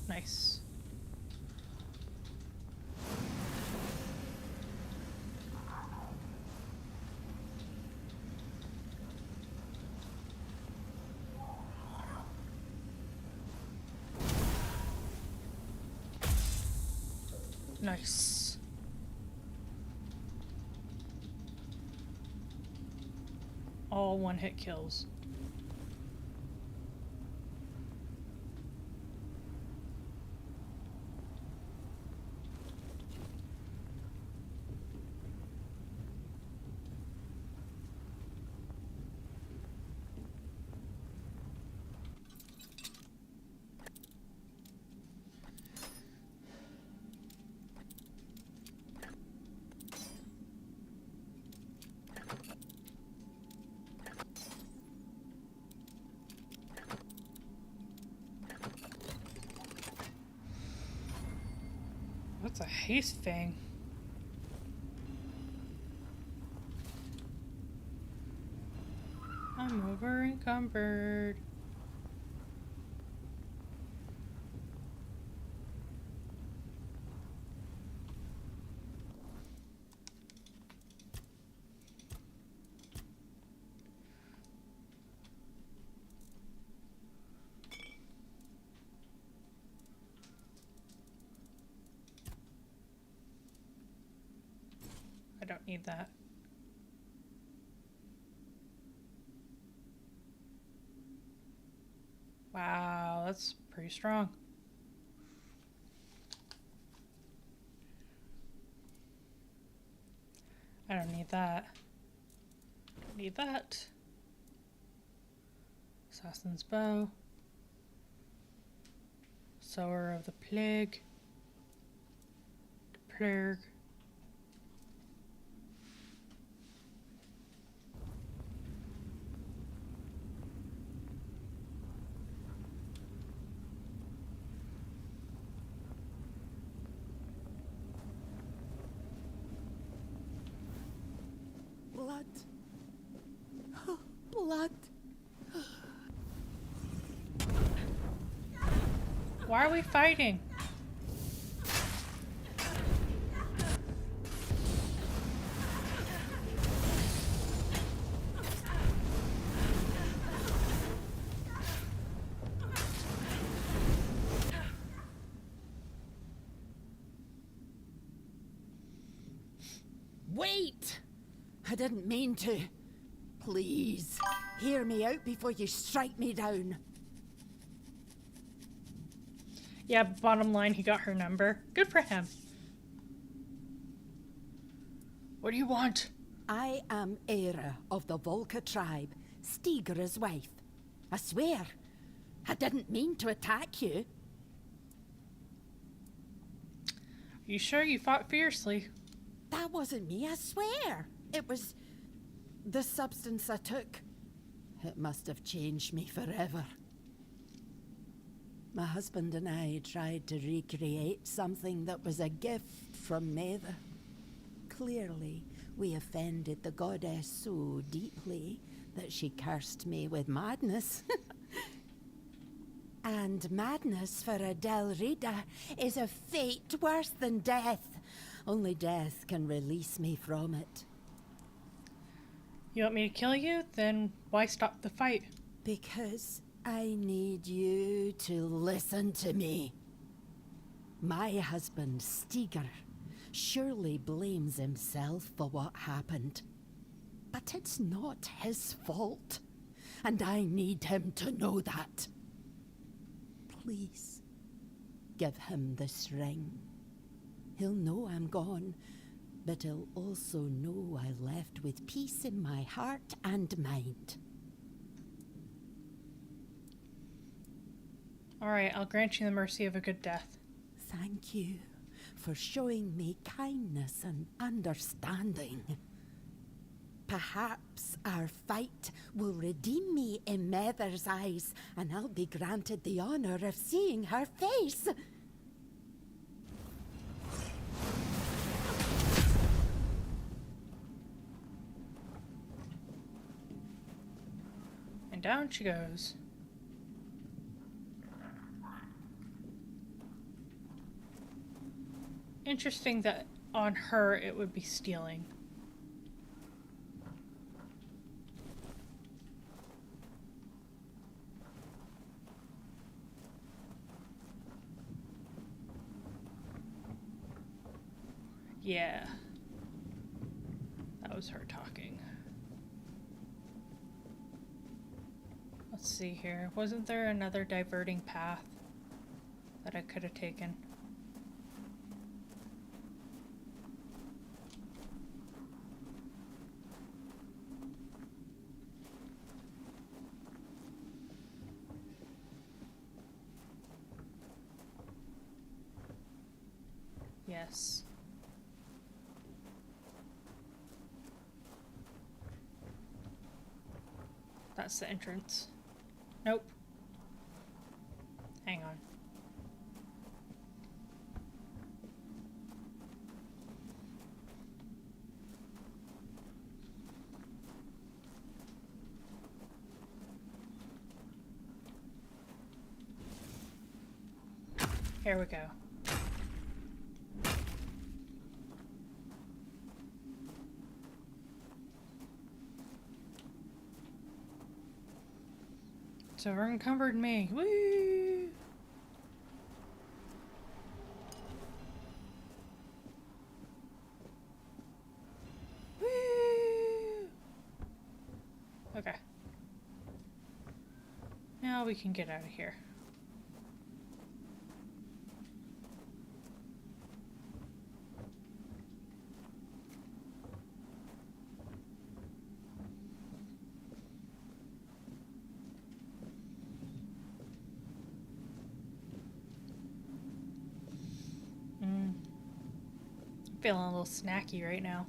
Nice. Nice. All one-hit kills. What's a haste thing? I'm over encumbered. I don't need that. Wow, that's pretty strong. don't need that. Don't need that. Assassin's Bow. Sower of the Plague. The Plague. Blood. Blood. Why are we fighting? Wait! I didn't mean to. Please, hear me out before you strike me down. Yeah, bottom line, he got her number. Good for him. What do you want? I am Era of the Volca tribe, Stigera's wife. I swear, I didn't mean to attack you. You sure you fought fiercely? That wasn't me, I swear. It was the substance I took. It must have changed me forever. My husband and I tried to recreate something that was a gift from Maether. Clearly, we offended the goddess so deeply that she cursed me with madness. And madness for a Del Rida is a fate worse than death. Only death can release me from it. You want me to kill you? Then why stop the fight? Because I need you to listen to me. My husband, Stiger, surely blames himself for what happened. But it's not his fault. And I need him to know that. Please, give him this ring. He'll know I'm gone, but he'll also know I left with peace in my heart and mind. Alright, I'll grant you the mercy of a good death. Thank you for showing me kindness and understanding. Perhaps our fight will redeem me in Maether's eyes, and I'll be granted the honor of seeing her face. And down she goes. Interesting that on her it would be stealing. Yeah. That was her talking. Let's see here. Wasn't there another diverting path that I could have taken? Yes. That's the entrance. Nope. Hang on. Here we go. It's over encumbered me. Woo! Woo! Okay. Now we can get out of here. Feeling a little snacky right now.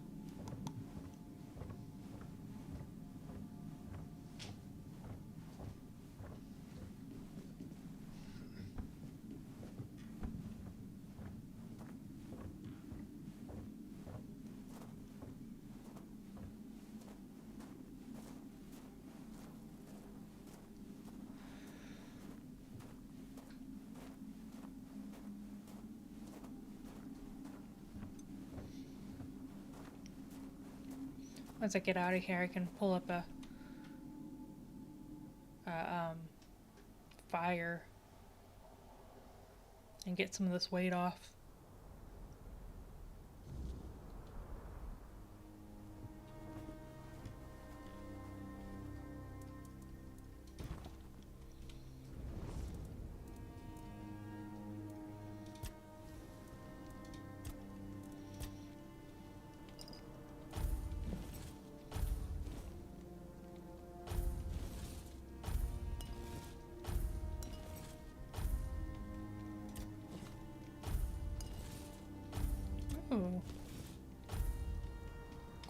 Once I get out of here, I can pull up a fire and get some of this weight off. Ooh.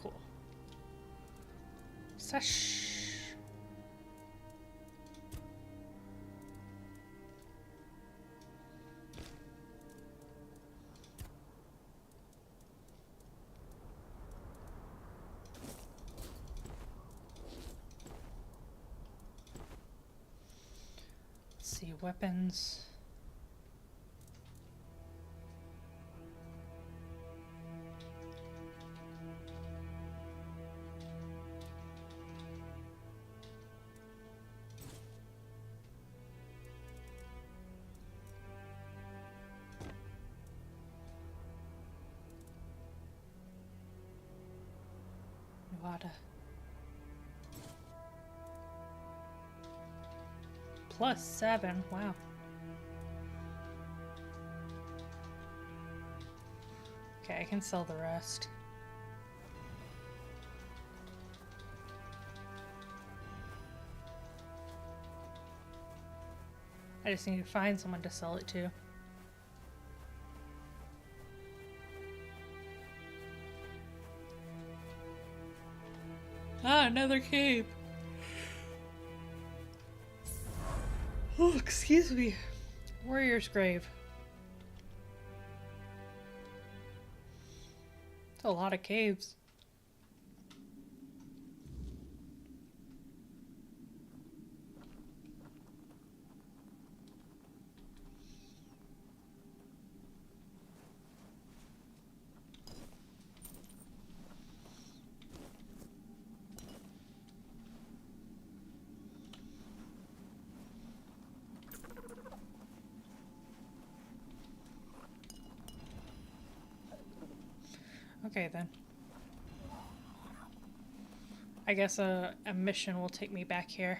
Cool. Sesh. Let's see, weapons. Nevada. +7, wow. Okay, I can sell the rest. I just need to find someone to sell it to. Ah, another cave. Oh, excuse me. Warrior's grave. It's a lot of caves. Okay then. I guess a mission will take me back here.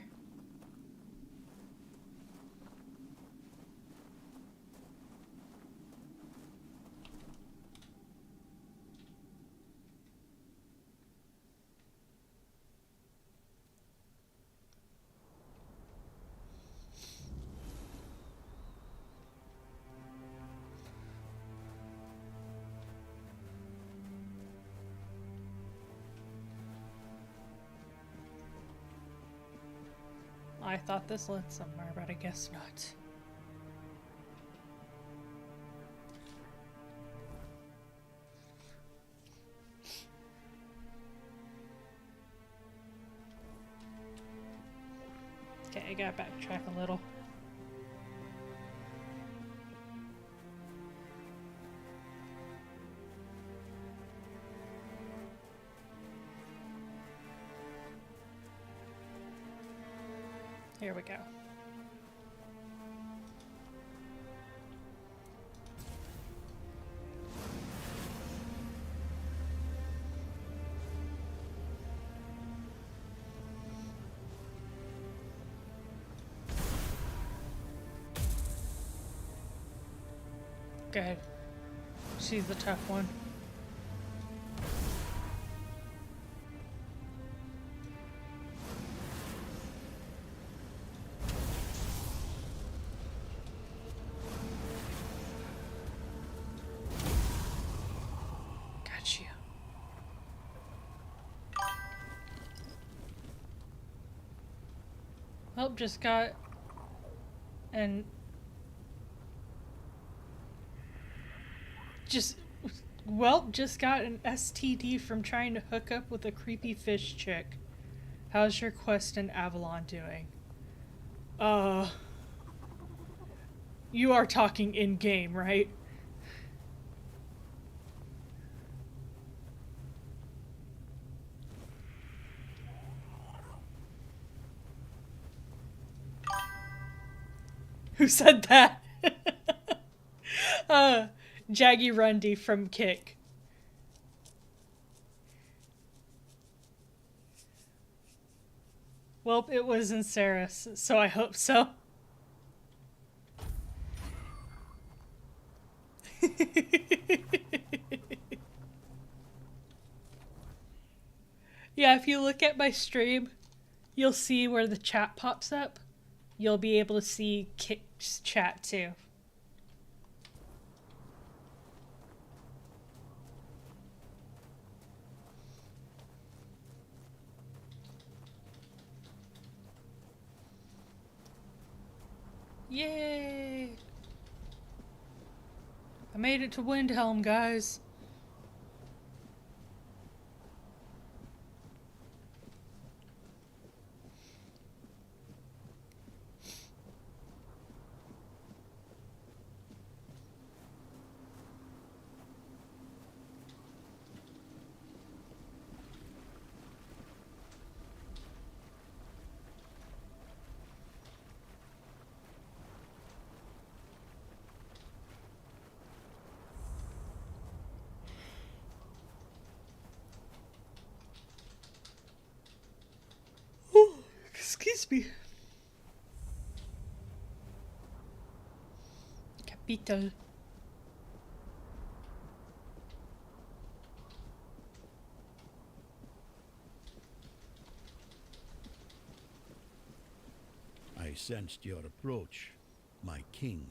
I thought this led somewhere, but I guess not. Okay, I gotta backtrack a little. Here we go. Good. She's the tough one. Oh, just got an... Just got an STD from trying to hook up with a creepy fish chick. How's your quest in Avalon doing? You are talking in-game, right? Who said that? Jaggy Rundy from Kick. Well, it wasn't Sarah, so I hope so. Yeah, if you look at my stream, you'll see where the chat pops up. You'll be able to see Kick's chat too. Yay! I made it to Windhelm, guys. Excuse me. Capital. I sensed your approach, my king.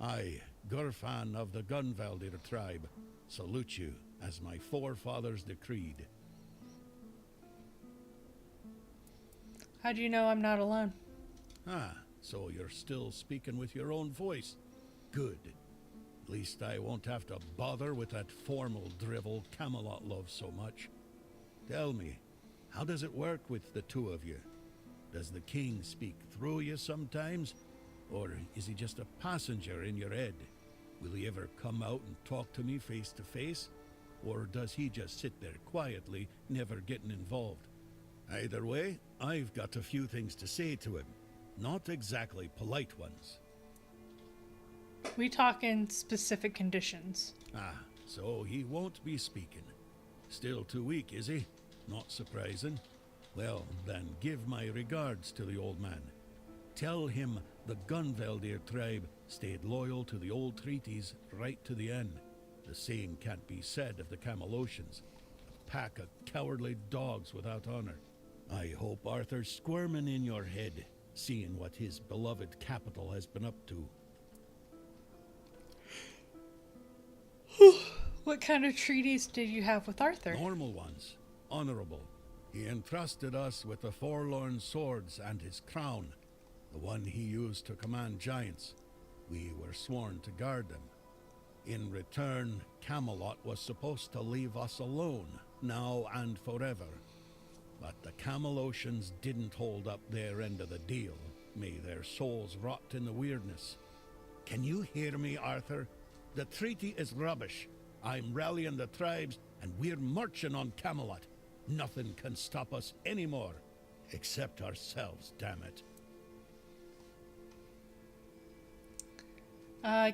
I, Gurfan of the Gunvaldir tribe, salute you as my forefathers decreed. How do you know I'm not alone? Ah, so you're still speaking with your own voice. Good. At least I won't have to bother with that formal drivel Camelot loves so much. Tell me, how does it work with the two of you? Does the king speak through you sometimes? Or is he just a passenger in your head? Will he ever come out and talk to me face to face? Or does he just sit there quietly, never getting involved? Either way, I've got a few things to say to him. Not exactly polite ones. We talk in specific conditions. Ah, so he won't be speaking. Still too weak, is he? Not surprising. Well, then give my regards to the old man. Tell him the Gunvaldir tribe stayed loyal to the old treaties right to the end. The same can't be said of the Camelocians. A pack of cowardly dogs without honor. I hope Arthur's squirming in your head, seeing what his beloved capital has been up to. What kind of treaties did you have with Arthur? Normal ones. Honorable. He entrusted us with the Forlorn Swords and his crown, the one he used to command giants. We were sworn to guard them. In return, Camelot was supposed to leave us alone, now and forever. But the Camelocians didn't hold up their end of the deal. May their souls rot in the weirdness. Can you hear me, Arthur? The treaty is rubbish. I'm rallying the tribes, and we're marching on Camelot. Nothing can stop us anymore, except ourselves, damn it.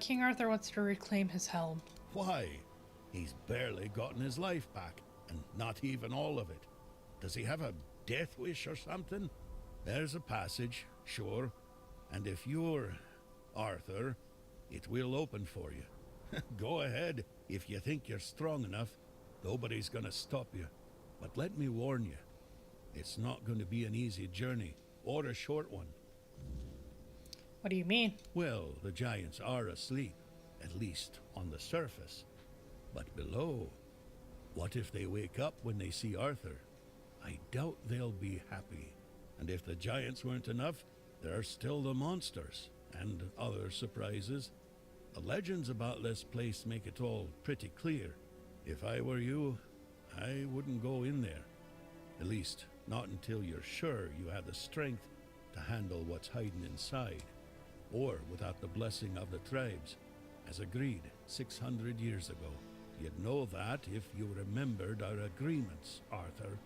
King Arthur wants to reclaim his helm. Why? He's barely gotten his life back, and not even all of it. Does he have a death wish or something? There's a passage, sure. And if you're Arthur, it will open for you. Go ahead, if you think you're strong enough. Nobody's gonna stop you. But let me warn you, it's not going to be an easy journey, or a short one. What do you mean? Well, the giants are asleep, at least on the surface. But below, what if they wake up when they see Arthur? I doubt they'll be happy. And if the giants weren't enough, There are still the monsters and other surprises. The legends about this place make it all pretty clear. If I were you, I wouldn't go in there. At least, not until you're sure you have the strength to handle what's hiding inside, or without the blessing of the tribes, as agreed 600 years ago. You'd know that if you remembered our agreements, Arthur.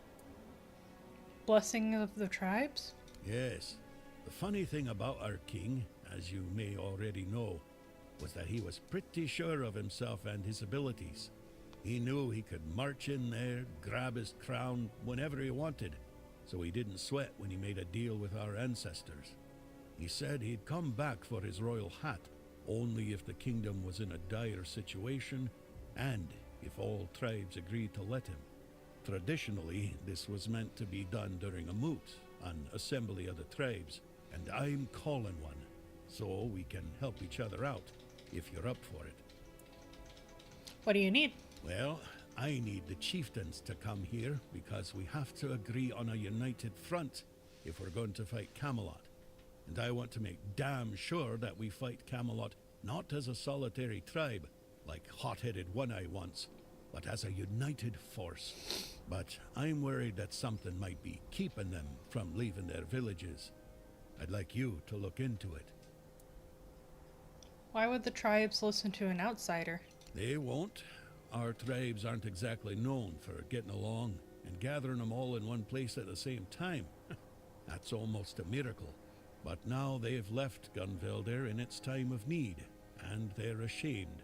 Blessing of the tribes? Yes. The funny thing about our king, as you may already know, was that he was pretty sure of himself and his abilities. He knew he could march in there, grab his crown whenever he wanted, so he didn't sweat when he made a deal with our ancestors. He said he'd come back for his royal hat only if the kingdom was in a dire situation and if all tribes agreed to let him. Traditionally, this was meant to be done during a moot, an assembly of the tribes, and I'm calling one, so we can help each other out if you're up for it. What do you need? Well, I need the chieftains to come here because we have to agree on a united front if we're going to fight Camelot. And I want to make damn sure that we fight Camelot not as a solitary tribe, like hot-headed One-Eye once, but as a united force. But I'm worried that something might be keeping them from leaving their villages. I'd like you to look into it. Why would the tribes listen to an outsider? They won't. Our tribes aren't exactly known for getting along, and gathering them all in one place at the same time. That's almost a miracle. But now they've left Gunvelder in its time of need, and they're ashamed.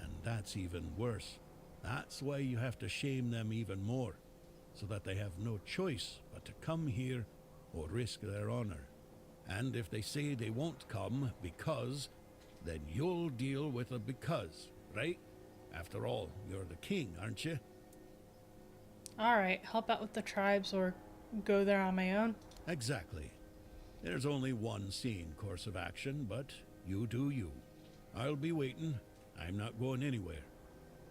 And that's even worse. That's why you have to shame them even more, so that they have no choice but to come here or risk their honor. And if they say they won't come because, then you'll deal with a because, right? After all, you're the king, aren't you? Alright, help out with the tribes or go there on my own? Exactly. There's only one sane course of action, but you do you. I'll be waiting. I'm not going anywhere.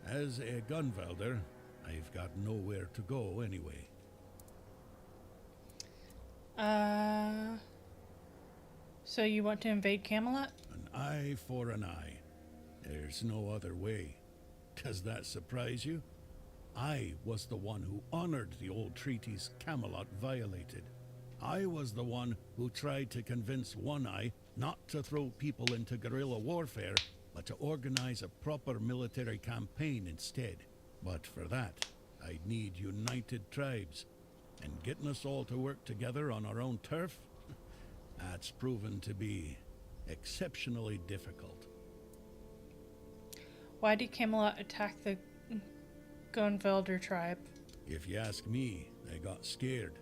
As a Gunvelder, I've got nowhere to go anyway. So you want to invade Camelot? An eye for an eye. There's no other way. Does that surprise you? I was the one who honored the old treaties Camelot violated. I was the one who tried to convince One-Eye not to throw people into guerrilla warfare, but to organize a proper military campaign instead. But for that, I'd need united tribes. And getting us all to work together on our own turf? That's proven to be exceptionally difficult. Why did Camelot attack the Gunvelder tribe? If you ask me, they got scared.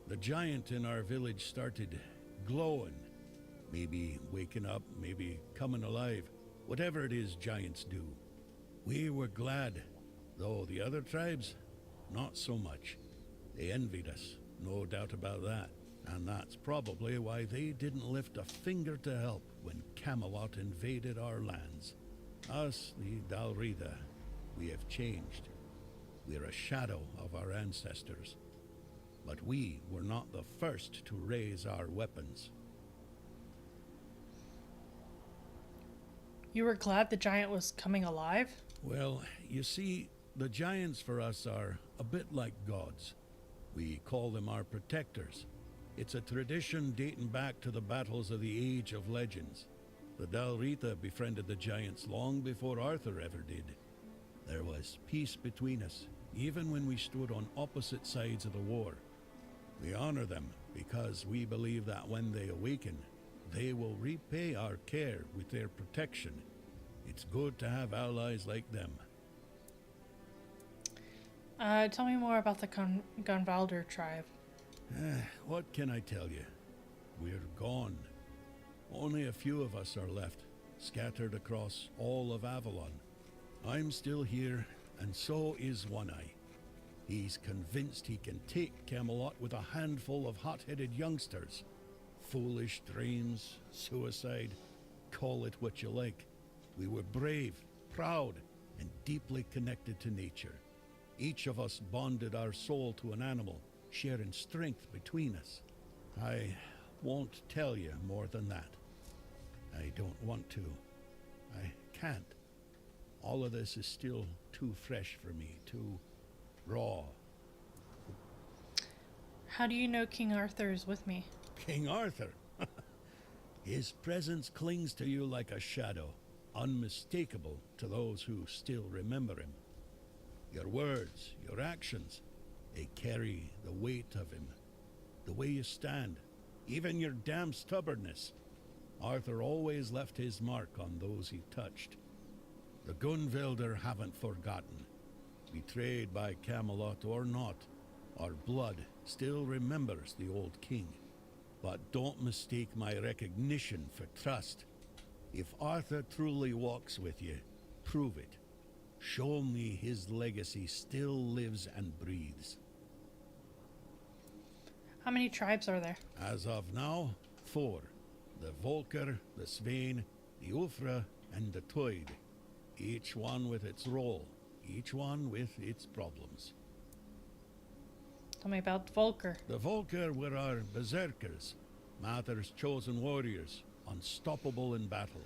The giant in our village started glowing. Maybe waking up, maybe coming alive. Whatever it is giants do. We were glad, though the other tribes, not so much. They envied us, no doubt about that. And that's probably why they didn't lift a finger to help when Camelot invaded our lands. Us, the Dalrida, we have changed. We're a shadow of our ancestors. But we were not the first to raise our weapons. You were glad the giant was coming alive? Well, you see, the giants for us are a bit like gods. We call them our protectors. It's a tradition dating back to the battles of the Age of Legends. The Dalrita befriended the giants long before Arthur ever did. There was peace between us, even when we stood on opposite sides of the war. We honor them because we believe that when they awaken, they will repay our care with their protection. It's good to have allies like them. Tell me more about the Gunvalder tribe. What can I tell you? We're gone. Only a few of us are left, scattered across all of Avalon. I'm still here, and so is One-Eye. He's convinced he can take Camelot with a handful of hot-headed youngsters. Foolish dreams, suicide, call it what you like. We were brave, proud, and deeply connected to nature. Each of us bonded our soul to an animal, sharing strength between us. I won't tell you more than that. I don't want to. I can't. All of this is still too fresh for me, too raw. How do you know King Arthur is with me? King Arthur? His presence clings to you like a shadow, unmistakable to those who still remember him. Your words, your actions, they carry the weight of him. The way you stand, even your damn stubbornness. Arthur always left his mark on those he touched. The Gunvelder haven't forgotten. Betrayed by Camelot or not, our blood still remembers the old king. But don't mistake my recognition for trust. If Arthur truly walks with you, prove it. Show me his legacy still lives and breathes. How many tribes are there? As of now, 4. The Volker, the Svein, the Ulfra, and the Toyd. Each one with its role, each one with its problems. Tell me about Volker. The Volker were our berserkers, Mather's chosen warriors, unstoppable in battle.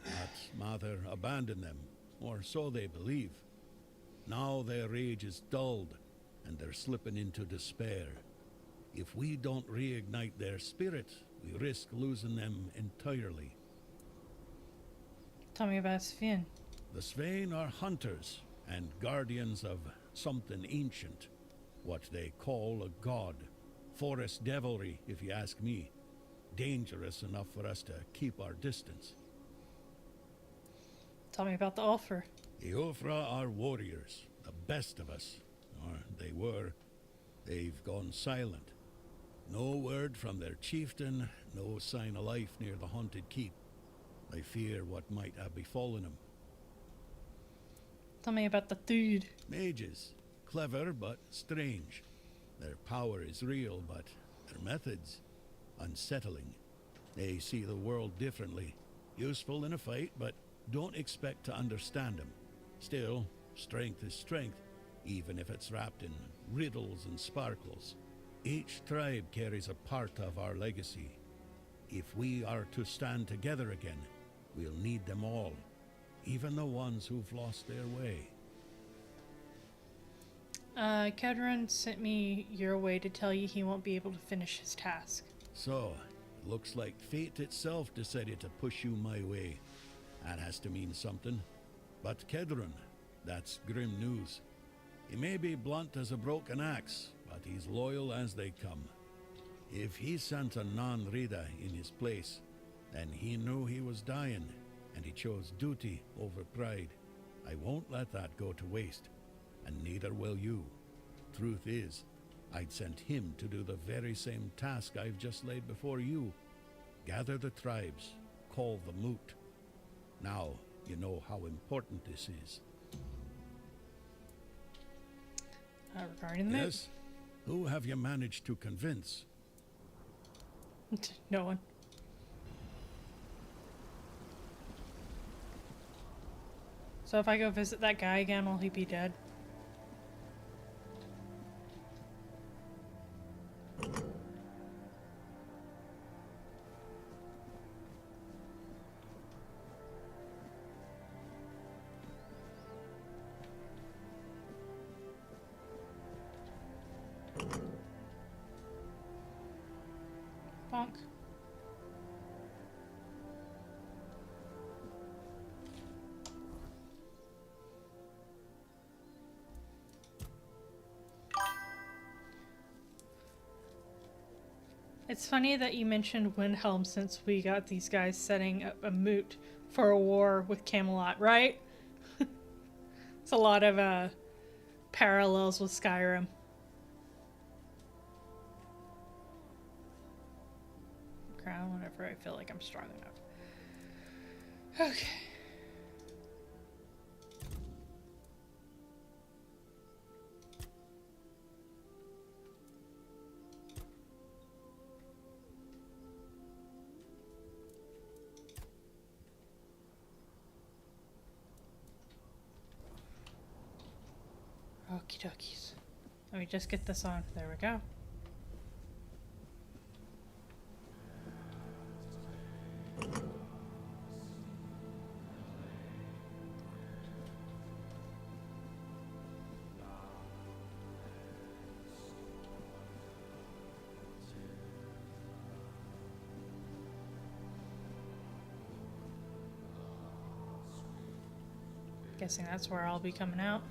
But Mather abandoned them, or so they believe. Now their rage is dulled, and they're slipping into despair. If we don't reignite their spirit, we risk losing them entirely. Tell me about Sven. The Svein are hunters and guardians of something ancient, what they call a god. Forest devilry, if you ask me. Dangerous enough for us to keep our distance. Tell me about the Ulfr. The Ulfra are warriors, the best of us. Or they were. They've gone silent. No word from their chieftain, no sign of life near the haunted keep. I fear what might have befallen him. Tell me about the Thud. Mages. Clever, but strange. Their power is real, but their methods, unsettling. They see the world differently. Useful in a fight, but don't expect to understand them. Still, strength is strength, even if it's wrapped in riddles and sparkles. Each tribe carries a part of our legacy. If we are to stand together again, we'll need them all, even the ones who've lost their way. Kedron sent me your way to tell you he won't be able to finish his task. So, looks like fate itself decided to push you my way. That has to mean something. But Kedron, that's grim news. He may be blunt as a broken axe, but he's loyal as they come. If he sent a non-Rida in his place, then he knew he was dying, and he chose duty over pride. I won't let that go to waste, and neither will you. Truth is, I'd sent him to do the very same task I've just laid before you. Gather the tribes, call the moot. Now you know how important this is. Regarding the Yes? Who have you managed to convince? No one. So if I go visit that guy again, will he be dead? Bonk. It's funny that you mentioned Windhelm since we got these guys setting up a moot for a war with Camelot, right? It's a lot of parallels with Skyrim. Crown whenever I feel like I'm strong enough. Okay. Okie dokies. Let me just get this on. There we go. Guessing that's where I'll be coming out.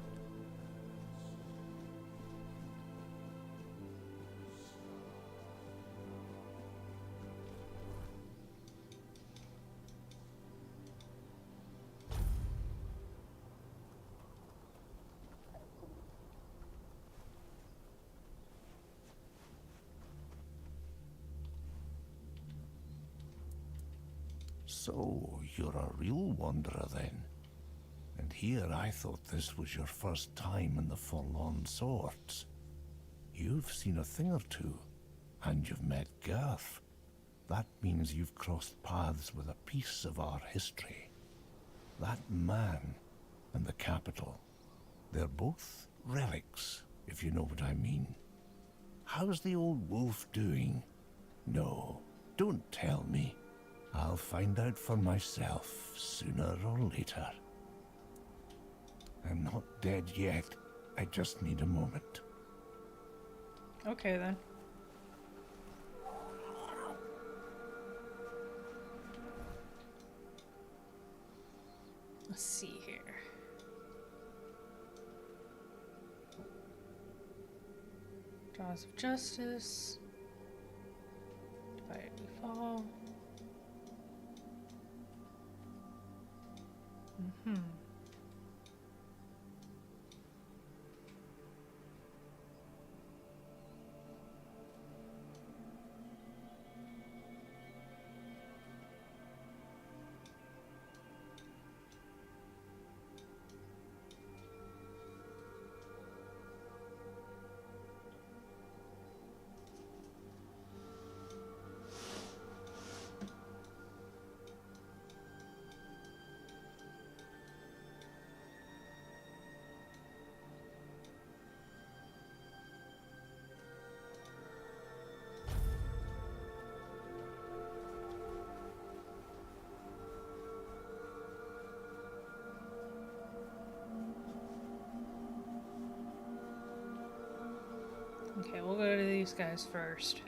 So, you're a real wanderer then. And here I thought this was your first time in the Forlorn Swords. You've seen a thing or two, and you've met Garth. That means you've crossed paths with a piece of our history. That man and the capital, they're both relics, if you know what I mean. How's the old wolf doing? No, don't tell me. I'll find out for myself sooner or later. I'm not dead yet. I just need a moment. Okay then. Let's see here. Jaws of Justice. Divided We Fall. Okay, we'll go to these guys first.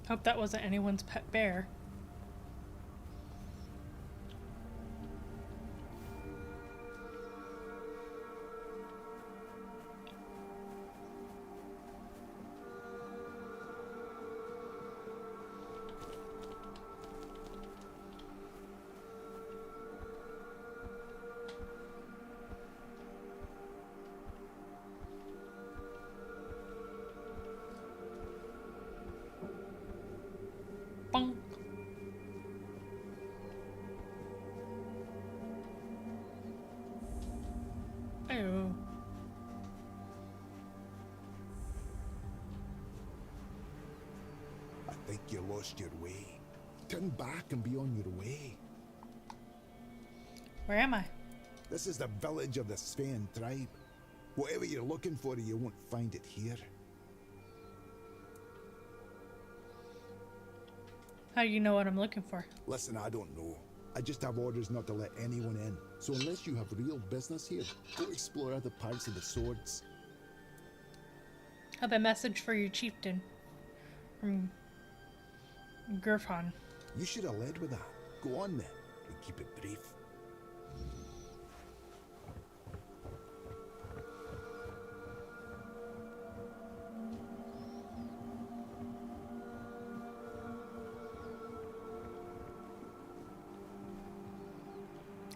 Hope that wasn't anyone's pet bear. Bonk. Oh. I think you lost your way. Turn back and be on your way. Where am I? This is the village of the Sven tribe. Whatever you're looking for, you won't find it here. How do you know what I'm looking for? Listen, I don't know. I just have orders not to let anyone in. So unless you have real business here, go explore other parts of the swords. Have a message for your chieftain from Griffon. You should have led with that. Go on then, and keep it brief.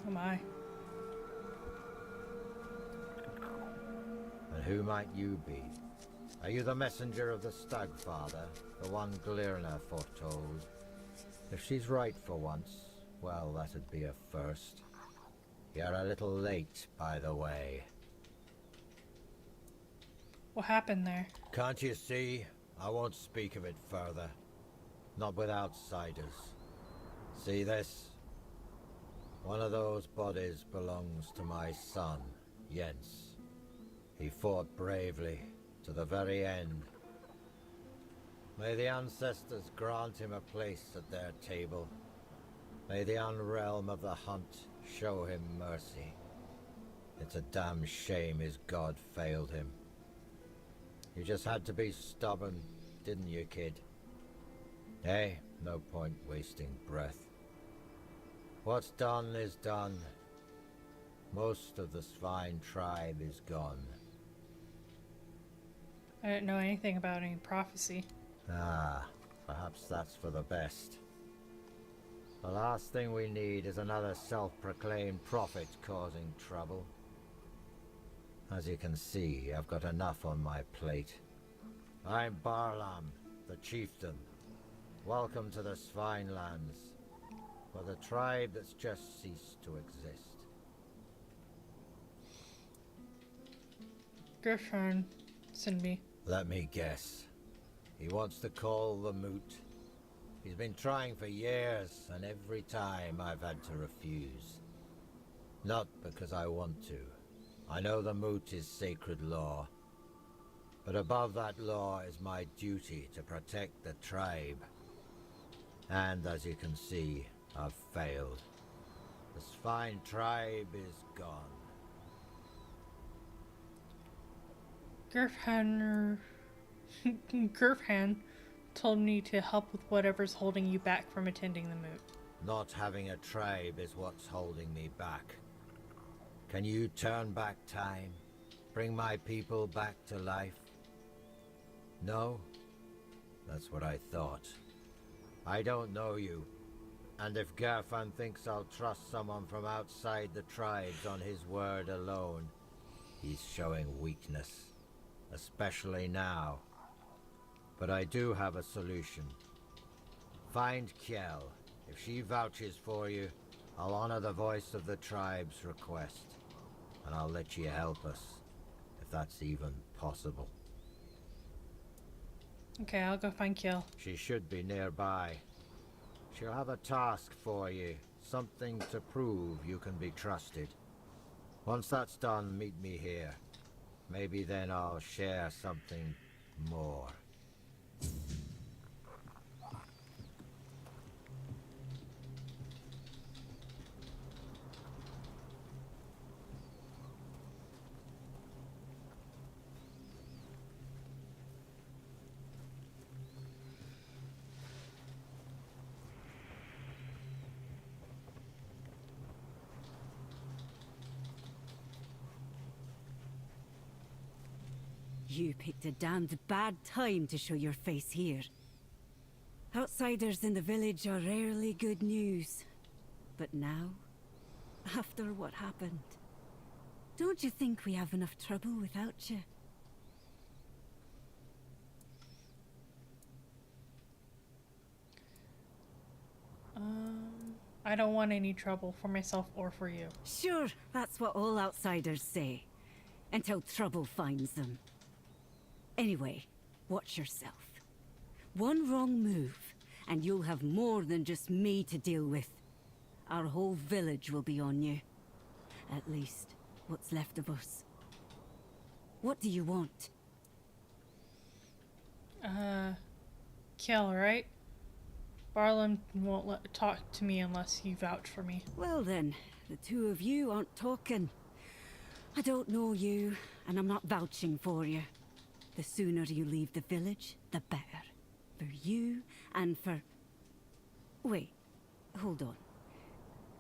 Oh my. And who might you be? Are you the messenger of the Stag Father, the one Glirna foretold? If she's right for once, well, that'd be a first. You're a little late, by the way. What happened there? Can't you see? I won't speak of it further. Not with outsiders. See this? One of those bodies belongs to my son, Jens. He fought bravely, to the very end. May the ancestors grant him a place at their table. May the unrealm of the hunt show him mercy. It's a damn shame his god failed him. You just had to be stubborn, didn't you, kid? Hey, no point wasting breath. What's done is done. Most of the swine tribe is gone. I didn't know anything about any prophecy. Ah, perhaps that's for the best. The last thing we need is another self-proclaimed prophet causing trouble. As you can see, I've got enough on my plate. I'm Barlam, the chieftain. Welcome to the Svinelands, for the tribe that's just ceased to exist. Griffin, send me. Let me guess. He wants to call the moot. He's been trying for years, and every time I've had to refuse. Not because I want to. I know the moot is sacred law. But above that law is my duty to protect the tribe. And as you can see, I've failed. The Svine tribe is gone. Gerfhan told me to help with whatever's holding you back from attending the moot. Not having a tribe is what's holding me back. Can you turn back time? Bring my people back to life? No? That's what I thought. I don't know you. And if Gerfan thinks I'll trust someone from outside the tribes on his word alone, he's showing weakness. Especially now. But I do have a solution. Find Kjell. If she vouches for you, I'll honor the voice of the tribe's request. And I'll let you help us, if that's even possible. Okay, I'll go find Kiel. She should be nearby. She'll have a task for you, something to prove you can be trusted. Once that's done, meet me here. Maybe then I'll share something more. You picked a damned bad time to show your face here. Outsiders in the village are rarely good news. But now, after what happened, don't you think we have enough trouble without you? I don't want any trouble for myself or for you. Sure, that's what all outsiders say. Until trouble finds them. Anyway, watch yourself. One wrong move, and you'll have more than just me to deal with. Our whole village will be on you. At least, what's left of us. What do you want? Kiel, right? Barlam won't talk to me unless you vouch for me. Well then, the two of you aren't talking. I don't know you, and I'm not vouching for you. The sooner you leave the village, the better. For you, and for... Wait, hold on.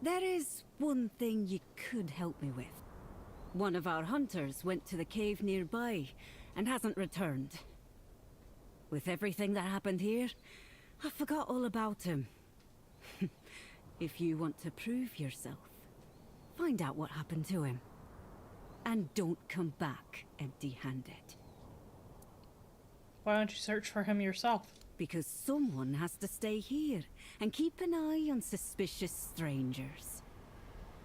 There is one thing you could help me with. One of our hunters went to the cave nearby, and hasn't returned. With everything that happened here, I forgot all about him. If you want to prove yourself, find out what happened to him. And don't come back empty-handed. Why don't you search for him yourself? Because someone has to stay here and keep an eye on suspicious strangers.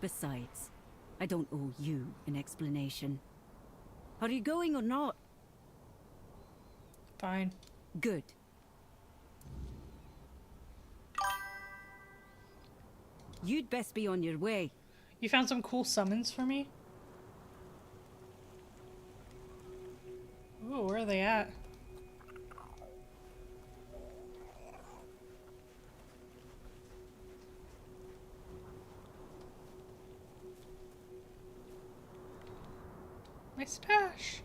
Besides, I don't owe you an explanation. Are you going or not? Fine. Good. You'd best be on your way. You found some cool summons for me? Ooh, where are they at? My stash!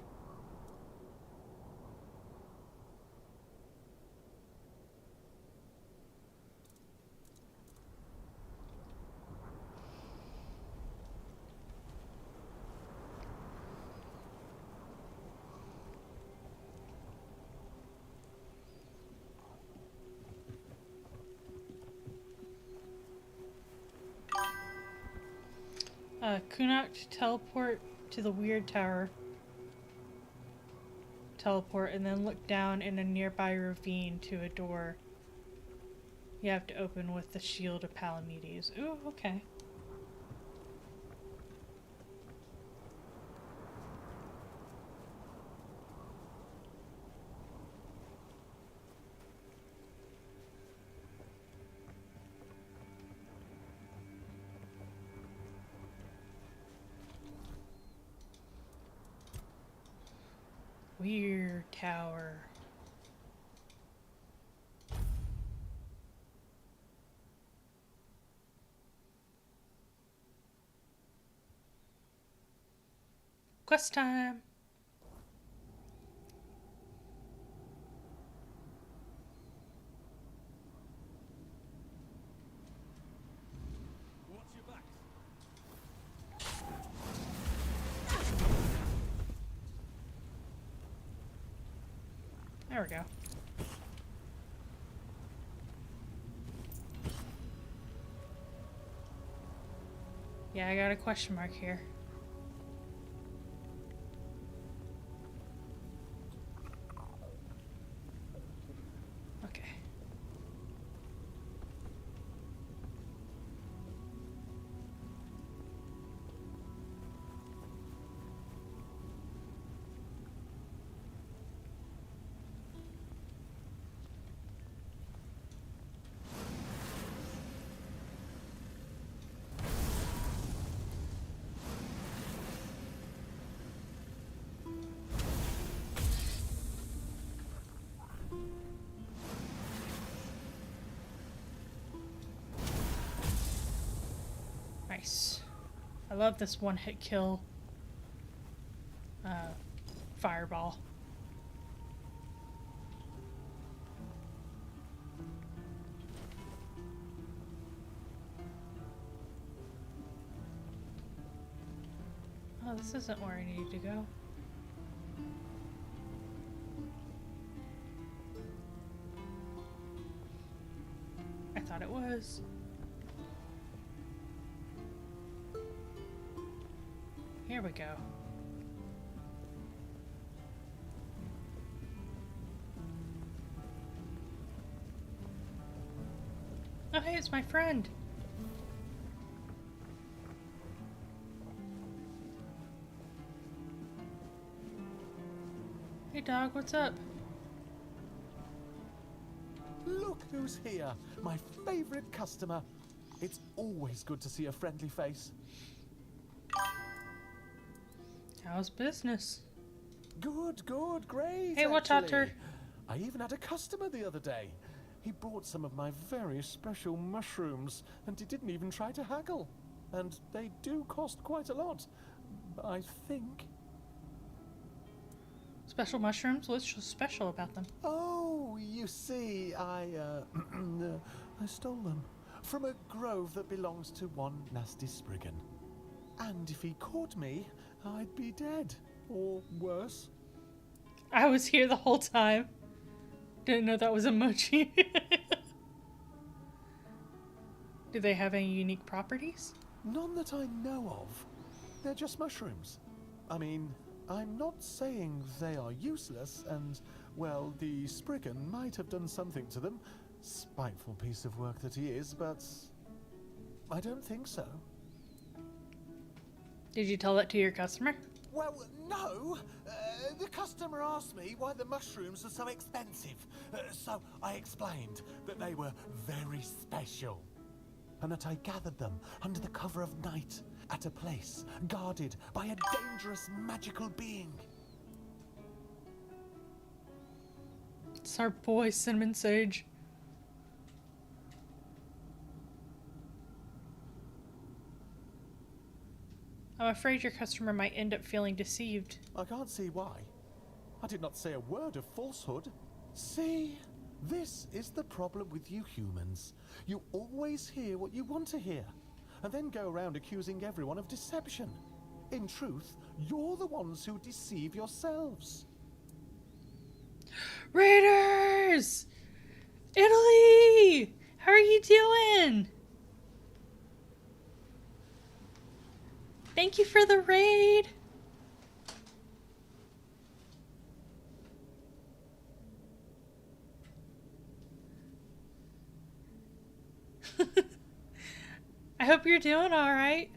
Kunak to teleport to the weird tower. Teleport and then look down in a nearby ravine to a door you have to open with the shield of Palamedes. Ooh, okay. Weird tower. Quest time. Watch your back. There we go. Yeah, I got a question mark here. Okay. Nice. I love this one-hit kill fireball. Oh, this isn't where I need to go. I thought it was. Here we go. Oh, hey, it's my friend. Hey, dog, what's up? Look who's here, my favorite customer. It's always good to see a friendly face. How's business? Good, great. Hey, watch out, Tur. I even had a customer the other day. He bought some of my very special mushrooms, and he didn't even try to haggle. And they do cost quite a lot, I think. Special mushrooms? What's so special about them? Oh, you see, I stole them from a grove that belongs to one nasty Spriggan. And if he caught me, I'd be dead. Or worse. I was here the whole time. Didn't know that was a mochi. Do they have any unique properties? None that I know of. They're just mushrooms. I mean, I'm not saying they are useless, and, well, the Spriggan might have done something to them. Spiteful piece of work that he is, but I don't think so. Did you tell that to your customer? Well, no. The customer asked me why the mushrooms are so expensive. So I explained that they were very special, and that I gathered them under the cover of night at a place guarded by a dangerous magical being. It's our boy, Cinnamon Sage. I'm afraid your customer might end up feeling deceived. I can't see why. I did not say a word of falsehood. See, this is the problem with you humans. You always hear what you want to hear, and then go around accusing everyone of deception. In truth, you're the ones who deceive yourselves. Raiders! Italy! How are you doing? Thank you for the raid! I hope you're doing alright.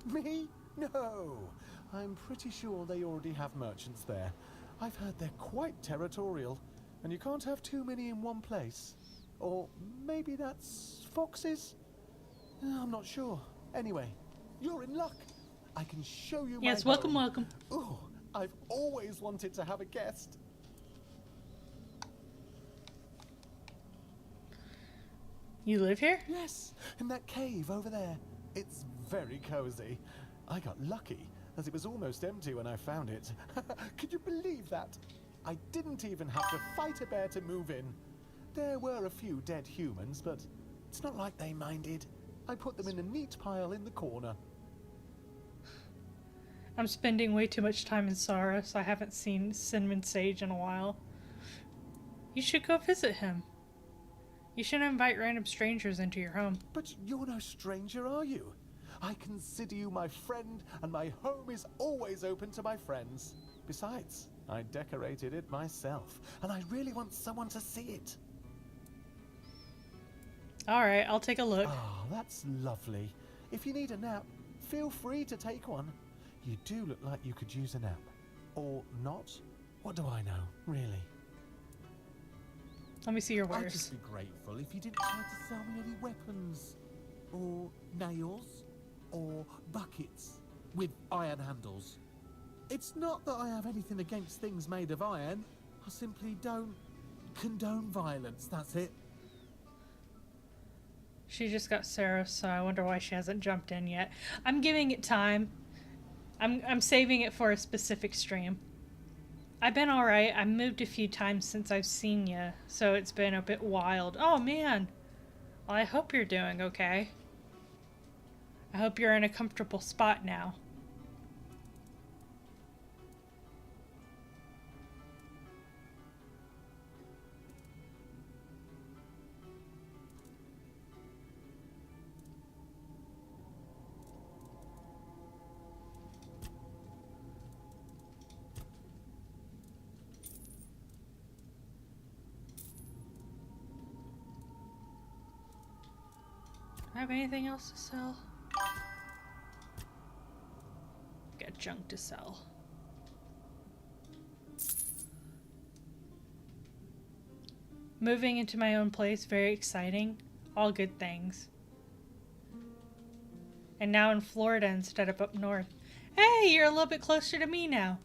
Me? No. I'm pretty sure they already have merchants there. I've heard they're quite territorial, and you can't have too many in one place. Or maybe that's foxes? I'm not sure. Anyway, you're in luck. I can show you my Yes, welcome, home. welcome. Ooh, I've always wanted to have a guest. You live here? Yes, in that cave over there. It's very cozy. I got lucky, as it was almost empty when I found it. Could you believe that? I didn't even have to fight a bear to move in. There were a few dead humans, but it's not like they minded. I put them in a neat pile in the corner. I'm spending way too much time in Saros. I haven't seen Cinnamon Sage in a while. You should go visit him. You shouldn't invite random strangers into your home. But you're no stranger, are you? I consider you my friend, and my home is always open to my friends. Besides, I decorated it myself, and I really want someone to see it. Alright, I'll take a look. Ah, that's lovely. If you need a nap, feel free to take one. You do look like you could use a nap. Or not? What do I know, really? Let me see your I'd wares. just be grateful if you didn't try to sell me any weapons. Or nails. Or buckets with iron handles. It's not that I have anything against things made of iron. I simply don't condone violence, that's it. She just got Saros, so I wonder why she hasn't jumped in yet. I'm giving it time. I'm saving it for a specific stream. I've been alright. I moved a few times since I've seen you, so it's been a bit wild. Oh man! Well, I hope you're doing okay. I hope you're in a comfortable spot now. Do I have anything else to sell? Got junk to sell. Moving into my own place, very exciting. All good things. And now in Florida instead of up north. Hey, you're a little bit closer to me now.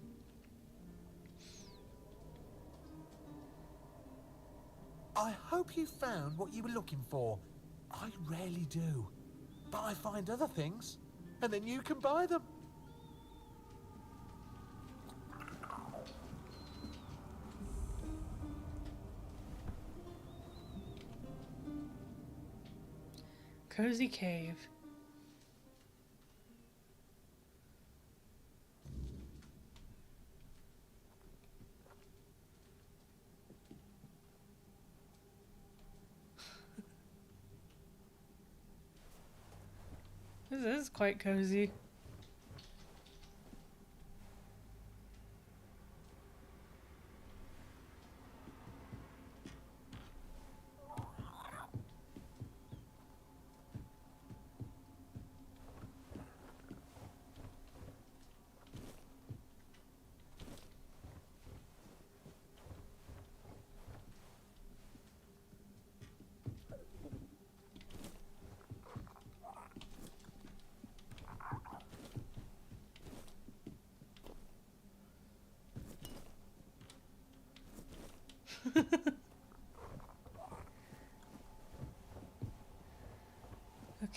I hope you found what you were looking for. I rarely do. But I find other things, and then you can buy them. Cozy cave. This is quite cozy.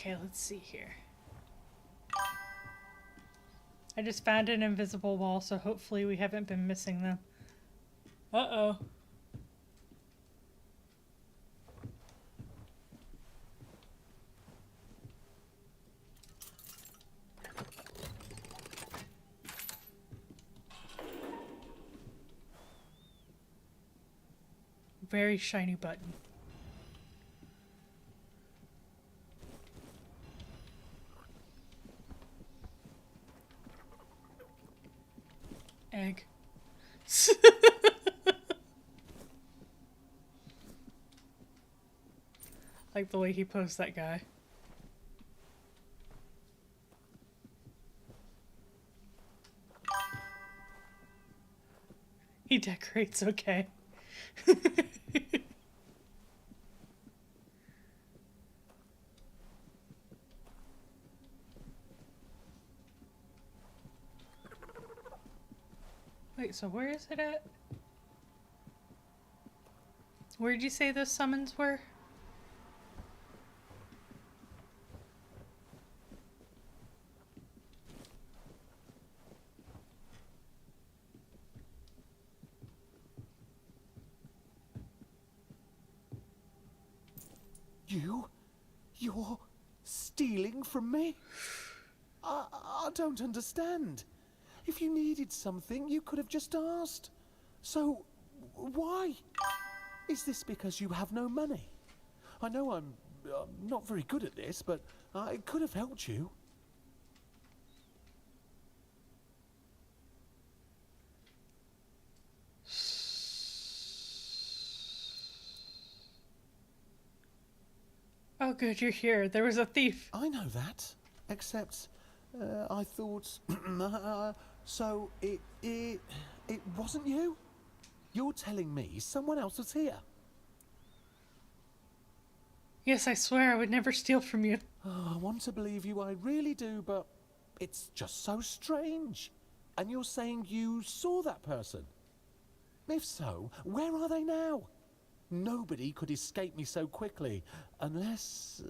Okay, let's see here. I just found an invisible wall, so hopefully we haven't been missing them. Uh-oh. Very shiny button. Egg. Like the way he posed that guy. He decorates okay. Wait, so where is it at? Where did you say those summons were? You're stealing from me? I don't understand. If you needed something, you could have just asked. So, why? Is this because you have no money? I know I'm not very good at this, but I could have helped you. Oh good, you're here. There was a thief. I know that, except I thought... so it wasn't you? You're telling me someone else was here? Yes, I swear I would never steal from you. Oh, I want to believe you, I really do, but it's just so strange. And you're saying you saw that person? If so, where are they now? Nobody could escape me so quickly, unless...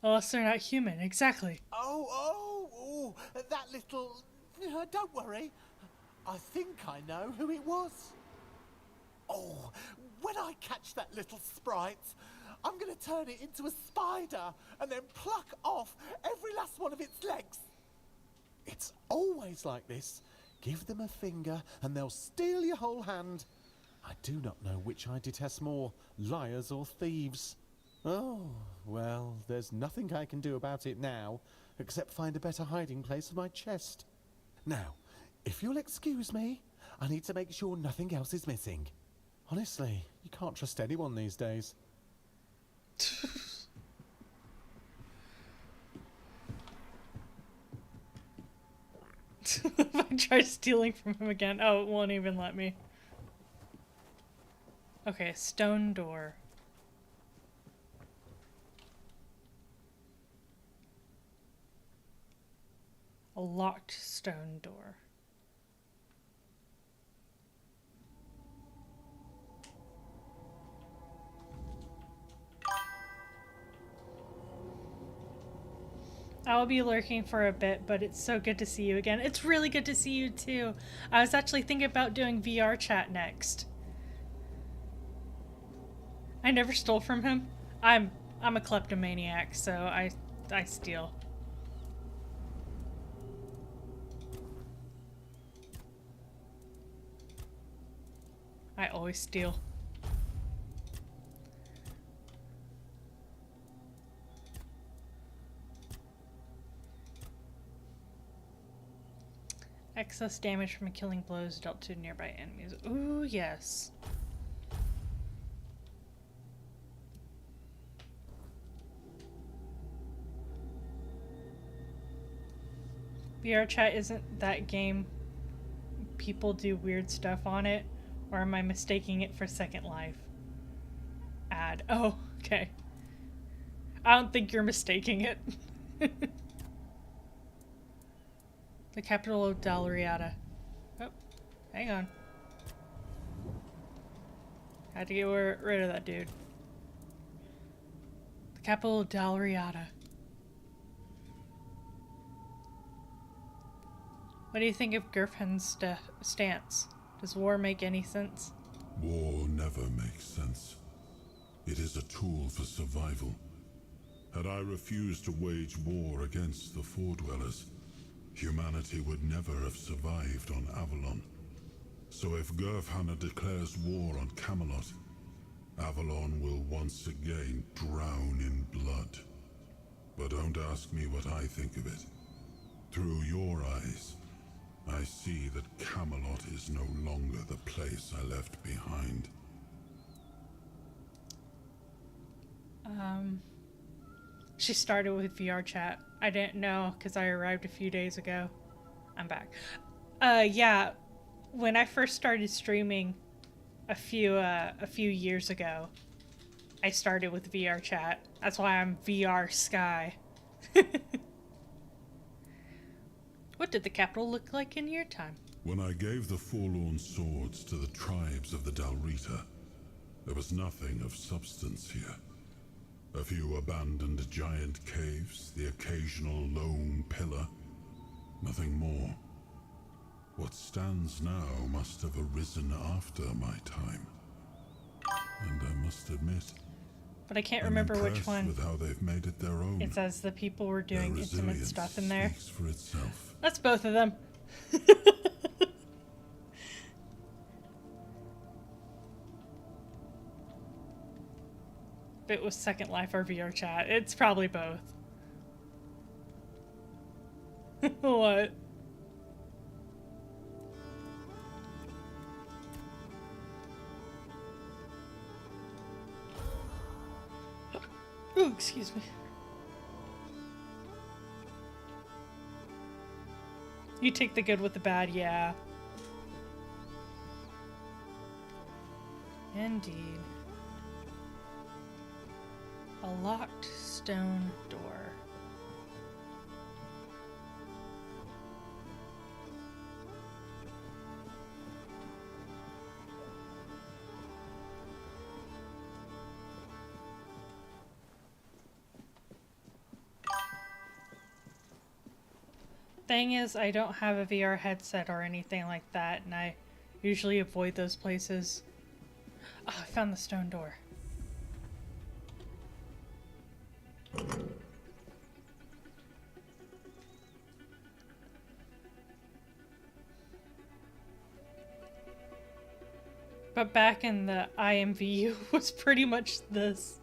Unless they're not human, exactly. Oh, that little... don't worry. I think I know who it was. Oh, when I catch that little sprite, I'm going to turn it into a spider and then pluck off every last one of its legs. It's always like this. Give them a finger and they'll steal your whole hand. I do not know which I detest more, liars or thieves. Oh, well, there's nothing I can do about it now, except find a better hiding place for my chest. Now, if you'll excuse me, I need to make sure nothing else is missing. Honestly, you can't trust anyone these days. If I try stealing from him again, oh, it won't even let me. Okay, stone door. A locked stone door. I'll be lurking for a bit, but it's so good to see you again. It's really good to see you too. I was actually thinking about doing VR chat next. I never stole from him. I'm a kleptomaniac, so I steal. I always steal. Excess damage from killing blows dealt to nearby enemies. Ooh, yes. VR chat isn't that game. People do weird stuff on it, or am I mistaking it for Second Life? Ad. Oh, okay. I don't think you're mistaking it. The capital of Dalriada. Oh, hang on. Had to get rid of that dude. The The capital of Dalriata. What do you think of Gerfen's stance? Does war make any sense? War never makes sense. It is a tool for survival. Had I refused to wage war against the Four-Dwellers, humanity would never have survived on Avalon. So if Gerfhanna declares war on Camelot, Avalon will once again drown in blood. But don't ask me what I think of it. Through your eyes, I see that Camelot is no longer the place I left behind. She started with VR chat. I didn't know because I arrived a few days ago. I'm back. Yeah, when I first started streaming a few years ago, I started with VR chat. That's why I'm VR Sky. What did the capital look like in your time? When I gave the Forlorn Swords to the tribes of the Dalrita, there was nothing of substance here. A few abandoned giant caves, the occasional lone pillar. Nothing more. What stands now must have arisen after my time. And I must admit, But I can't I'm remember which impressed one. with how they've made it their own. It says the people were doing Their intimate resilience stuff in there. speaks for itself. That's both of them. If it was Second Life or VR chat, it's probably both. What? Ooh, excuse me. You take the good with the bad, yeah. Indeed. A locked stone door. Thing is, I don't have a VR headset or anything like that, and I usually avoid those places. Oh, I found the stone door. But back in the IMVU was pretty much this.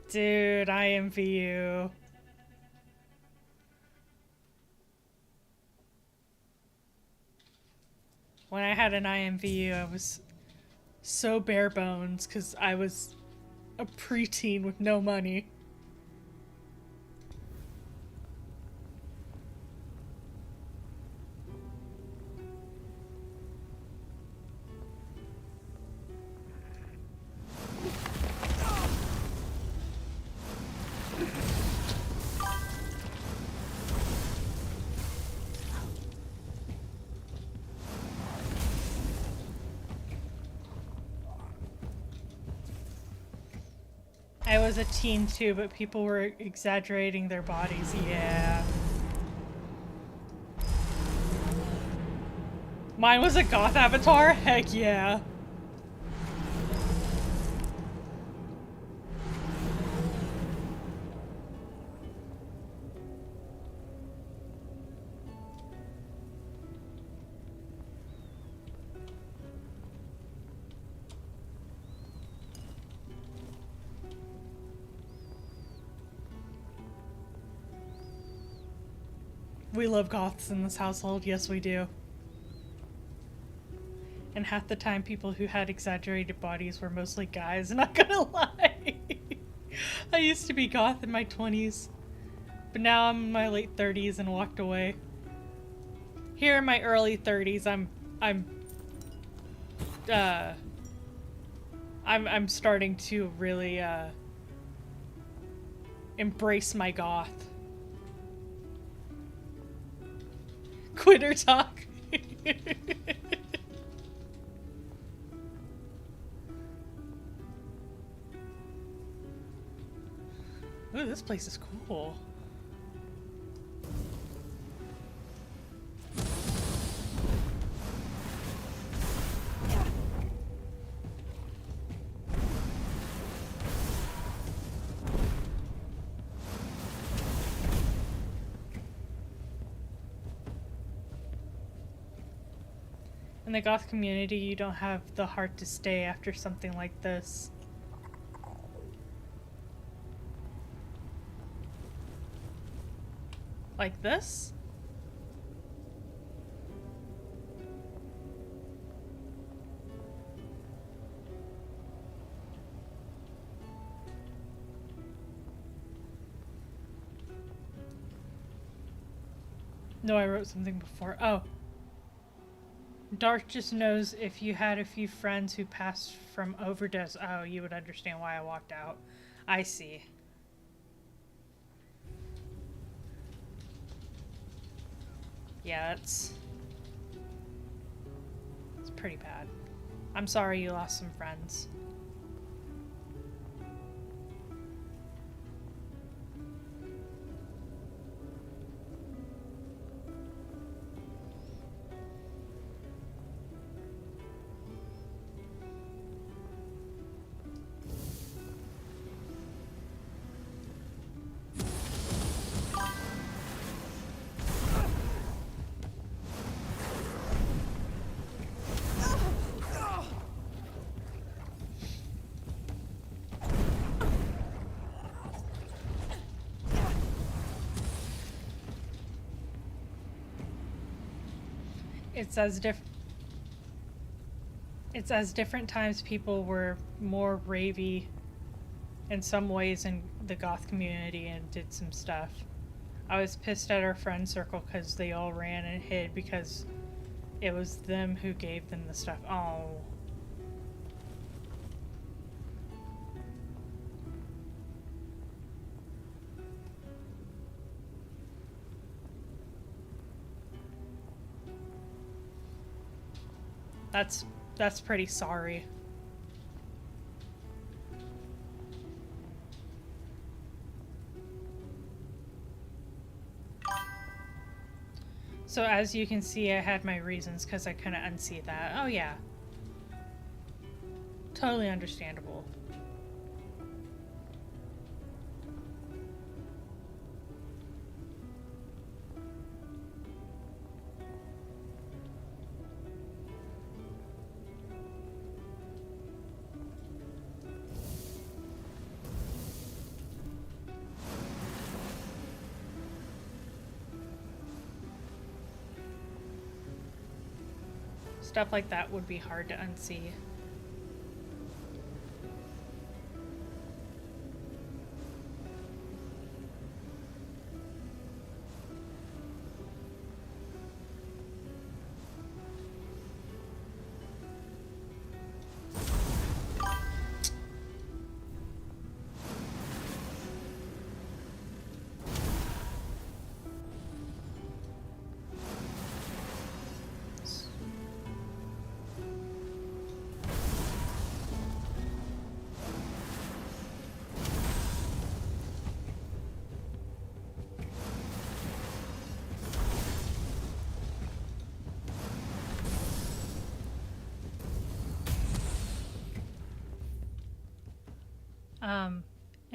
Dude, IMVU. When I had an IMVU, I was so bare bones because I was a preteen with no money. I was a teen too, but people were exaggerating their bodies, yeah. Mine was a goth avatar? Heck yeah. We love goths in this household, yes we do. And half the time people who had exaggerated bodies were mostly guys, not gonna lie. I used to be goth in my 20s, but now I'm in my late 30s and walked away. Here in my early 30s, I'm starting to really embrace my goth. Quitter talk. Ooh, this place is cool. In the goth community, you don't have the heart to stay after something like this. Like this? No, I wrote something before. Oh. Dark just knows if you had a few friends who passed from overdose. Oh, you would understand why I walked out. I see. Yeah, it's pretty bad. I'm sorry you lost some friends. It's as different times people were more ravey in some ways in the goth community and did some stuff. I was pissed at our friend circle because they all ran and hid because it was them who gave them the stuff. Oh. That's pretty sorry. So as you can see, I had my reasons because I couldn't unsee that. Oh yeah. Totally understandable. Stuff like that would be hard to unsee.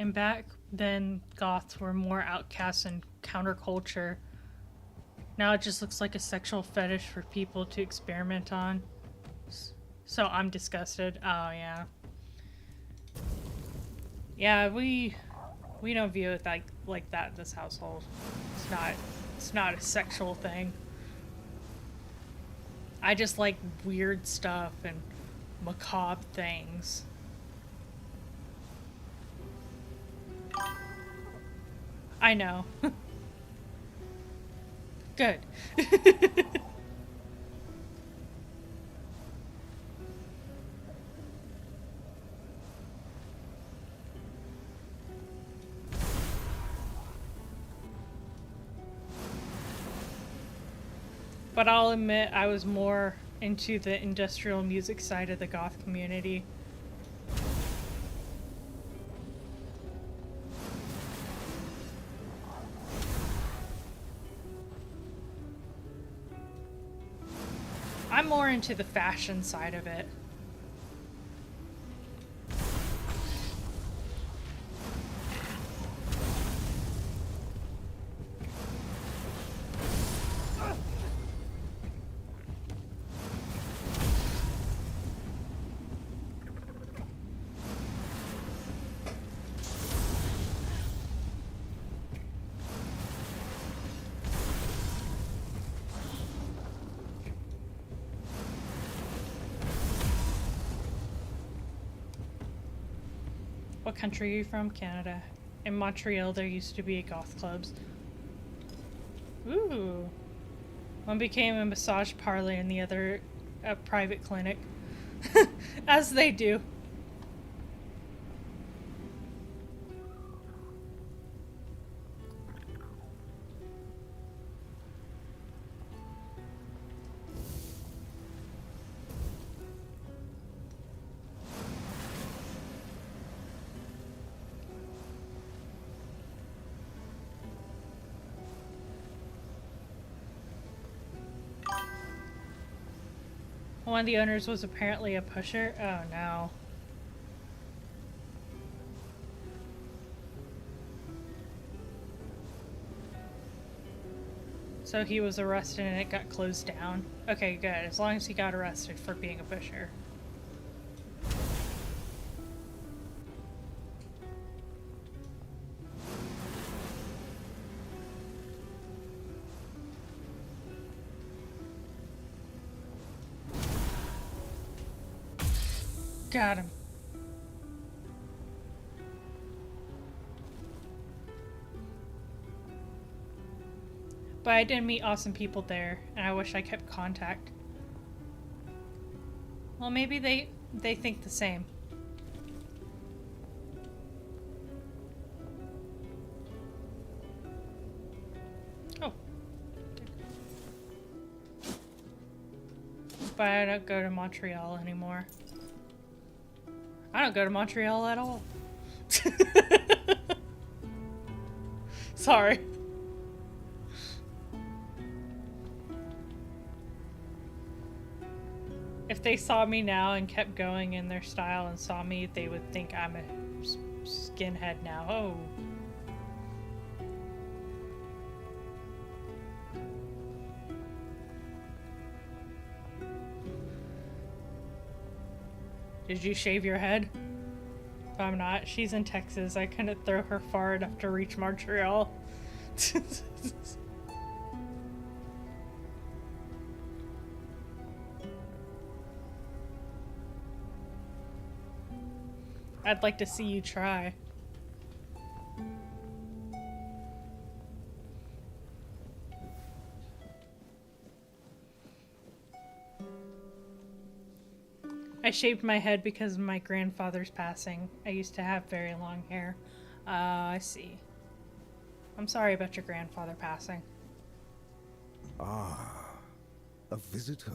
And back then, goths were more outcasts and counterculture. Now it just looks like a sexual fetish for people to experiment on. So I'm disgusted. Oh yeah. Yeah, we don't view it like that in this household. It's not a sexual thing. I just like weird stuff and macabre things. I know. Good. But I'll admit I was more into the industrial music side of the goth community. I'm more into the fashion side of it. What country are you from? Canada. In Montreal, there used to be goth clubs. Ooh. One became a massage parlor and the other a private clinic. As they do. One of the owners was apparently a pusher. Oh no. So he was arrested and it got closed down. Okay, good. As long as he got arrested for being a pusher. Got him. But I did meet awesome people there, and I wish I kept contact. Well, maybe they think the same. Oh. But I don't go to Montreal anymore. I don't go to Montreal at all. Sorry. If they saw me now and kept going in their style and saw me, they would think I'm a skinhead now. Oh. Did you shave your head? If I'm not, she's in Texas. I couldn't throw her far enough to reach Montreal. I'd like to see you try. I shaved my head because of my grandfather's passing. I used to have very long hair. I see. I'm sorry about your grandfather passing. Ah, a visitor.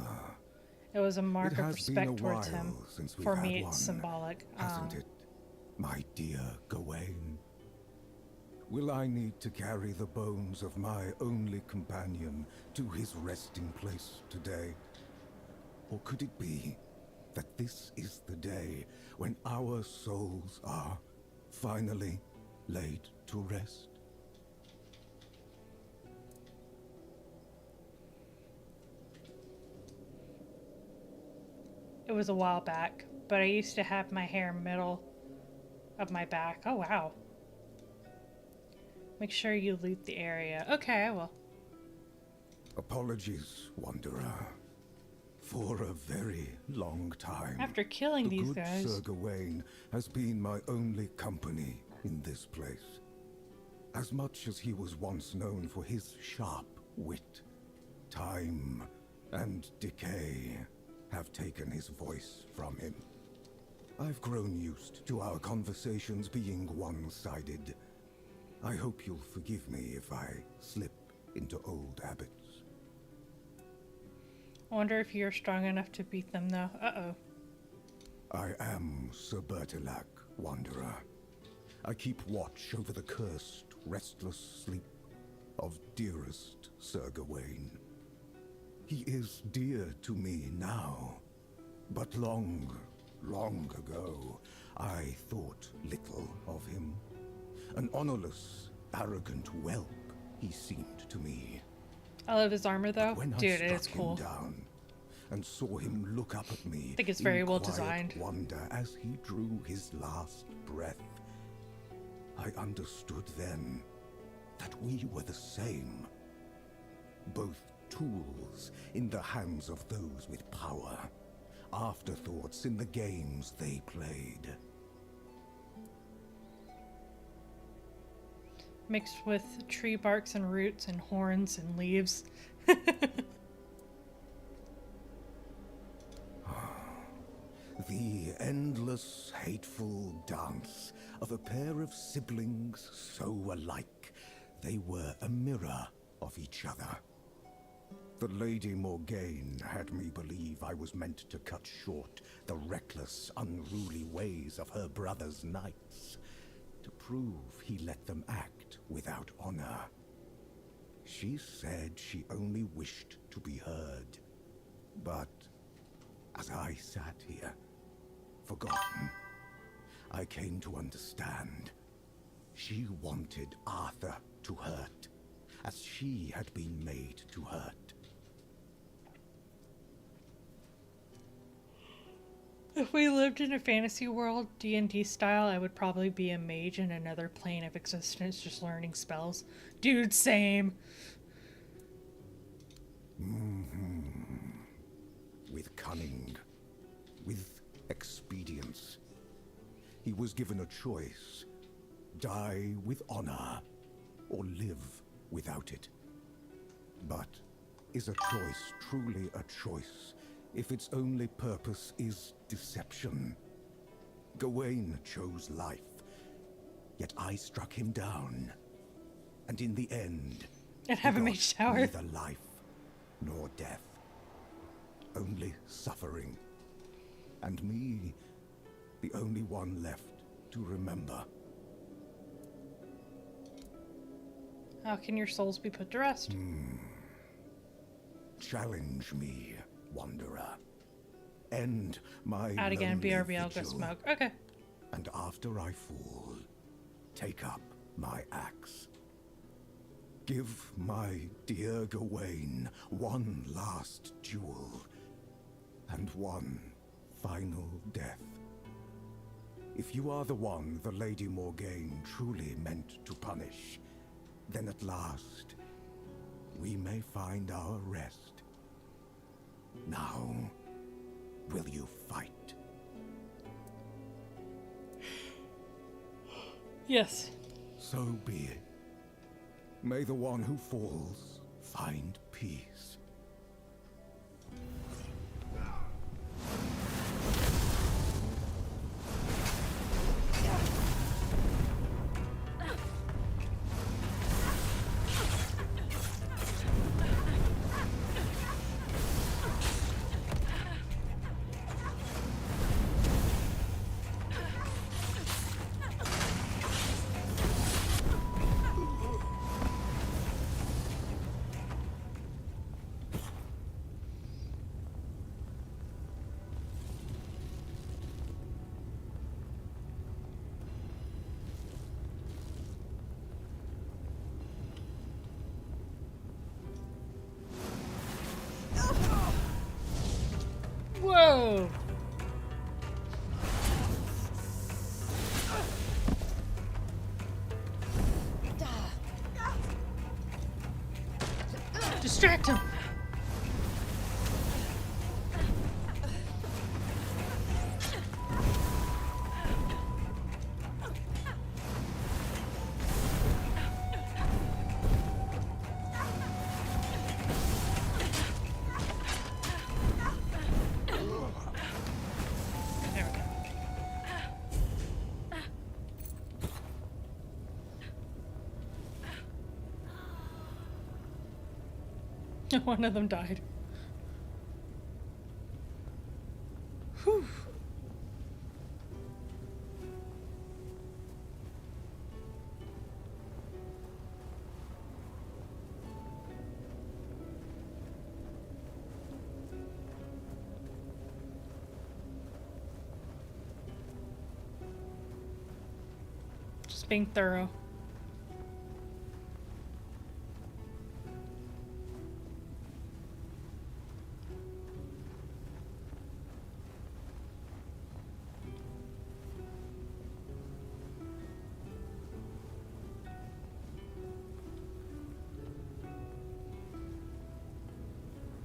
It was a mark It of has respect been a towards him. while since we've For had me, it's one, symbolic. hasn't it, my dear Gawain? Will I need to carry the bones of my only companion to his resting place today? Or could it be that this is the day when our souls are finally laid to rest? It was a while back, but I used to have my hair middle of my back. Oh, wow. Make sure you loot the area. Okay, I will. Apologies, Wanderer. For a very long time, After killing these the good guys. Sir Gawain has been my only company in this place. As much as he was once known for his sharp wit, time and decay have taken his voice from him. I've grown used to our conversations being one-sided. I hope you'll forgive me if I slip into old habits. I wonder if you're strong enough to beat them, though. Uh-oh. I am Sir Bertilac, Wanderer. I keep watch over the cursed, restless sleep of dearest Sir Gawain. He is dear to me now, but long ago, I thought little of him. An honorless, arrogant whelp he seemed to me. I love his armor though. When Dude, I it is struck cool. him down and saw him look up at me I think it's in very well quiet designed. wonder as he drew his last breath, I understood then that we were the same. Both tools in the hands of those with power, afterthoughts in the games they played. Mixed with tree barks and roots and horns and leaves. The endless, hateful dance of a pair of siblings so alike, they were a mirror of each other. The Lady Morgaine had me believe I was meant to cut short the reckless, unruly ways of her brother's knights, to prove he let them act without honor. She said she only wished to be heard. But as I sat here, forgotten, I came to understand. She wanted Arthur to hurt, as she had been made to hurt. If we lived in a fantasy world, D&D style, I would probably be a mage in another plane of existence, just learning spells. Dude, same. With cunning, with expedience. He was given a choice: die with honor, or live without it. But is a choice truly a choice if its only purpose is deception? Gawain chose life, yet I struck him down. And in the end, And have a mage tower. neither life nor death. Only suffering. And me, the only one left to remember. How can your souls be put to rest? Challenge me, Wanderer. End my Out again, lonely BRB, I'll go vigil. smoke. Okay. And after I fall, take up my axe. Give my dear Gawain one last duel, and one final death. If you are the one the Lady Morgaine truly meant to punish, then at last we may find our rest. Now, will you fight? Yes. So be it. May the one who falls find peace. Whoa! Distract him! There we go. One of them died. Whew. Just being thorough.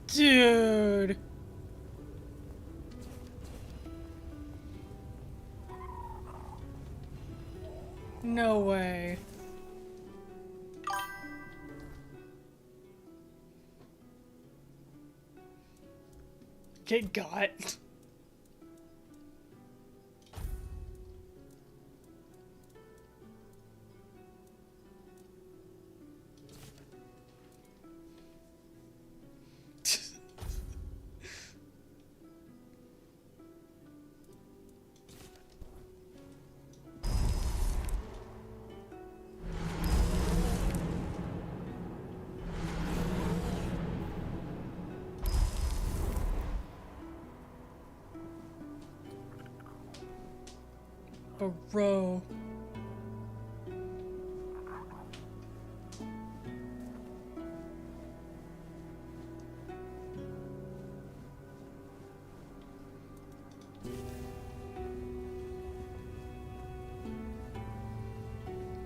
Dude. No way. Get got. Bro.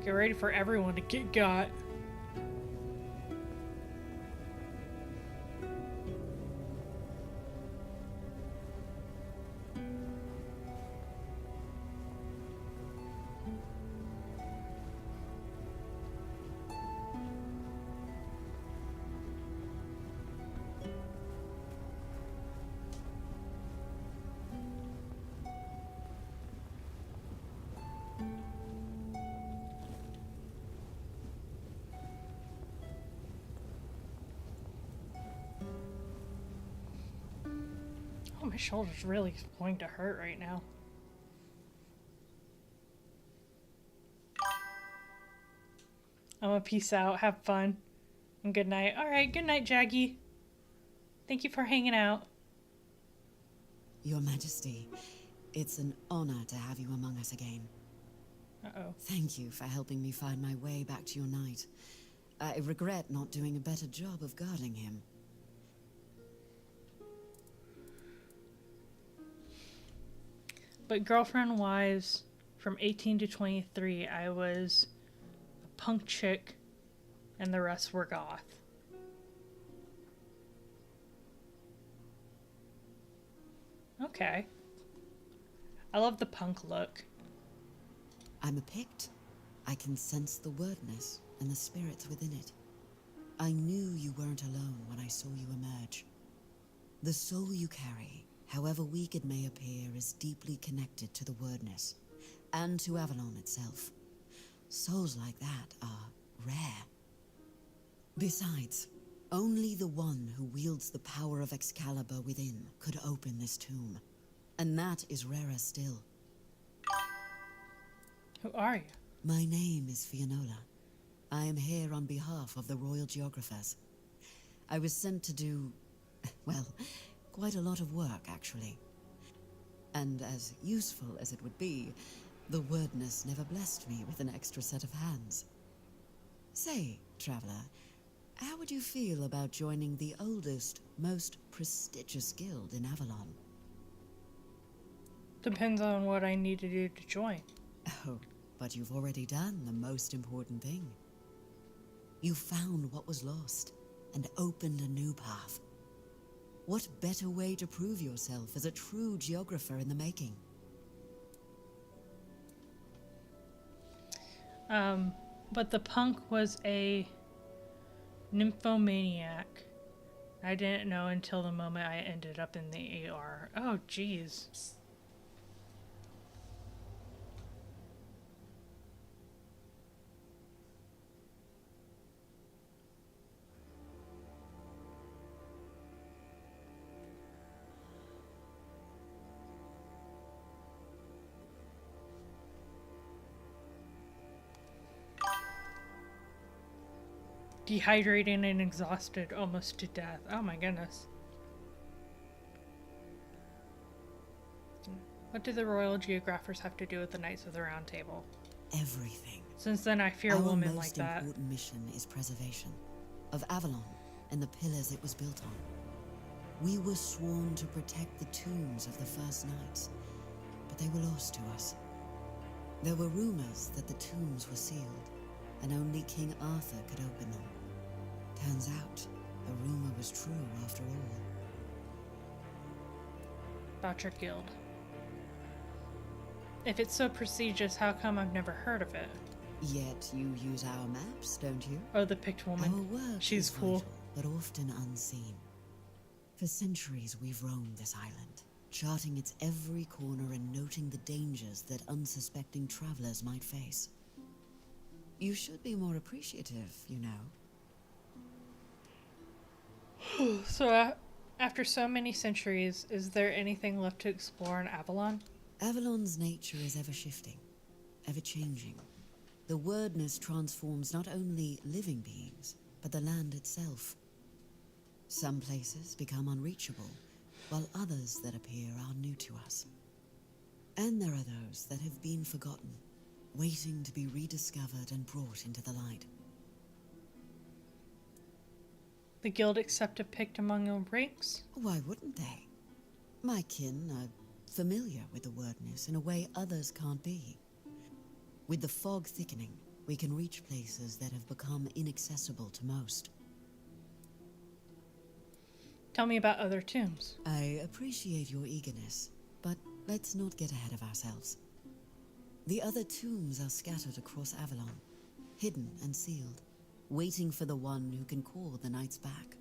Get ready for everyone to get got. Oh, my shoulder's really going to hurt right now. I'm gonna peace out, have fun, and good night. Alright, good night, Jaggy. Thank you for hanging out. Your Majesty, it's an honor to have you among us again. Uh-oh. Thank you for helping me find my way back to your knight. I regret not doing a better job of guarding him. But girlfriend-wise, from 18 to 23, I was a punk chick, and the rest were goth. Okay. I love the punk look. I'm a Pict. I can sense the wordness and the spirits within it. I knew you weren't alone when I saw you emerge. The soul you carry, however weak it may appear, is deeply connected to the wordness, and to Avalon itself. Souls like that are rare. Besides, only the one who wields the power of Excalibur within could open this tomb. And that is rarer still. Who are you? My name is Fianola. I am here on behalf of the Royal Geographers. I was sent to do, well, quite a lot of work, actually. And as useful as it would be, the wordness never blessed me with an extra set of hands. Say, traveler, how would you feel about joining the oldest, most prestigious guild in Avalon? Depends on what I need to do to join. Oh, but you've already done the most important thing. You found what was lost and opened a new path. What better way to prove yourself as a true geographer in the making? But the punk was a nymphomaniac. I didn't know until the moment I ended up in the AR. Oh, jeez. Dehydrated and exhausted almost to death. Oh my goodness. What do the Royal Geographers have to do with the Knights of the Round Table? Everything. Since then, I fear Our women like most that. important mission is preservation of Avalon and the pillars it was built on. We were sworn to protect the tombs of the first knights, but they were lost to us. There were rumors that the tombs were sealed, and only King Arthur could open them. Turns out, the rumor was true after all. About your guild. If it's so prestigious, how come I've never heard of it? Yet you use our maps, don't you? Oh, the picked woman. Our work She's is cool. vital, but often unseen. For centuries, we've roamed this island, charting its every corner and noting the dangers that unsuspecting travelers might face. You should be more appreciative, you know. So, after so many centuries, is there anything left to explore in Avalon? Avalon's nature is ever-shifting, ever-changing. The wordness transforms not only living beings, but the land itself. Some places become unreachable, while others that appear are new to us. And there are those that have been forgotten, waiting to be rediscovered and brought into the light. The guild accept a picked among your ranks? Why wouldn't they? My kin are familiar with the wordness in a way others can't be. With the fog thickening, we can reach places that have become inaccessible to most. Tell me about other tombs. I appreciate your eagerness, but let's not get ahead of ourselves. The other tombs are scattered across Avalon, hidden and sealed, waiting for the one who can call the knights back.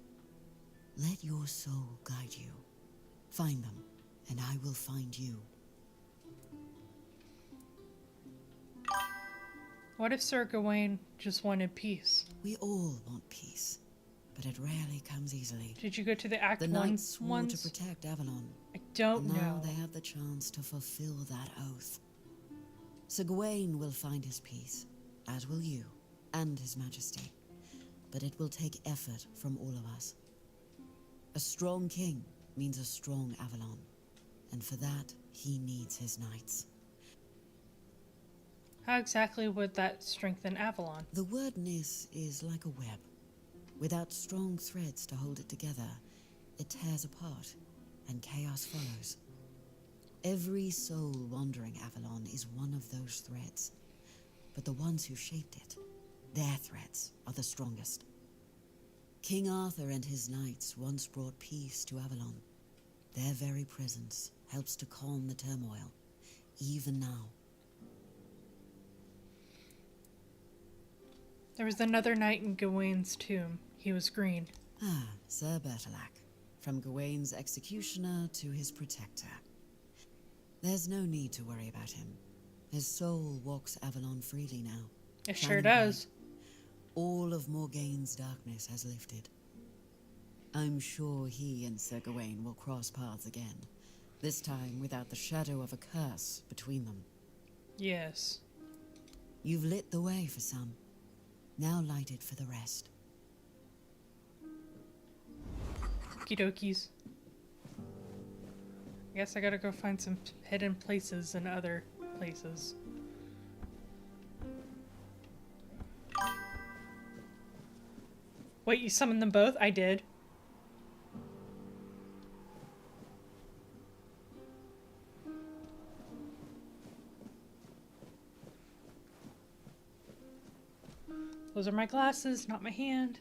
Let your soul guide you. Find them, and I will find you. What if Sir Gawain just wanted peace? We all want peace, but it rarely comes easily. Did you go to the Act The 1 knights swore ones? to protect Avalon. I don't and now know. they have the chance to fulfill that oath. Sir Gawain will find his peace, as will you, and his majesty. But it will take effort from all of us. A strong king means a strong Avalon, and for that, he needs his knights. How exactly would that strengthen Avalon? The wordness is like a web. Without strong threads to hold it together, it tears apart, and chaos follows. Every soul wandering Avalon is one of those threads, but the ones who shaped it, their threads are the strongest. King Arthur and his knights once brought peace to Avalon. Their very presence helps to calm the turmoil, even now. There was another knight in Gawain's tomb. He was green. Ah, Sir Bertilac. From Gawain's executioner to his protector. There's no need to worry about him. His soul walks Avalon freely now. It sure shining does. bright. All of Morgaine's darkness has lifted. I'm sure he and Sir Gawain will cross paths again. This time without the shadow of a curse between them. Yes. You've lit the way for some. Now light it for the rest. Okie dokies. I guess I gotta go find some hidden places in other places. Wait, you summoned them both? I did. Those are my glasses, not my hand.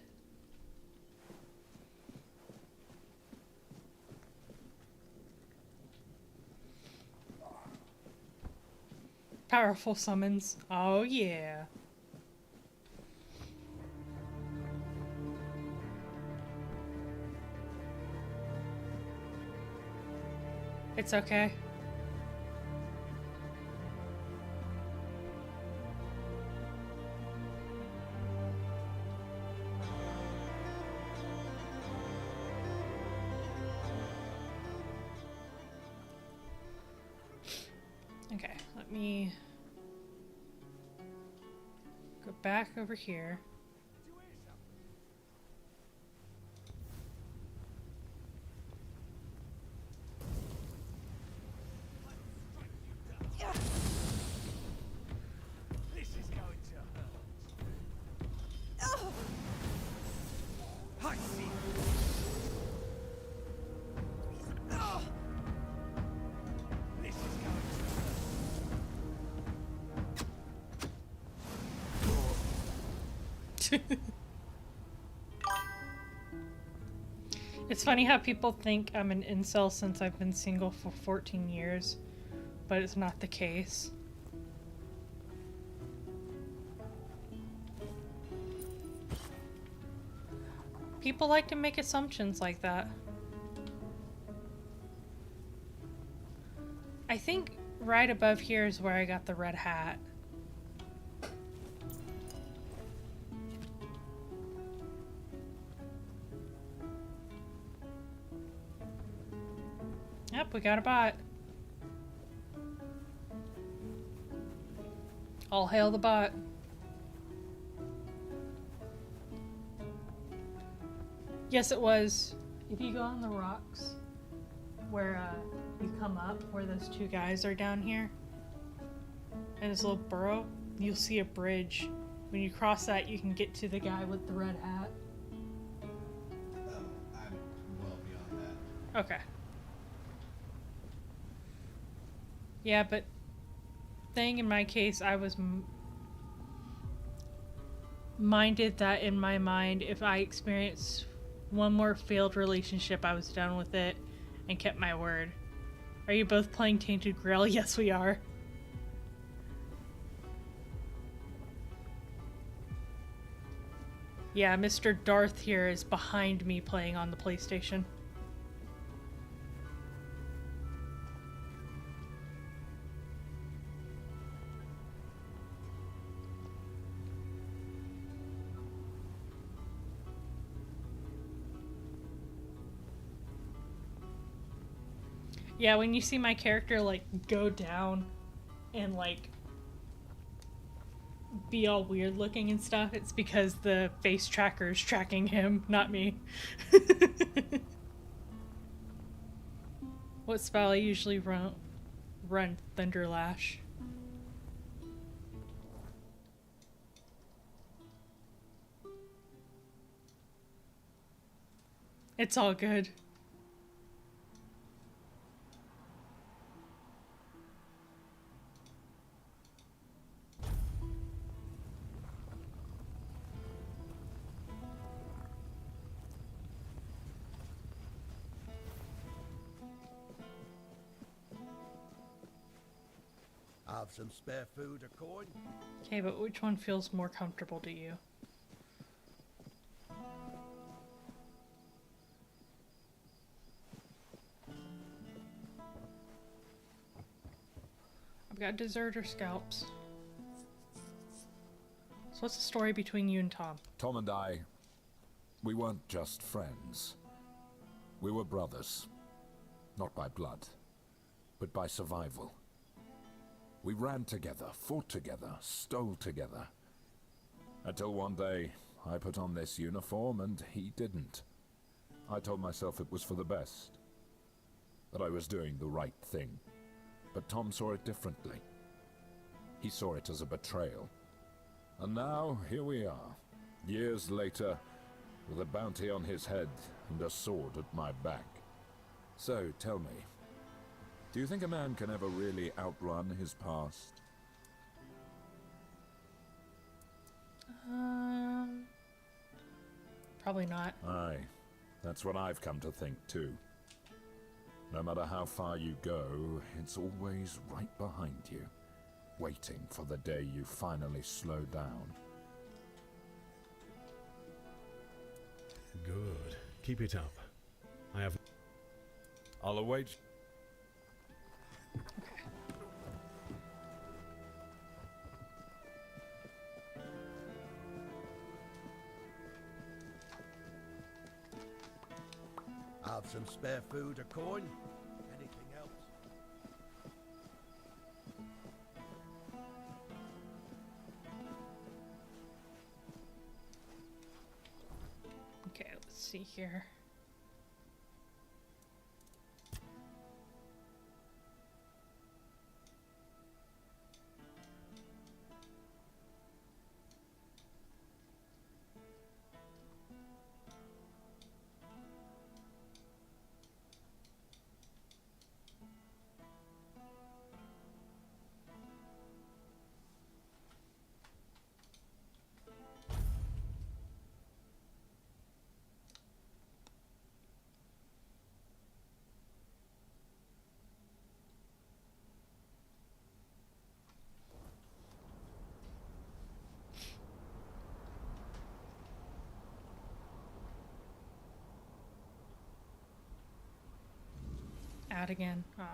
Powerful summons. Oh yeah. It's okay. Okay, let me go back over here. This is going to It's funny how people think I'm an incel since I've been single for 14 years, but it's not the case. People like to make assumptions like that. I think right above here is where I got the red hat. Yep, we got a bot. All hail the bot. Yes, it was. If you go on the rocks where you come up, where those two guys are down here, and this little burrow, you'll see a bridge. When you cross that, you can get to the guy with the red hat. I'm well beyond that. Okay. Yeah, but thing in my case, I was minded that in my mind, if I experienced one more failed relationship, I was done with it and kept my word. Are you both playing Tainted Grail? Yes, we are. Yeah, Mr. Darth here is behind me playing on the PlayStation. Yeah, when you see my character, like, go down and, like, be all weird looking and stuff, it's because the face tracker is tracking him, not me. What spell I usually run Thunderlash. It's all good. Have some spare food or coin? Okay, but which one feels more comfortable to you? I've got deserter scalps. So what's the story between you and Tom? Tom and I, we weren't just friends. We were brothers. Not by blood, but by survival. We ran together, fought together, stole together. Until one day, I put on this uniform and he didn't. I told myself it was for the best. That I was doing the right thing. But Tom saw it differently. He saw it as a betrayal. And now, here we are, years later, with a bounty on his head and a sword at my back. So, tell me, do you think a man can ever really outrun his past? Probably not. Aye, that's what I've come to think too. No matter how far you go, it's always right behind you, waiting for the day you finally slow down. Good. Keep it up. I'll await. Have some spare food or coin? Anything else? Okay, let's see here. ad again. Aw.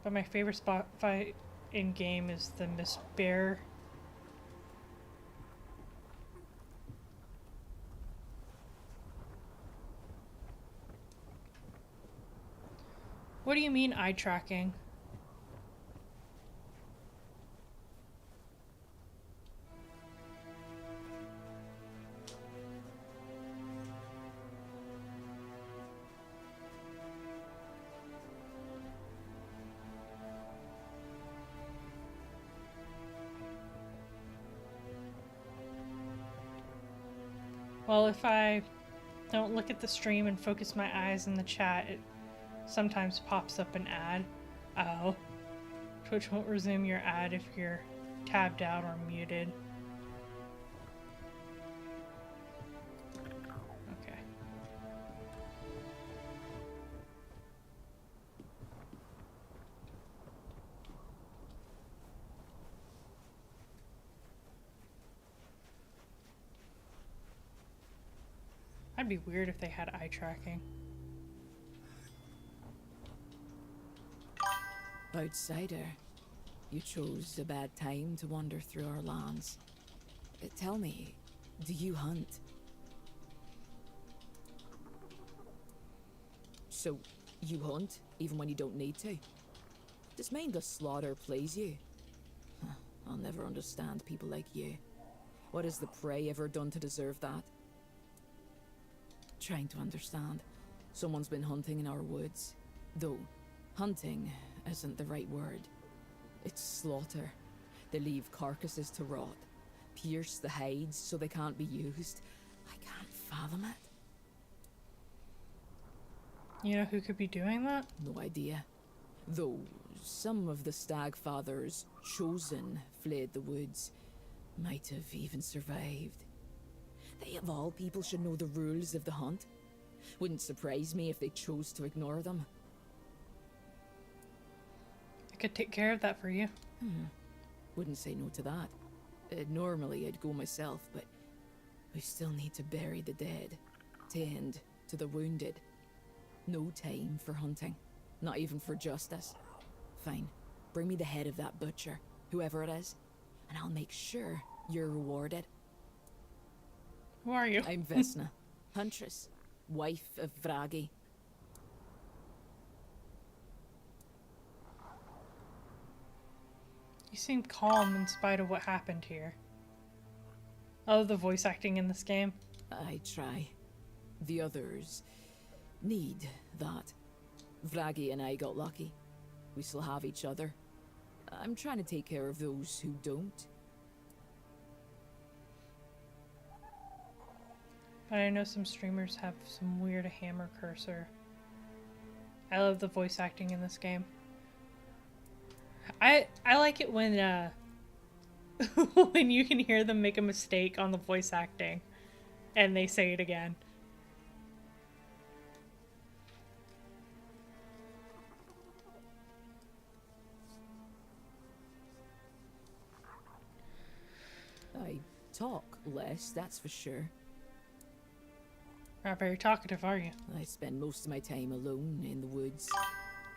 But my favorite spot fight in game is the Miss Bear. What do you mean eye tracking? Well, if I don't look at the stream and focus my eyes in the chat, it sometimes pops up an ad. Oh. Twitch won't resume your ad if you're tabbed out or muted. Okay. That'd be weird if they had eye tracking. Outsider, you chose a bad time to wander through our lands. Tell me, do you hunt? So, you hunt even when you don't need to? Does mindless slaughter please you? I'll never understand people like you. What has the prey ever done to deserve that? Trying to understand. Someone's been hunting in our woods. Though, hunting isn't the right word. It's slaughter. They leave carcasses to rot, pierce the hides so they can't be used. I can't fathom it. You know who could be doing that? No idea. Though some of the stag fathers chosen fled the woods, might have even survived. They of all people should know the rules of the hunt. Wouldn't surprise me if they chose to ignore them. I could take care of that for you. Wouldn't say no to that. Normally I'd go myself, but we still need to bury the dead, tend to the wounded. No time for hunting, not even for justice. Fine, bring me the head of that butcher, whoever it is, and I'll make sure you're rewarded. Who are you? I'm Vesna, huntress, wife of Vragi. You seem calm in spite of what happened here. I love the voice acting in this game. I try. The others need that. Vragi and I got lucky. We still have each other. I'm trying to take care of those who don't. But I know some streamers have some weird hammer cursor. I love the voice acting in this game. I like it when when you can hear them make a mistake on the voice acting and they say it again. I talk less, that's for sure. Not very talkative, are you? I spend most of my time alone in the woods.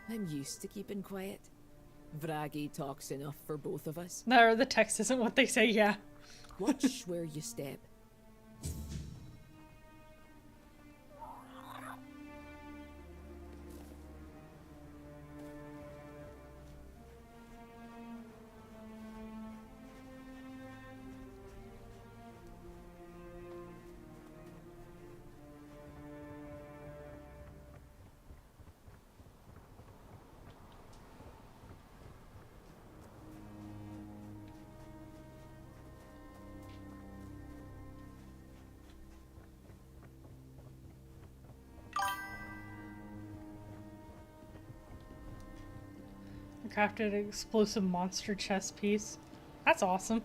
I'm used to keeping quiet. Vragi talks enough for both of us. No, the text isn't what they say, yeah. Watch where you step. Crafted an explosive monster chest piece. That's awesome.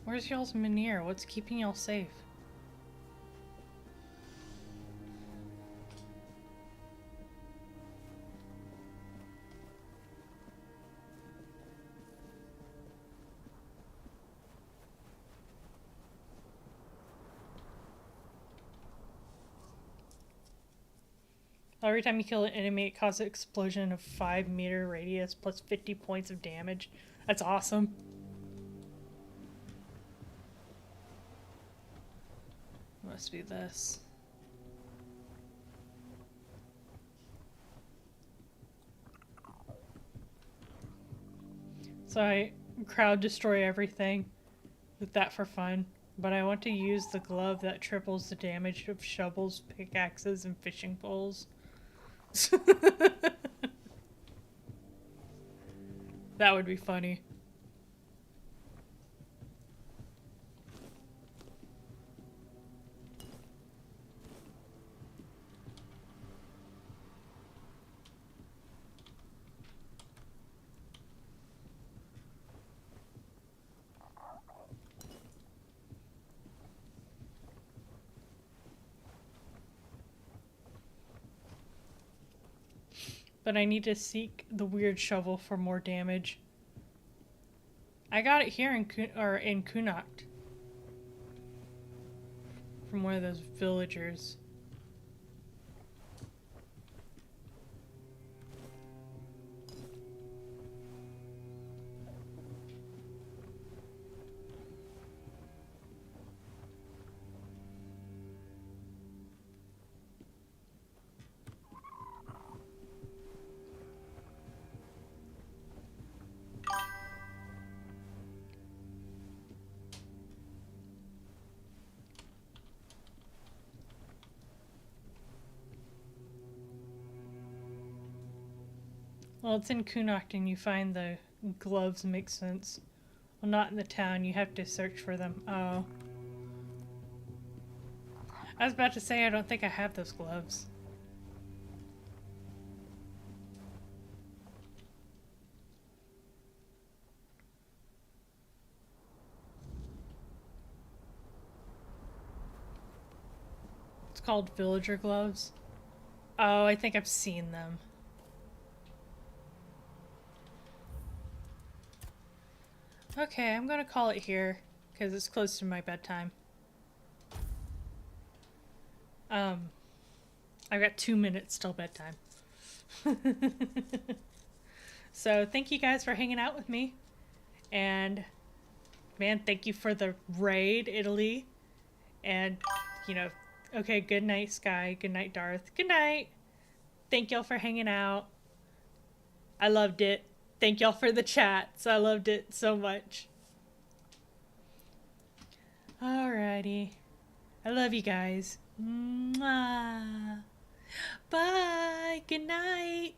Where's y'all's Minier? What's keeping y'all safe? Every time you kill an enemy, it causes an explosion of 5-meter radius plus 50 points of damage. That's awesome. Must be this. So I crowd destroy everything with that for fun, but I want to use the glove that triples the damage of shovels, pickaxes, and fishing poles. That would be funny. But I need to seek the weird shovel for more damage. I got it here in Kunakt from one of those villagers. Well, it's in Kunakt and you find the gloves, makes sense. Well, not in the town, you have to search for them. Oh. I was about to say, I don't think I have those gloves. It's called villager gloves. Oh, I think I've seen them. Okay, I'm gonna call it here because it's close to my bedtime. I've got 2 minutes till bedtime. So thank you guys for hanging out with me. And man, thank you for the raid, Italy. And, you know, okay, good night, Sky. Good night, Darth. Good night. Thank y'all for hanging out. I loved it. Thank y'all for the chats. I loved it so much. Alrighty. I love you guys. Mwah. Bye. Good night.